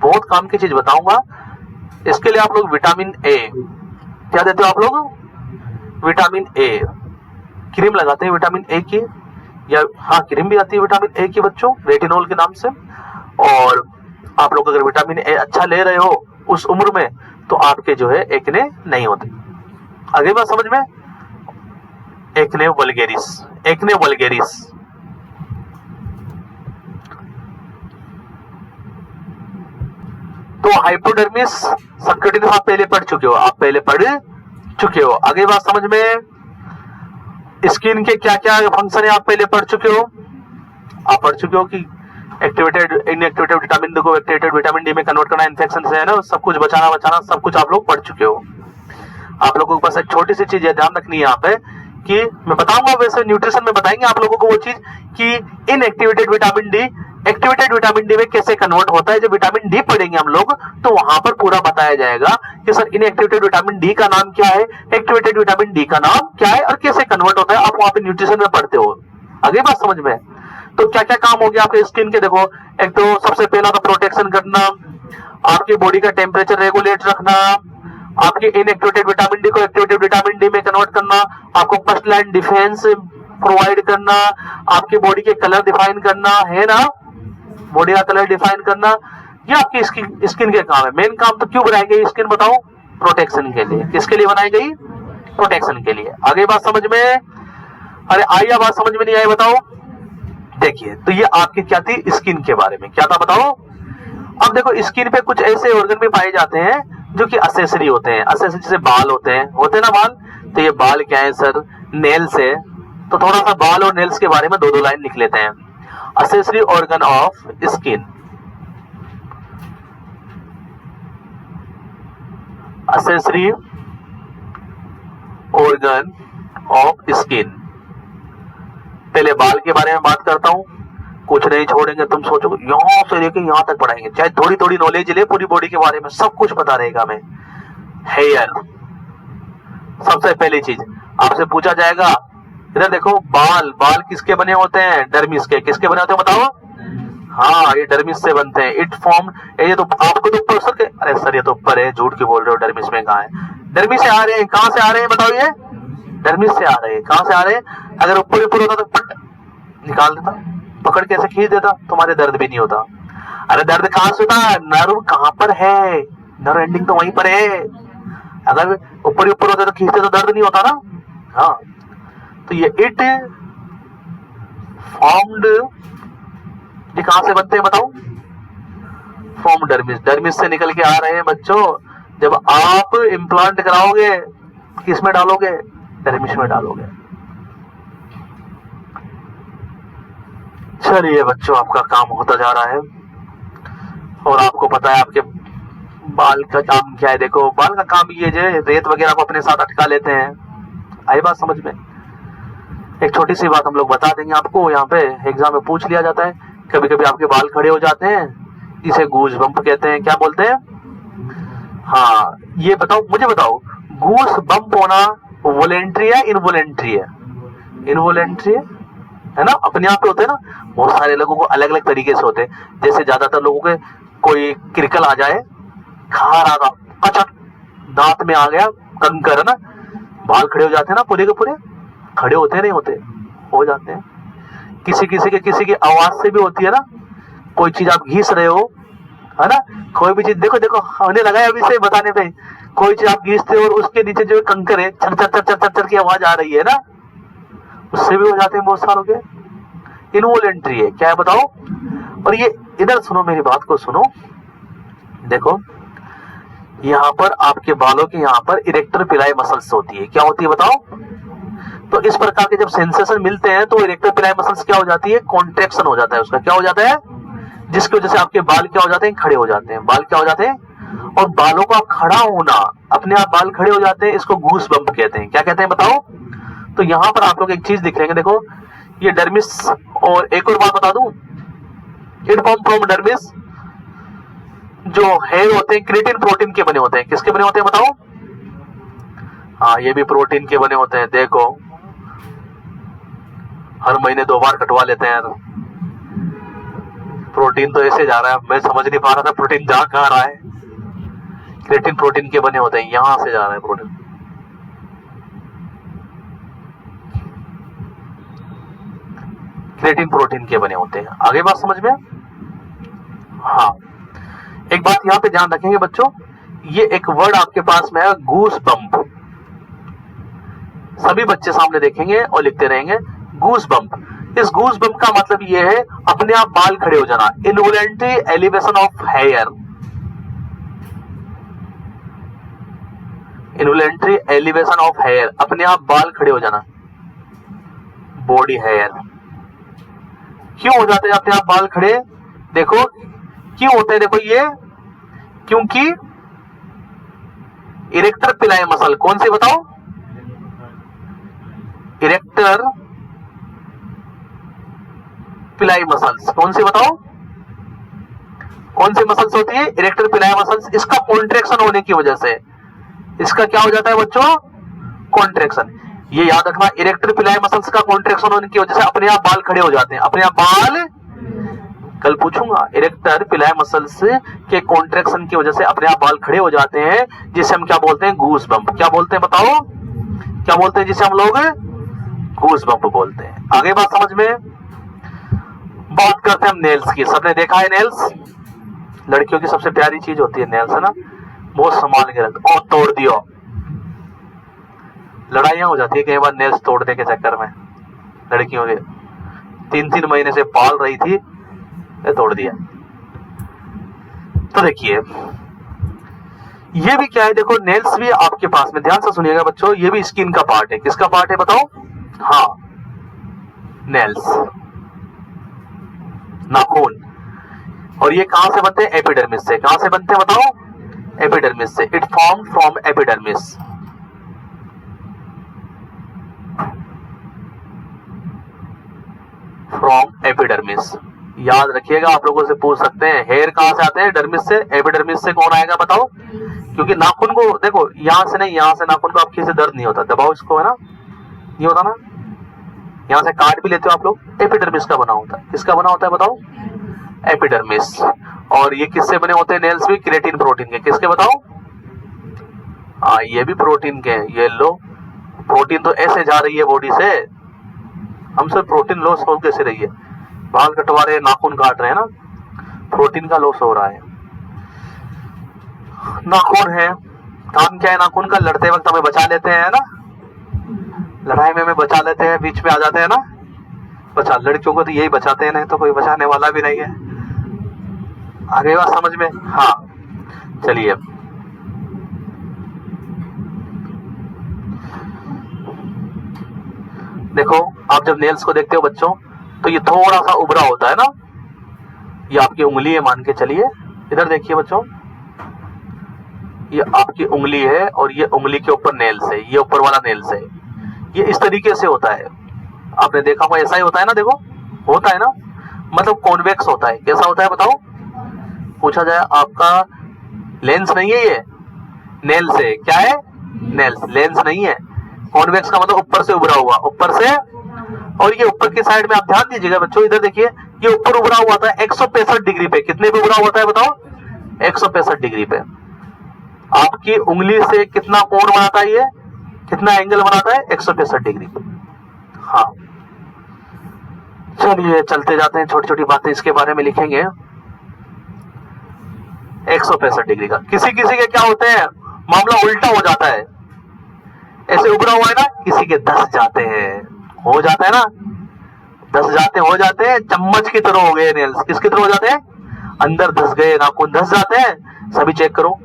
बहुत काम की चीज बताऊंगा। इसके लिए आप लोग विटामिन ए क्या देते हो आप लोग, विटामिन ए क्रीम लगाते हैं विटामिन ए की, या हाँ क्रीम भी आती है विटामिन ए की बच्चों, रेटिनॉल के नाम से। और आप लोग अगर विटामिन ए अच्छा ले रहे हो उस उम्र में तो आपके जो है एक्ने नहीं होते। आगे बात समझ में, एक्ने वल्गेरिस, एक्ने वल्गेरिस तो हाइपोडर्मिस सबक्यूटेनियस आप पहले पढ़ चुके हो, आप पहले पढ़ चुके हो। आगे बात समझ में, स्किन के क्या क्या फंक्शन है आप पहले पढ़ चुके हो, आप पढ़ चुके हो कि एक्टिवेटेड इनएक्टिवेटेड विटामिन डी को एक्टिवेटेड विटामिन डी में कन्वर्ट करना, इन्फेक्शन से है ना, सब कुछ बचाना सब कुछ आप लोग पढ़ चुके हो। आप लोगों के पास एक छोटी सी चीज है ध्यान रखनी है यहाँ पे, कि मैं बताऊंगा, वैसे न्यूट्रिशन में बताएंगे आप लोगों को वो चीज कि inactivated vitamin D activated vitamin D में कैसे कन्वर्ट होता है। जब विटामिन डी पढ़ेंगे हम लोग तो वहां पर पूरा बताया जाएगा कि सर इनएक्टिवेटेड विटामिन डी का नाम क्या है, एक्टिवेटेड विटामिन डी का नाम क्या है और कैसे कन्वर्ट होता है, आप वहां पे न्यूट्रिशन में पढ़ते हो। आगे बात समझ में, तो क्या क्या काम हो गया आपके स्किन के, देखो एक तो सबसे पहला तो प्रोटेक्शन करना, आपकी बॉडी का टेम्परेचर रेगुलेट रखना, आपके इनएक्टिवेटेड विटामिन डी को एक्टिवेटेड विटामिन डी में कन्वर्ट करना, आपको फर्स्ट लाइन डिफेंस प्रोवाइड करना, आपकी बॉडी के कलर डिफाइन करना है ना, बॉडी का कलर डिफाइन करना, ये आपकी स्किन के काम है। मेन काम तो क्यों बनाई गई स्किन बताओ, प्रोटेक्शन के लिए। किसके लिए बनाई गई, प्रोटेक्शन के लिए। आगे बात समझ में, अरे आई बात समझ में नहीं आई बताओ। देखिए तो ये आपकी क्या थी, स्किन के बारे में क्या था बताओ। अब देखो स्किन पे कुछ ऐसे ऑर्गन भी पाए जाते हैं जो कि असेसरी होते हैं, असेसरी जैसे बाल होते हैं ना बाल, तो ये बाल क्या है सर, नेल्स है। तो थोड़ा सा बाल और नेल्स के बारे में दो लाइन लिख लेते हैं। Accessory organ of skin, accessory organ of skin. पहले बाल के बारे में बात करता हूं, कुछ नहीं छोड़ेंगे, तुम सोचोगे यहां से लेके यहां तक पढ़ाएंगे, चाहे थोड़ी थोड़ी नॉलेज ले, पूरी बॉडी के बारे में सब कुछ पता रहेगा हमें। हेयर, सबसे पहली चीज आपसे पूछा जाएगा, इधर देखो बाल किसके बने होते हैं, डर्मिस के। किसके बने होते हैं बताओ, हाँ ये डर्मिस से बनते हैं। इट फॉर्म, ये तो आपको तो ऊपर सर, अरे सर ये तो ऊपर है, झूठ क्यों बोल रहे हो, डर्मिस में कहाँ है, डर्मिस से आ रहे हैं, कहां से आ रहे हैं बताओ, ये डर्मिस से आ रहे हैं, कहां से आ रहे हैं। अगर ऊपर होता तो पट निकाल देता, पकड़ के ऐसे खींच देता, तुम्हारे दर्द भी नहीं होता। अरे दर्द कहां से होता, नर्व कहां पर है, नर्व एंडिंग तो वहीं पर है। अगर ऊपर होता तो खींचते तो दर्द नहीं होता ना। हाँ तो ये इट फॉर्म्ड, ये कहां से बनते हैं बताओ, फॉर्म डर्मिस, डर्मिस से निकल के आ रहे हैं बच्चों। जब आप इम्प्लांट कराओगे किस में डालोगे, डर्मिस में डालोगे। चलिए बच्चों आपका काम होता जा रहा है, और आपको पता है आपके बाल का काम क्या है। देखो बाल का काम ये जो रेत वगैरह को अपने साथ अटका लेते हैं। आई बात समझ में। एक छोटी सी बात हम लोग बता देंगे आपको, यहाँ पे एग्जाम में पूछ लिया जाता है, कभी कभी आपके बाल खड़े हो जाते हैं, इसे गूज बम्प कहते हैं। क्या बोलते हैं, हाँ ये बताओ, मुझे बताओ, गूस बम्प होना वॉलेंट्री है इनवॉलेंट्री है, इनवॉलेंट्री है ना, अपने आप पे होते हैं ना। बहुत सारे लोगों को अलग अलग तरीके से होते हैं, जैसे ज्यादातर लोगों के कोई क्रिकल आ जाए, खार आ गया, अच्छा दांत में आ गया कंकर है ना, बाल खड़े हो जाते हैं ना, पूरे के पूरे खड़े होते नहीं होते, हो जाते हैं। किसी की आवाज से भी होती है ना, कोई चीज आप घीस रहे हो है ना, कोई भी चीज, देखो होने लगा है अभी से बताने पे, कोई चीज आप घीसते हो और उसके नीचे जो कंकर है, चर चर चर चर चर चर की आवाज आ रही है ना, उससे भी हो जाते हैं बहुत सारों के। इनवॉलेंट्री है, क्या है बताओ। और ये इधर सुनो, मेरी बात को सुनो, देखो यहाँ पर आपके बालों के यहाँ पर इरेक्टर पिलाई मसल्स होती है, क्या होती है बताओ। तो इस प्रकार के जब सेंसेशन मिलते हैं तो इरेक्टर पिलाई मसल्स क्या हो जाती है, कॉन्ट्रैक्शन हो जाता है उसका, क्या हो जाता है, जिसकी वजह से आपके बाल क्या हो जाते हैं, खड़े हो जाते हैं, बाल क्या हो जाते हैं। और बालों का खड़ा होना, अपने आप बाल खड़े हो जाते हैं, इसको गूस बम्प कहते हैं, क्या कहते हैं बताओ। तो यहाँ पर आप लोग एक चीज दिख लेंगे, देखो ये डर्मिस, और एक और बात बता दूं, इट फॉर्म फ्रॉम डर्मिस, जो हेयर होते हैं क्रिएटिन प्रोटीन के बने होते हैं, किसके बने होते हैं बताओ। हाँ ये भी प्रोटीन के बने होते हैं, देखो हर महीने 2 बार कटवा लेते हैं यार। प्रोटीन तो ऐसे जा रहा है, मैं समझ नहीं पा रहा था प्रोटीन जा कहाँ रहा है। क्रिएटिन प्रोटीन के बने होते हैं, यहां से जा रहा है प्रोटीन। क्रिएटिन प्रोटीन के बने होते हैं, आगे बात समझ में। हाँ एक बात यहां पे ध्यान रखेंगे बच्चों, ये एक वर्ड आपके पास में है गूस बम्प, सभी बच्चे सामने देखेंगे और लिखते रहेंगे गूस बम्प। इस गूस बम्प का मतलब ये है अपने आप बाल खड़े हो जाना, involuntary elevation of hair, involuntary elevation of hair, अपने आप बाल खड़े हो जाना, बॉडी हेयर। क्यों हो जाते हैं अपने आप बाल खड़े, देखो क्यों होते हैं, देखो ये क्योंकि इरेक्टर पिलाई मसल, कौन सी बताओ, इरेक्टर पिलाई मसल्स, कौन सी बताओ, कौन सी मसल्स होती है, इरेक्टर पिलाई मसल्स, इसका कॉन्ट्रैक्शन होने की वजह से इसका क्या हो जाता है बच्चों, कॉन्ट्रैक्शन। ये याद रखना, इरेक्टर पिलाई मसल्स का कॉन्ट्रैक्शन होने की वजह से अपने आप बाल खड़े हो जाते हैं, अपने आप बाल, कल पूछूंगा, इरेक्टर पिलाई मसल्स के कॉन्ट्रैक्शन की वजह से अपने आप बाल खड़े हो जाते हैं, जिसे हम क्या बोलते हैं, गूस बम्प। क्या बोलते हैं बताओ, क्या बोलते हैं जिसे हम लोग गूस बम्प बोलते हैं। आगे बात समझ में। बात करते हैं हम नेल्स की, सबने देखा है नेल्स, लड़कियों की सबसे प्यारी चीज होती है नेल्स, है ना, बहुत संभाल के रखते, और तोड़ दियो, लड़ाइयां हो जाती है कई बार नेल्स तोड़ने के चक्कर में, लड़कियों के 3-3 महीने से पाल रही थी, ये तोड़ दिया। तो देखिए ये भी क्या है, देखो नेल्स भी आपके पास में, ध्यान से सुनिएगा बच्चों, ये भी स्किन का पार्ट है, किसका पार्ट है बताओ, हाँ नेल्स, नाखून। और ये कहां से बनते हैं, एपिडर्मिस से, कहां से बनते हैं बताओ, एपिडर्मिस से, it form from epidermis. From epidermis, याद रखिएगा, आप लोगों से पूछ सकते हैं हेयर कहां से आते हैं, डर्मिस से, एपिडर्मिस से कौन आएगा बताओ। क्योंकि नाखून को देखो, यहां से नहीं, यहां से नाखून को आपके से दर्द नहीं होता, दबाओ इसको, है ना, नहीं होता ना, यहां से काट भी लेते हो आप लोग, एपिडर्मिस का बना होता है, किसका बना होता है बताओ, एपिडर्मिस। और ये किससे बने होते हैं नेल्स भी, क्रिएटिन प्रोटीन के, किसके बताओ, हाँ ये भी प्रोटीन के, ये लो, प्रोटीन तो ऐसे जा रही है बॉडी से, हमसे प्रोटीन लॉस हो कैसे रही है, बाल कटवा रहे हैं, नाखून काट रहे हैं ना, प्रोटीन का लॉस हो रहा है। नाखून है, काम क्या है नाखून का, लड़ते वक्त हमें बचा लेते हैं ना, लड़ाई में हमें बचा लेते हैं, बीच में आ जाते हैं ना, बचा, लड़कियों को तो यही बचाते हैं, नहीं तो कोई बचाने वाला भी नहीं है। आगे बात समझ में, हाँ चलिए देखो, आप जब नेल्स को देखते हो बच्चों, तो ये थोड़ा सा उभरा होता है ना, ये आपकी उंगली है मान के चलिए, इधर देखिए बच्चों, ये आपकी उंगली है और ये उंगली के ऊपर नेल्स है, ये ऊपर वाला नेल्स है, ये इस तरीके से होता है, आपने देखा होगा ऐसा ही होता है ना, देखो होता है ना, मतलब कॉन्वेक्स होता है, कैसा होता है बताओ, पूछा जाए आपका लेंस नहीं है, ये नेल्स है, क्या है, नेल्स, लेंस नहीं है। कॉन्वेक्स का मतलब ऊपर से उभरा हुआ, ऊपर से, और ये ऊपर की साइड में आप ध्यान दीजिएगा बच्चों, इधर देखिए, ये ऊपर उभरा हुआ था 165 डिग्री पे, कितने पे उभरा हुआ था बताओ, 165 डिग्री पे। आपकी उंगली से कितना कोण बनाता है, ये कितना एंगल बनाता है, 165 डिग्री। हाँ चलिए चलते जाते हैं, छोटी छोटी बातें इसके बारे में लिखेंगे। 165 डिग्री का, किसी किसी के क्या होते हैं, मामला उल्टा हो जाता है, ऐसे उभरा हुआ है ना, किसी के 10 जाते हैं, हो जाता है ना, धस जाते हो जाते हैं, चम्मच की तरह हो गए नेल्स। किसकी तरह हो जाते हैं? अंदर धस गए, नाखून धस जाते हैं। सभी चेक करो,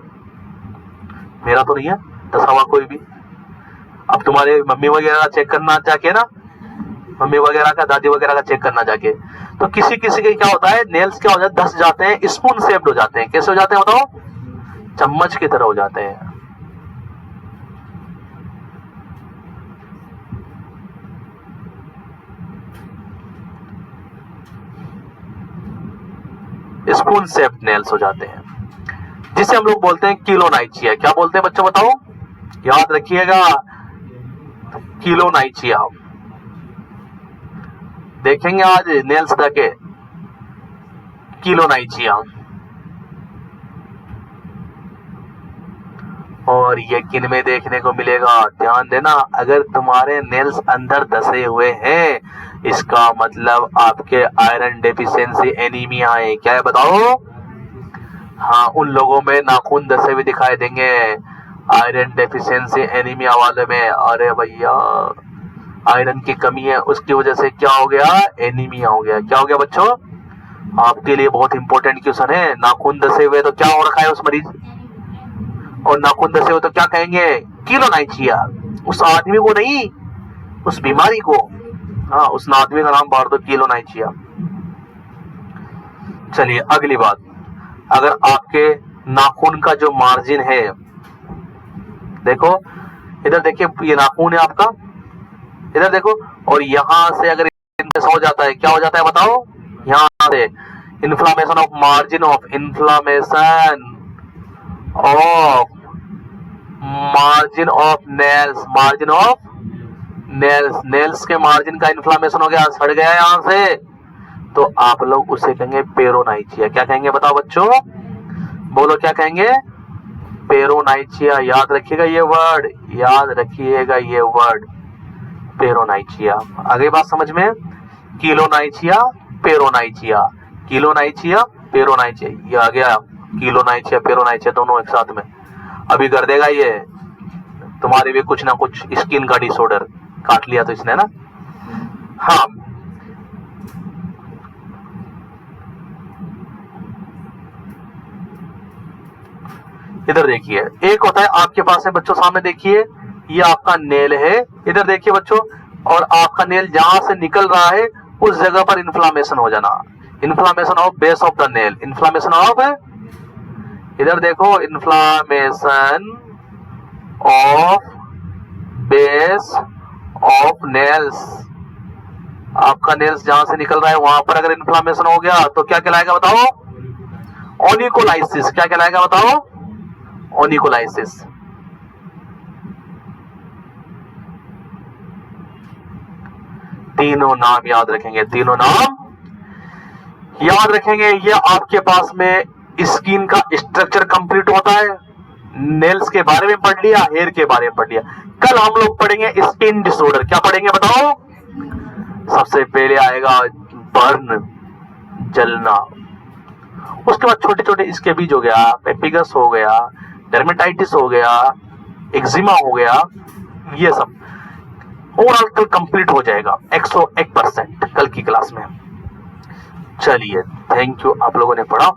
मेरा तो नहीं है धसा हुआ कोई भी। अब तुम्हारे मम्मी वगैरह का चेक करना जाके ना, मम्मी वगैरह का, दादी वगैरह का चेक करना जाके। तो किसी किसी के क्या होता है, नेल्स क्या हो जाता है, धस जाते हैं, स्पून शेप्ड हो जाते हैं। कैसे हो जाते हैं बताओ? चम्मच की तरह हो जाते हैं। स्पून शेप्ड नेल्स हो जाते हैं, जिसे हम लोग बोलते हैं किलोनाइचिया। क्या बोलते हैं बच्चों बताओ? याद रखिएगा, किलोनाइचिया। देखेंगे आज नेल्स के किलोनाइचिया। और ये किन में देखने को मिलेगा? ध्यान देना, अगर तुम्हारे नेल्स अंदर धसे हुए हैं, इसका मतलब आपके आयरन डेफिशिएंसी एनीमिया है। क्या है बताओ? हाँ, उन लोगों में नाखून धसे हुए दिखाई देंगे, आयरन डेफिशिएंसी एनीमिया वाले में। अरे भैया, आयरन की कमी है, उसकी वजह से क्या हो गया? एनीमिया हो गया। क्या हो गया बच्चों? आपके लिए बहुत इंपॉर्टेंट क्वेश्चन है। नाखून धसे हुए तो क्या हो रखा है उस मरीज, और नाखून धसे हुए तो क्या कहेंगे? किलोनाइचिया। उस आदमी को नहीं, उस बीमारी को। हाँ, उस आदमी का नाम बार दो, किलोनाइचिया। चलिए अगली बात, अगर आपके नाखून का जो मार्जिन है, देखो इधर देखिए, ये नाखून है आपका, इधर देखो, और यहां से अगर इन्फ्लेमेशन हो जाता है, क्या हो जाता है बताओ? यहां से inflammation of margin of inflammation of margin of nails, margin of nails, nails के मार्जिन का इन्फ्लामेशन हो गया, सड़ गया यहां से, तो आप लोग उसे कहेंगे पेरोनाइचिया। क्या कहेंगे बताओ बच्चों? बोलो क्या कहेंगे? पेरोनाइचिया। याद रखिएगा ये वर्ड, याद रखिएगा ये वर्ड, पेरोनाइचिया। आगे बात समझ में? किलोनाइचिया, पेरोनाइचिया, किलोनाइचिया, पेरोनाइचिया, ये आ गया। किलोनाइचिया, पेरोनाइचिया दोनों एक साथ में। अभी कर देगा ये तुम्हारे भी कुछ ना कुछ स्किन का डिसऑर्डर। काट लिया तो इसने ना। हाँ, इधर देखिए, एक होता है आपके पास है बच्चों, सामने देखिए, ये आपका नेल है, इधर देखिए बच्चों, और आपका नेल जहां से निकल रहा है उस जगह पर इन्फ्लामेशन हो जाना, inflammation of base of the nail, inflammation of, इधर देखो, inflammation of base of nails. आपका नेल्स जहां से निकल रहा है वहां पर अगर इन्फ्लामेशन हो गया तो क्या कहलाएगा बताओ? ओनिकोलाइसिस। क्या कहलाएगा बताओ? ओनिकोलाइसिस। तीनों नाम याद रखेंगे, तीनों नाम याद रखेंगे। ये आपके पास में स्किन का स्ट्रक्चर कंप्लीट होता है। नेल्स के बारे में पढ़ लिया, हेयर के बारे में पढ़ लिया। कल हम लोग पढ़ेंगे स्किन डिसऑर्डर। क्या पढ़ेंगे बताओ? सबसे पहले आएगा बर्न, जलना, उसके बाद छोटे छोटे इसके बीज हो गया, पेपिगस हो गया, डर्मेटाइटिस हो गया, एक्जिमा हो गया, ये सब ओवरऑल कल कंप्लीट हो जाएगा 101% कल की क्लास में। चलिए, थैंक यू, आप लोगों ने पढ़ा।